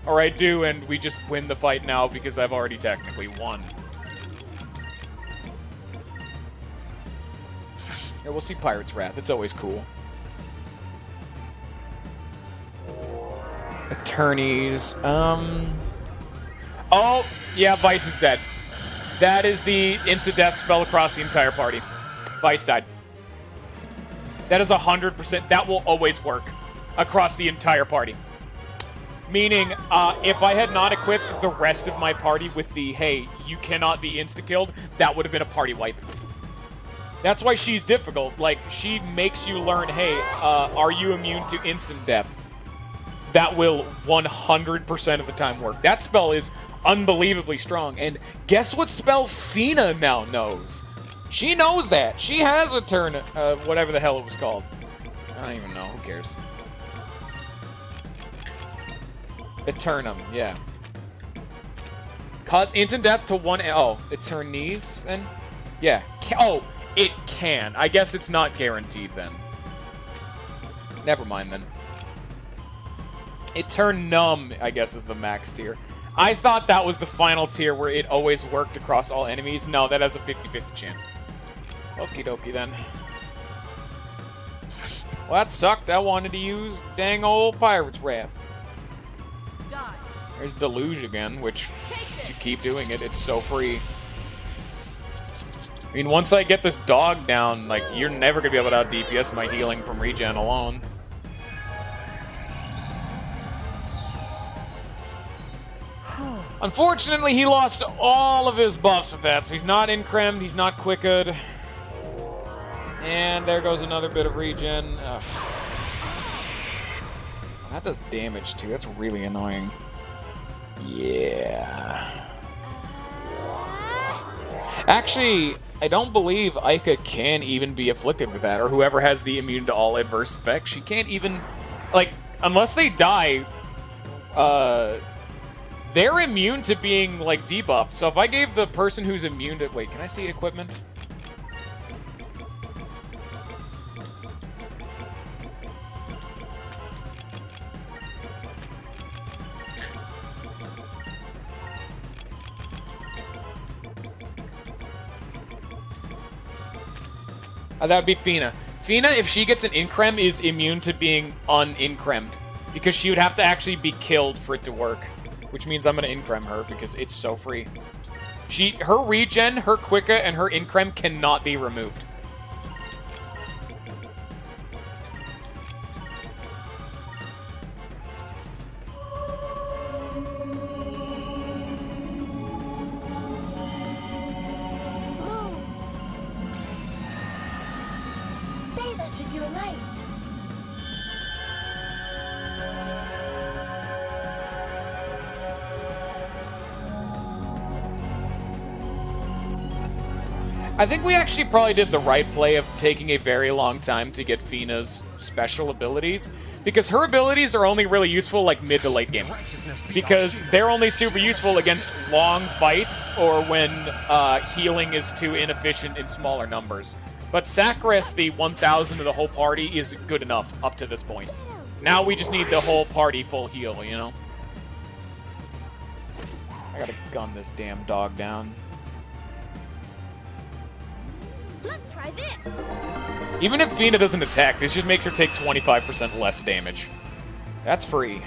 or I do, and we just win the fight now because I've already technically won. Yeah, we'll see Pirate's Wrath. It's always cool. Attorneys. Oh, yeah, Vice is dead. That is the instant death spell across the entire party. Vice died. That is 100%. That will always work across the entire party. Meaning, if I had not equipped the rest of my party with the, hey, you cannot be insta-killed, that would have been a party wipe. That's why she's difficult. Like, she makes you learn, hey, are you immune to instant death? That will 100% of the time work. That spell is unbelievably strong. And guess what spell Fina now knows? She knows that. She has a turn, whatever the hell it was called. I don't even know. Who cares? Eternum, yeah. Cause instant death to one... Oh, Eternies, then? Yeah. Oh, it can. I guess it's not guaranteed, then. Never mind, then. Eternum, I guess, is the max tier. I thought that was the final tier where it always worked across all enemies. No, that has a 50-50 chance. Okie dokie, then. Well, that sucked. I wanted to use dang old Pirate's Wrath. Die. There's Deluge again, which, if you keep doing it, it's so free. I mean, once I get this dog down, like, you're never gonna be able to out DPS my healing from regen alone. Unfortunately, he lost all of his buffs with that, so he's not incremed, he's not quickened. And there goes another bit of regen. Ugh. That does damage, too. That's really annoying. Yeah. Actually, I don't believe Ica can even be afflicted with that, or whoever has the immune to all adverse effects. She can't even... Like, unless they die, they're immune to being, like, debuffed. So if I gave the person who's immune to... Wait, can I see equipment? That would be Fina. Fina, if she gets an increm, is immune to being unincremed. Because she would have to actually be killed for it to work. Which means I'm going to increm her, because it's so free. Her regen, her quicka, and her increm cannot be removed. Bathe us in your light. I think we actually probably did the right play of taking a very long time to get Fina's special abilities, because her abilities are only really useful like mid to late game. Because they're only super useful against long fights or when healing is too inefficient in smaller numbers. But Sacris, the 1000 of the whole party, is good enough up to this point. Now we just need the whole party full heal, you know? I gotta gun this damn dog down. Let's try this. Even if Fina doesn't attack, this just makes her take 25% less damage. That's free.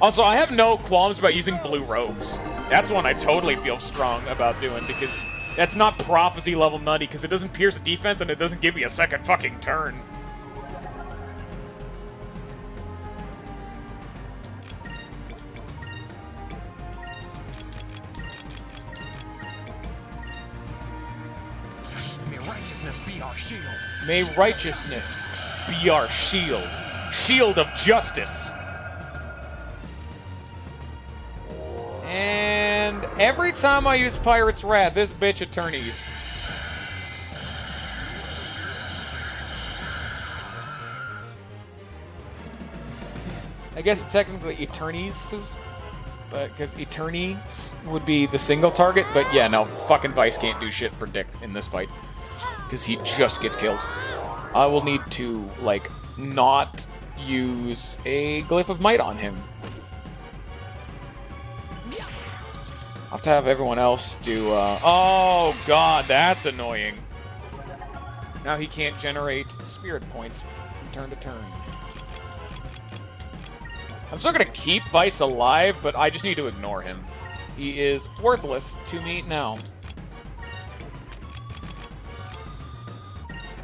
Also, I have no qualms about using blue rogues. That's one I totally feel strong about doing, because that's not prophecy level nutty, because it doesn't pierce the defense and it doesn't give me a second fucking turn. be our shield. May righteousness be our shield. Shield of justice. And every time I use Pirate's Wrath, this bitch attorneys. I guess it's technically Eternies, but because Eternies would be the single target, but yeah, no, fucking Vice can't do shit for Dick in this fight. Because he just gets killed. I will need to, like, not use a Glyph of Might on him. I'll have to have everyone else do, oh god, that's annoying. Now he can't generate spirit points from turn to turn. I'm still gonna keep Vice alive, but I just need to ignore him. He is worthless to me now.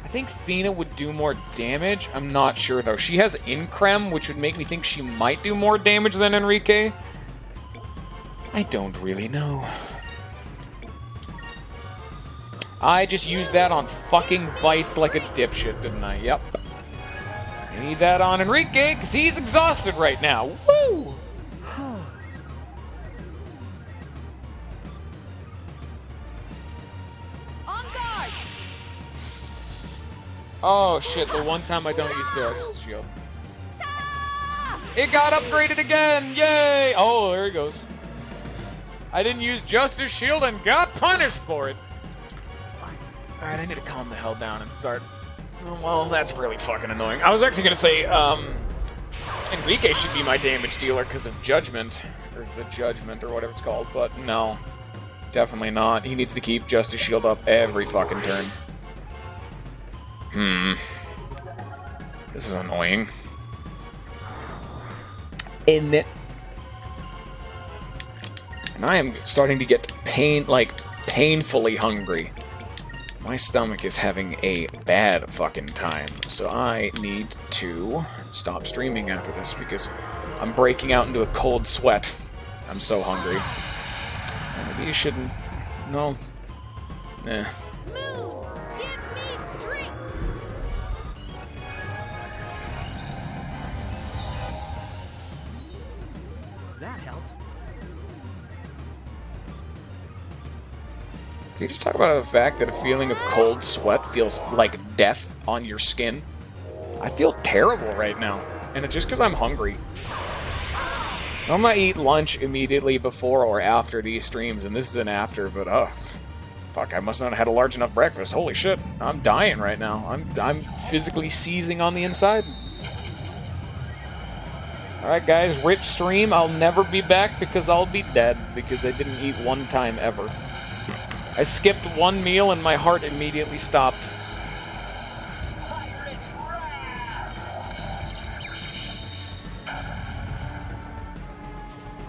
I think Fina would do more damage. I'm not sure, though. She has Increm, which would make me think she might do more damage than Enrique. I don't really know. I just used that on fucking Vice like a dipshit, didn't I? Yep. I need that on Enrique, because he's exhausted right now. Woo! On guard! Oh shit, the one time I don't use the shield. It got upgraded again! Yay! Oh, there he goes. I didn't use Justice Shield and got punished for it. Alright, I need to calm the hell down and start. Well, that's really fucking annoying. I was actually gonna say, Enrique should be my damage dealer because of Judgment. Or the Judgment, or whatever it's called, but no. Definitely not. He needs to keep Justice Shield up every fucking turn. This is annoying. And I am starting to get painfully hungry. My stomach is having a bad fucking time, so I need to stop streaming after this because I'm breaking out into a cold sweat. I'm so hungry. Maybe you shouldn't. No. Eh. Moons, give me strength. That helped. Can you just talk about the fact that a feeling of cold sweat feels like death on your skin? I feel terrible right now, and it's just because I'm hungry. I'm gonna eat lunch immediately before or after these streams, and this is an after, but fuck, I must not have had a large enough breakfast. Holy shit, I'm dying right now. I'm physically seizing on the inside. Alright guys, rip stream. I'll never be back because I'll be dead, because I didn't eat one time ever. I skipped one meal and my heart immediately stopped.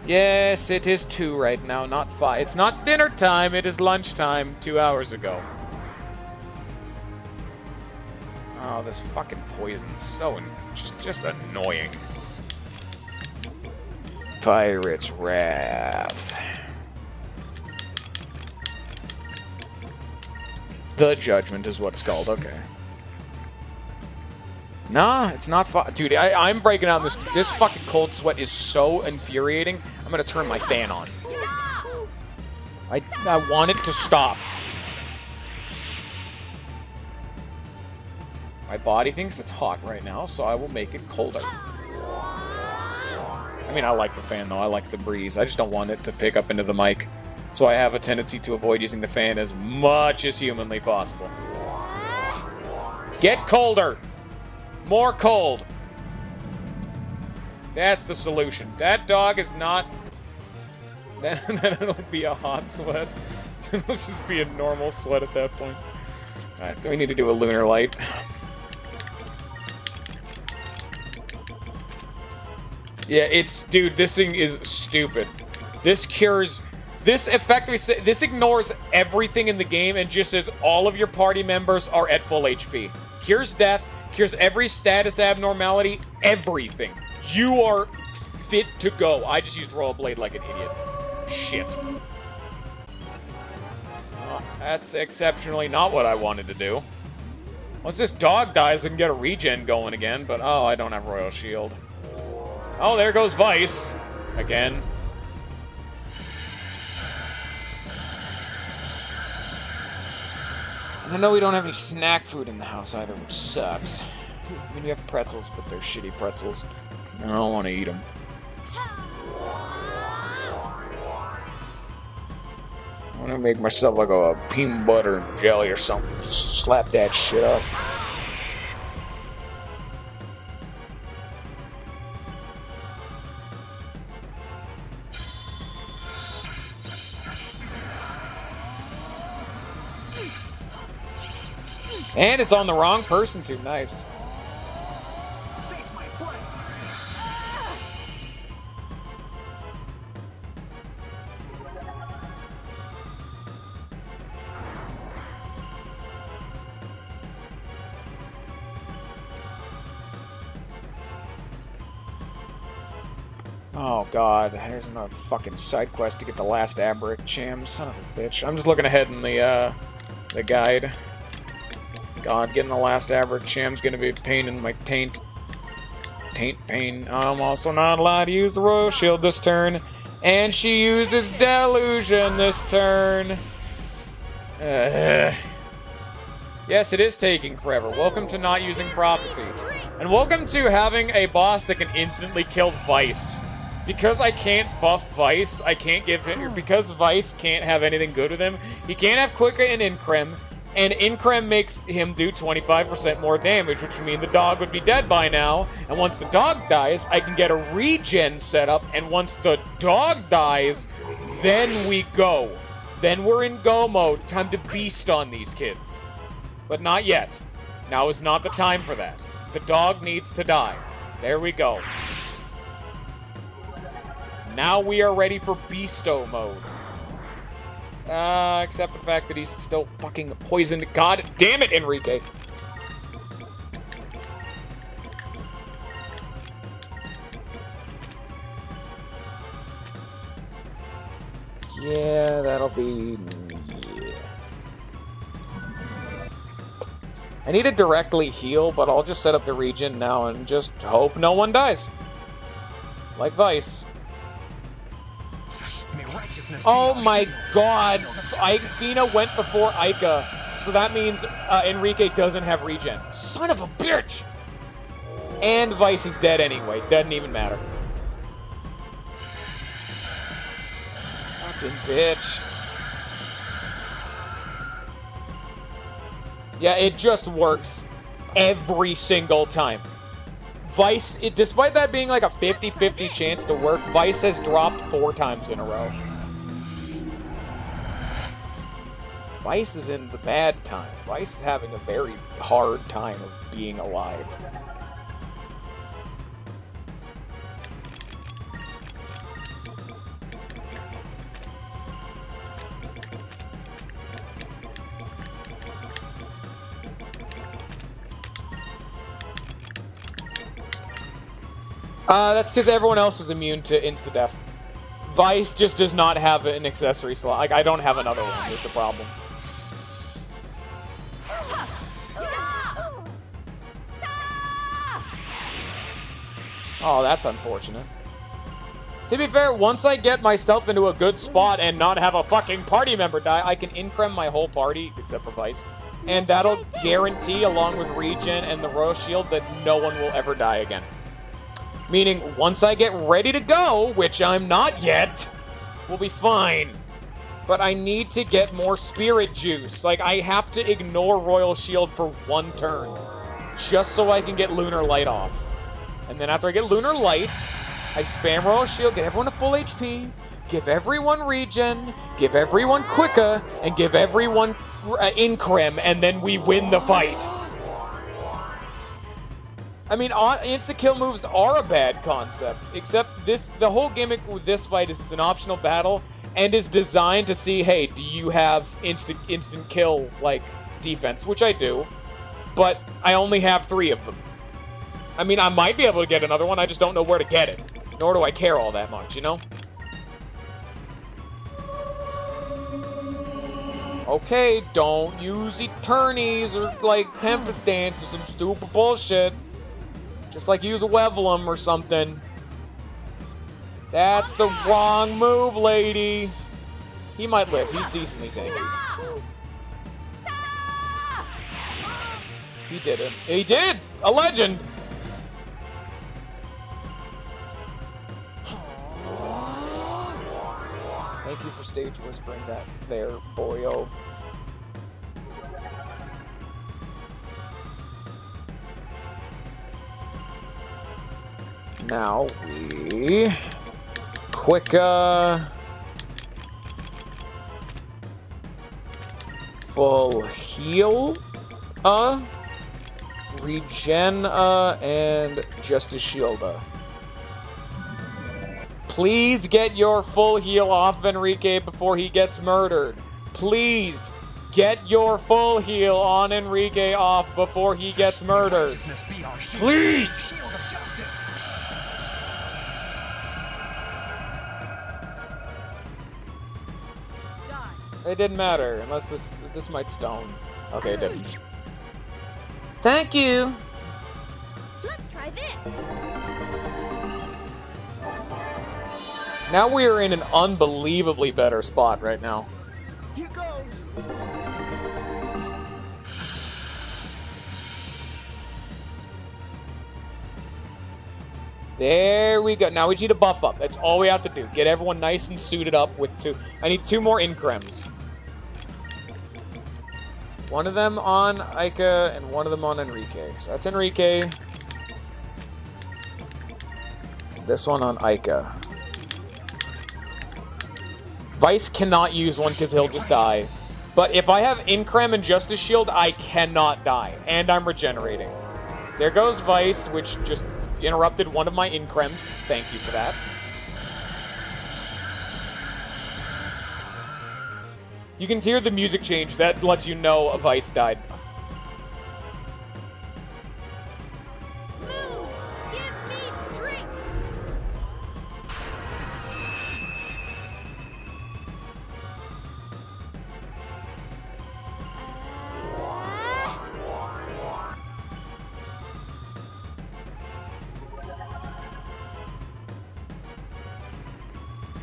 Yes, it is 2 right now, not 5. It's not dinner time, it is lunchtime 2 hours ago. Oh, this fucking poison is so just annoying. Pirate's Wrath. The Judgment is what it's called, okay. Nah, it's not dude, I'm breaking out this fucking cold sweat is so infuriating. I'm gonna turn my fan on. I want it to stop. My body thinks it's hot right now, so I will make it colder. I mean, I like the fan though, I like the breeze. I just don't want it to pick up into the mic. So I have a tendency to avoid using the fan as much as humanly possible. Get colder! More cold! That's the solution. That dog is not... That'll be a hot sweat. It'll just be a normal sweat at that point. Alright, we need to do a lunar light. Yeah, dude, this thing is stupid. This cures... This effectively, this ignores everything in the game and just says all of your party members are at full HP. Cures death, cures every status abnormality, everything. You are fit to go. I just used Royal Blade like an idiot. Shit. That's exceptionally not what I wanted to do. Once this dog dies, I can get a regen going again, but oh, I don't have Royal Shield. Oh, there goes Vice. Again. And I know we don't have any snack food in the house either, which sucks. I mean, we have pretzels, but they're shitty pretzels. And I don't want to eat them. I want to make myself like a peanut butter and jelly or something. Slap that shit up. And it's on the wrong person too. Nice. Oh god, there's another fucking side quest to get the last Abric Cham. Son of a bitch. I'm just looking ahead in the guide. God, getting the last Abric Cham's gonna be a pain in my taint. Taint pain. I'm also not allowed to use the Royal Shield this turn. And she uses Delusion this turn. Yes, it is taking forever. Welcome to not using Prophecy. And welcome to having a boss that can instantly kill Vice. Because I can't buff Vice, I can't give him... Because Vice can't have anything good with him, he can't have Quicker and Increm. And Increm makes him do 25% more damage, which would mean the dog would be dead by now. And once the dog dies, I can get a regen set up. And once the dog dies, then we go. Then we're in go mode. Time to beast on these kids. But not yet. Now is not the time for that. The dog needs to die. There we go. Now we are ready for beasto mode. Except the fact that he's still fucking poisoned. God damn it, Enrique. Yeah, that'll be... Yeah. I need to directly heal, but I'll just set up the regen now and just hope no one dies. Like Vice. Oh my god! Fina went before Ica, so that means Enrique doesn't have regen. Son of a bitch! And Vice is dead anyway. Doesn't even matter. Fucking bitch. Yeah, it just works every single time. Vice, despite that being like a 50-50 chance to work, Vice has dropped 4 times in a row. Vice is in the bad time. Vice is having a very hard time of being alive. That's because everyone else is immune to insta-death. Vice just does not have an accessory slot. Like, I don't have another one, is the problem. Oh, that's unfortunate. To be fair, once I get myself into a good spot and not have a fucking party member die, I can increm my whole party, except for Vice. And that'll guarantee, along with regen and the Royal Shield, that no one will ever die again. Meaning, once I get ready to go, which I'm not yet, we'll be fine. But I need to get more spirit juice. Like, I have to ignore Royal Shield for 1 turn. Just so I can get Lunar Light off. And then after I get Lunar Light, I spam Royal Shield, get everyone to full HP, give everyone regen, give everyone Quicka, and give everyone Increm, and then we win the fight. I mean, insta-kill moves are a bad concept, except the whole gimmick with this fight is it's an optional battle, and is designed to see, hey, do you have instant kill, like, defense, which I do, but I only have 3 of them. I mean, I might be able to get another one, I just don't know where to get it. Nor do I care all that much, you know? Okay, don't use Eternities or, like, Tempest Dance or some stupid bullshit. Just, like, use a Wevelum or something. That's the wrong move, lady. He might live. He's decently tanky. He did it. He did! A legend! Thank you for stage whispering that there, boyo. Now we... Quick, full heal, regen, and Justice Shield, Please get your full heal off of Enrique before he gets murdered. Please get your full heal on Enrique off before he gets murdered. Please! It didn't matter, unless this might stone. Okay, it didn't. Thank you! Let's try this. Now we are in an unbelievably better spot right now. Here goes. There we go. Now we need to buff up. That's all we have to do. Get everyone nice and suited up with two. I need 2 more Increms. One of them on Ica and one of them on Enrique. So that's Enrique. This one on Ica. Vice cannot use one because he'll just die. But if I have Increm and Justice Shield, I cannot die. And I'm regenerating. There goes Vice, which just interrupted one of my Increms. Thank you for that. You can hear the music change. That lets you know a Vice died. Moves, give me strength.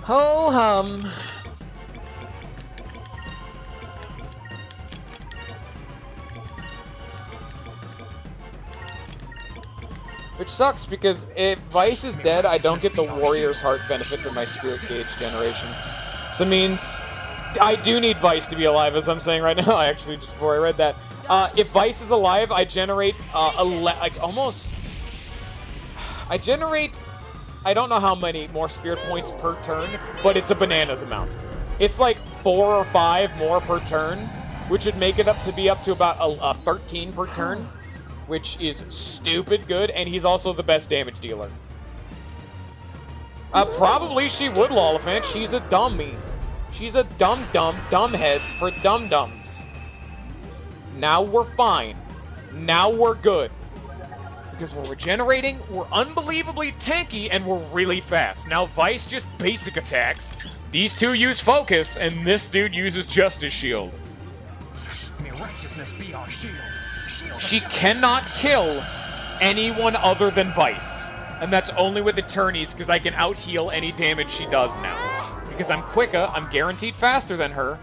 Ho hum. Which sucks, because if Vice is dead, I don't get the Warrior's Heart benefit from my Spirit Gauge generation. So it means I do need Vice to be alive, as I'm saying right now, actually, just before I read that. If Vice is alive, I generate, I generate, I don't know how many more Spirit points per turn, but it's a bananas amount. It's like 4 or 5 more per turn, which would make it up to about a 13 per turn. Which is stupid good, and he's also the best damage dealer. Probably she would, Lollifant. She's a dummy. She's a dumbhead for dum-dums. Now we're fine. Now we're good. Because we're regenerating, we're unbelievably tanky, and we're really fast. Now Vice just basic attacks. These two use Focus, and this dude uses Justice Shield. May righteousness be our shield. She cannot kill anyone other than Vice. And that's only with Eternities, because I can out-heal any damage she does now. Because I'm quicker, I'm guaranteed faster than her.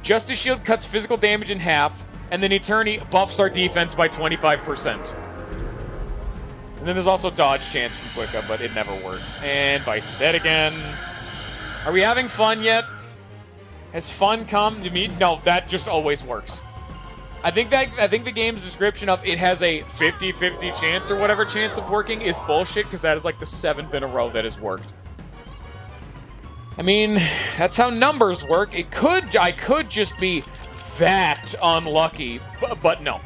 Justice Shield cuts physical damage in half, and then Eternity buffs our defense by 25%. And then there's also dodge chance from Quicka, but it never works. And Vice is dead again. Are we having fun yet? Has fun come to me? No, that just always works. I think the game's description of it has a 50-50 chance or whatever chance of working is bullshit, because that is like the 7th in a row that has worked. I mean, that's how numbers work. I could just be that unlucky, but no.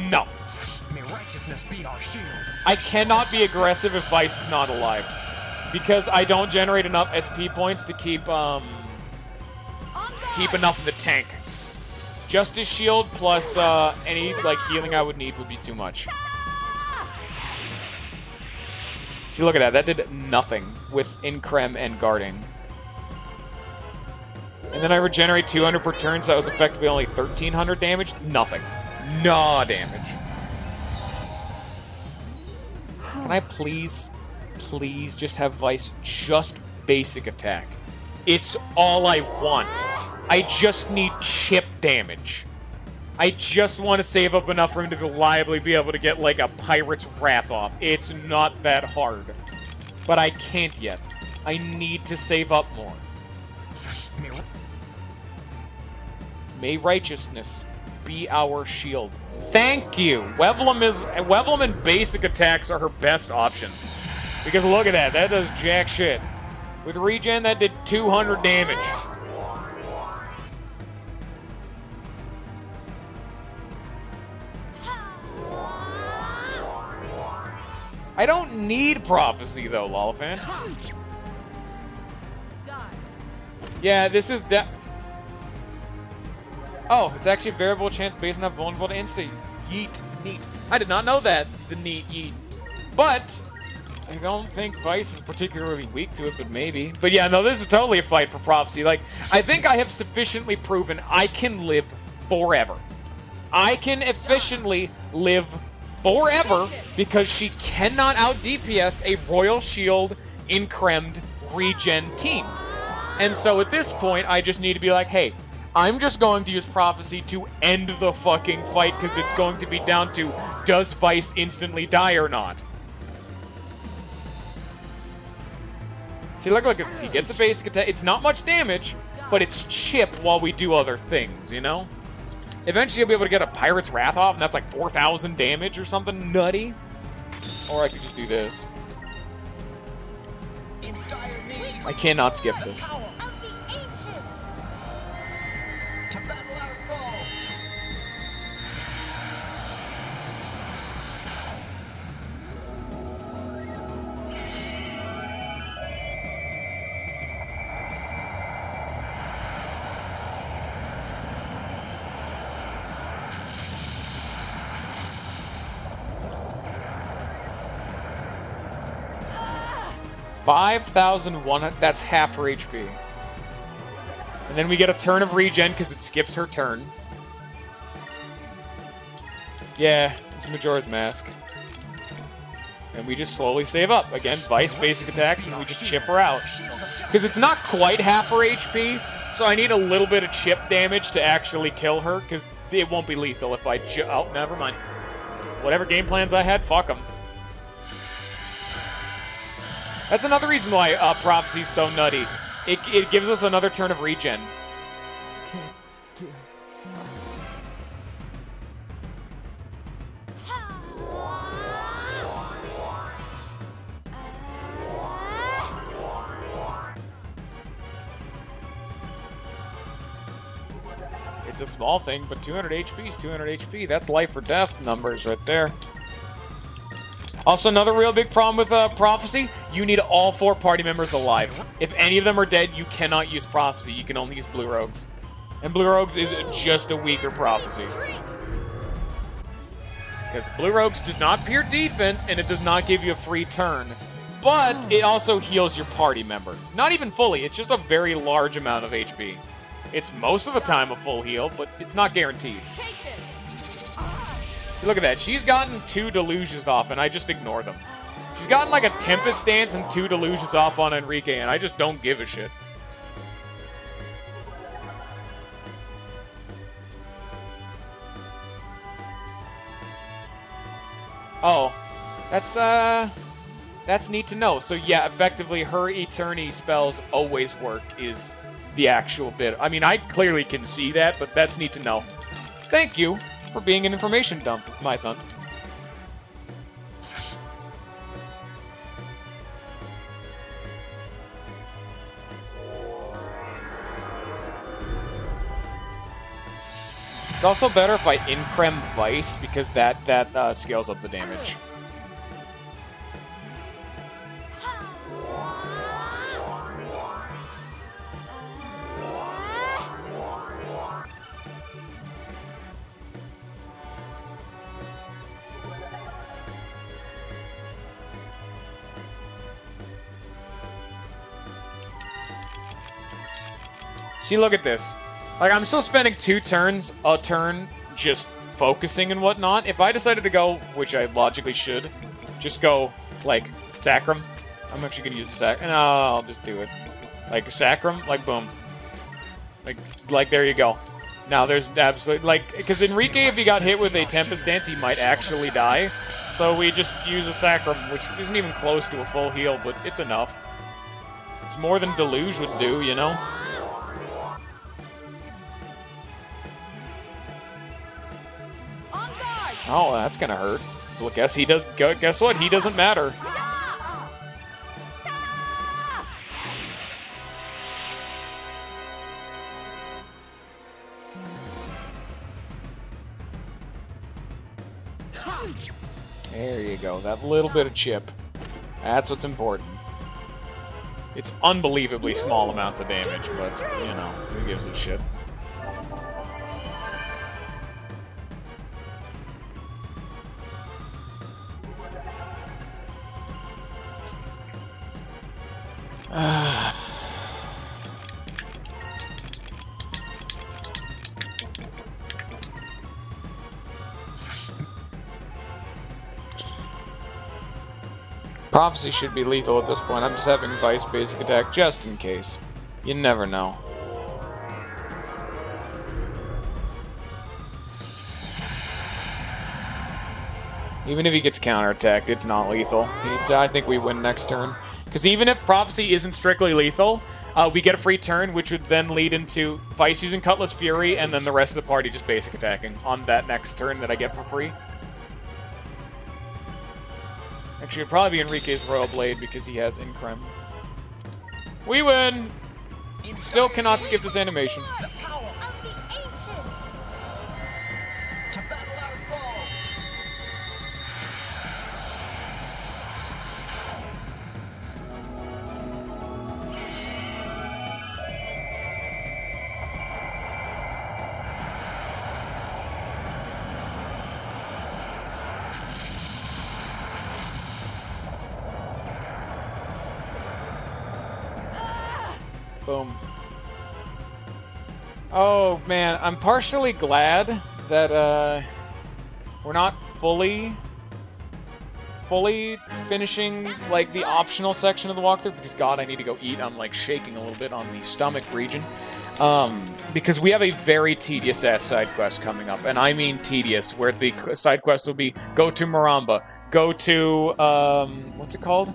No. May righteousness be our shield. I cannot be aggressive if Vice is not alive, because I don't generate enough SP points to keep enough in the tank. Justice Shield plus any like healing I would need would be too much. See, look at that. That did nothing with Increm and guarding. And then I regenerate 200 per turn, so that was effectively only 1,300 damage. Nothing. Nah damage. Can I please just have Vice just basic attack? It's all I want. I just need chip damage. I just want to save up enough for him to reliably be able to get, like, a Pirate's Wrath off. It's not that hard. But I can't yet. I need to save up more. May righteousness be our shield. Thank you! Weblum and basic attacks are her best options. Because look at that, that does jack shit. With regen, that did 200 damage. I don't need prophecy though, Lolifan. Die. Yeah, this is Oh, it's actually a variable chance based on how vulnerable to insta yeet. Neat. I did not know that, the neat yeet. But I don't think Vice is particularly weak to it, but maybe. But yeah, no, this is totally a fight for prophecy. Like, I think I have sufficiently proven I can live forever. I can efficiently live forever because she cannot out DPS a Royal Shield incremed regen team. And so at this point, I just need to be like, hey, I'm just going to use prophecy to end the fucking fight because it's going to be down to does Vice instantly die or not. See, look at this. He gets a basic attack. It's not much damage, but it's chip while we do other things, you know? Eventually, you'll be able to get a Pirate's Wrath off, and that's like 4,000 damage or something nutty. Or I could just do this. I cannot skip this. Of the ancients. To battle our foe. 5,100. That's half her HP. And then we get a turn of regen because it skips her turn. Yeah, it's Majora's Mask. And we just slowly save up. Again, Vice basic attacks, and we just chip her out. Because it's not quite half her HP, so I need a little bit of chip damage to actually kill her, because it won't be lethal if I oh, never mind. Whatever game plans I had, fuck them. That's another reason why Prophecy's so nutty. It gives us another turn of regen. It's a small thing, but 200 HP is 200 HP. That's life or death numbers right there. Also, another real big problem with Prophecy, you need all 4 party members alive. If any of them are dead, you cannot use Prophecy. You can only use Blue Rogues. And Blue Rogues is just a weaker Prophecy. Because Blue Rogues does not peer defense, and it does not give you a free turn. But it also heals your party member. Not even fully, it's just a very large amount of HP. It's most of the time a full heal, but it's not guaranteed. Take this. Look at that. She's gotten 2 delusions off, and I just ignore them. She's gotten like a Tempest Dance and 2 delusions off on Enrique, and I just don't give a shit. Oh, that's neat to know. So yeah, effectively, her Eternity spells always work is the actual bit. I mean, I clearly can see that, but that's neat to know. Thank you for being an information dump, my thumb. It's also better if I increm Vice, because that scales up the damage. See, look at this. Like, I'm still spending 2 turns, a turn, just focusing and whatnot. If I decided to go, which I logically should, just go, like, Sacrum. I'm actually going to use the Sacrum. No, I'll just do it. Like, Sacrum, like, boom. Like, there you go. Now, there's absolutely, like, because Enrique, if he got hit with a Tempest Dance, he might actually die. So we just use a Sacrum, which isn't even close to a full heal, but it's enough. It's more than Deluge would do, you know? On guard! Oh, that's gonna hurt. Well, guess what? He doesn't matter. There you go. That little bit of chip. That's what's important. It's unbelievably small amounts of damage, but, you know, who gives a shit? Prophecy should be lethal at this point. I'm just having Vice basic attack just in case. You never know. Even if he gets counterattacked, it's not lethal. I think we win next turn. Because even if Prophecy isn't strictly lethal, we get a free turn, which would then lead into Vice using Cutlass Fury, and then the rest of the party just basic attacking on that next turn that I get for free. Actually, it'd probably be Enrique's Royal Blade because he has Increm. We win! Still cannot skip this animation. The power of the ancients. To battle our foe. Boom. Oh, man. I'm partially glad that, we're not fully finishing, like, the optional section of the walkthrough, because, God, I need to go eat. I'm, like, shaking a little bit on the stomach region. Because we have a very tedious-ass side quest coming up, and I mean tedious, where the side quest will be, go to Maramba, go to, what's it called?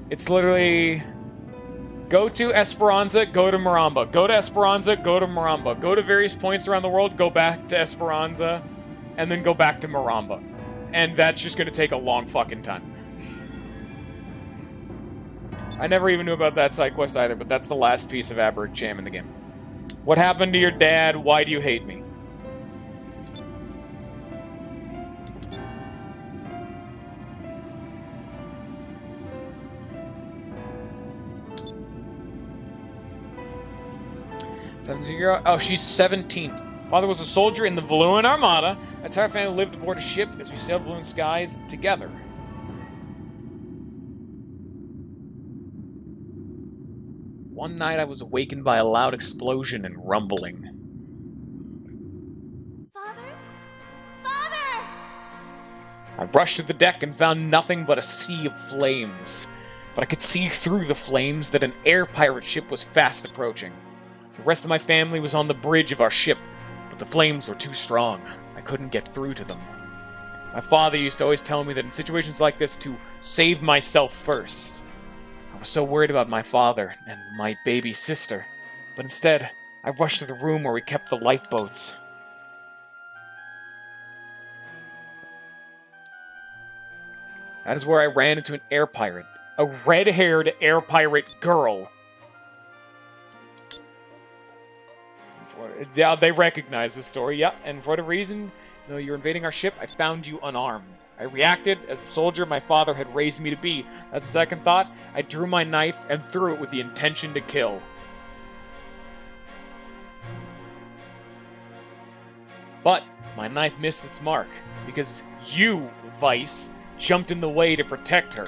It's literally... Go to Esperanza, go to Maramba. Go to Esperanza, go to Maramba. Go to various points around the world, go back to Esperanza, and then go back to Maramba. And that's just gonna take a long fucking time. I never even knew about that side quest either, but that's the last piece of Aberrant Cham in the game. What happened to your dad? Why do you hate me? Oh, she's 17. Father was a soldier in the Valuan Armada. That's how our family lived aboard a ship as we sailed Valuan skies together. One night I was awakened by a loud explosion and rumbling. Father? Father! I rushed to the deck and found nothing but a sea of flames. But I could see through the flames that an air pirate ship was fast approaching. The rest of my family was on the bridge of our ship, but the flames were too strong. I couldn't get through to them. My father used to always tell me that in situations like this to save myself first. I was so worried about my father and my baby sister, but instead, I rushed to the room where we kept the lifeboats. That is where I ran into an air pirate. A red-haired air pirate girl. Yeah, they recognize this story, yeah, and for whatever reason, though you're invading our ship, I found you unarmed. I reacted as the soldier my father had raised me to be. At the second thought, I drew my knife and threw it with the intention to kill. But my knife missed its mark, because you, Vice, jumped in the way to protect her.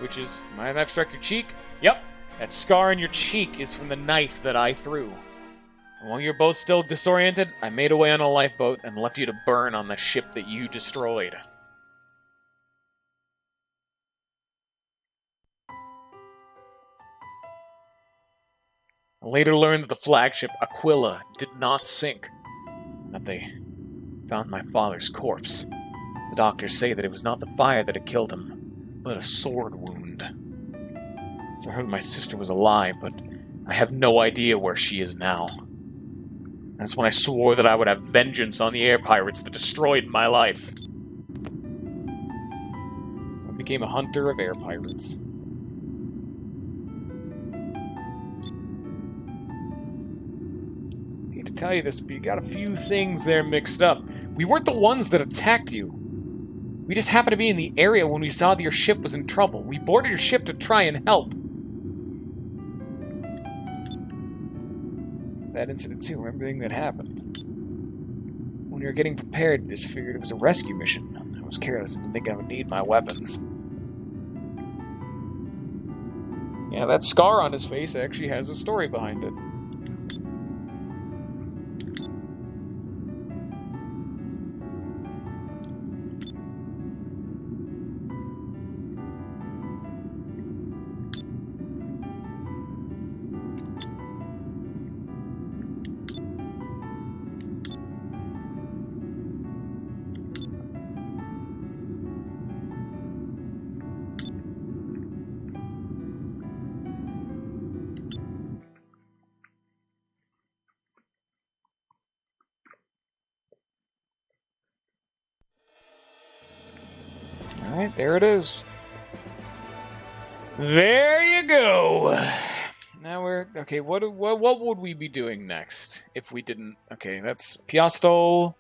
Which is, my knife struck your cheek? Yep, that scar on your cheek is from the knife that I threw. While you're both still disoriented, I made away on a lifeboat and left you to burn on the ship that you destroyed. I later learned that the flagship Aquila did not sink, and that they found my father's corpse. The doctors say that it was not the fire that had killed him, but a sword wound. So I heard my sister was alive, but I have no idea where she is now. That's when I swore that I would have vengeance on the air pirates that destroyed my life. So I became a hunter of air pirates. I hate to tell you this, but you got a few things there mixed up. We weren't the ones that attacked you. We just happened to be in the area when we saw that your ship was in trouble. We boarded your ship to try and help. That incident too, everything that happened. When we were getting prepared, I just figured it was a rescue mission. I was careless and didn't think I would need my weapons. Yeah, that scar on his face actually has a story behind it. Alright, there it is. There you go! Now we're... Okay, what would we be doing next if we didn't... Okay, that's Piastol.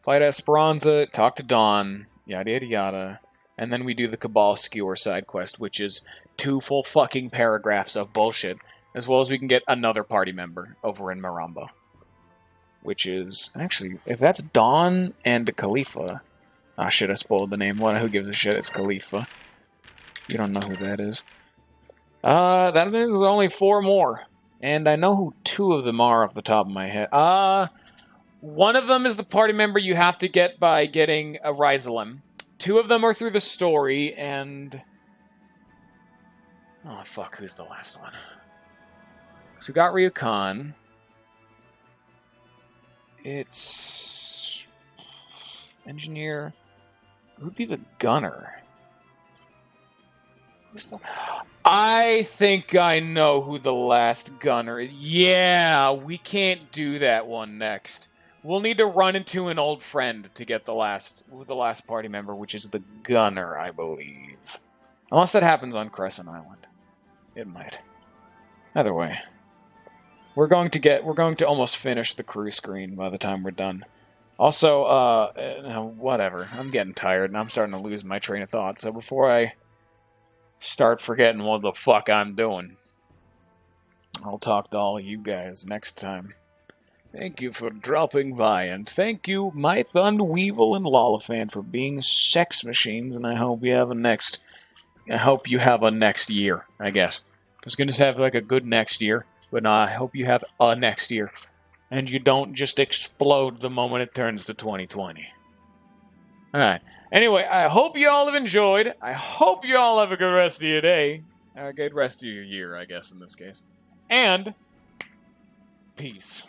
Fight Esperanza, talk to Dawn, yada yada yada. And then we do the Cabal Skewer side quest, which is 2 full fucking paragraphs of bullshit. As well as we can get another party member over in Maramba. Which is... Actually, if that's Dawn and Khalifa... Ah, shit, I spoiled the name. Who gives a shit? It's Khalifa. You don't know who that is. That is only 4 more. And I know who 2 of them are off the top of my head. One of them is the party member you have to get by getting a Rizalim. 2 of them are through the story, and... Oh, fuck, who's the last one? So we got Ryukan. It's... Engineer... Who would be the gunner? Who's the... I think I know who the last gunner is. Yeah, we can't do that one next. We'll need to run into an old friend to get the last party member, which is the gunner, I believe. Unless that happens on Crescent Island. It might. Either way. We're going to almost finish the crew screen by the time we're done. Also, whatever. I'm getting tired, and I'm starting to lose my train of thought. So before I start forgetting what the fuck I'm doing, I'll talk to all of you guys next time. Thank you for dropping by, and thank you, Mythund, Weevil, and Lollifan for being sex machines, and I hope you have a next year, I guess. I was going to have like a good next year, but no, I hope you have a next year. And you don't just explode the moment it turns to 2020. Alright. Anyway, I hope you all have enjoyed. I hope you all have a good rest of your day. A good rest of your year, I guess, in this case. And... peace.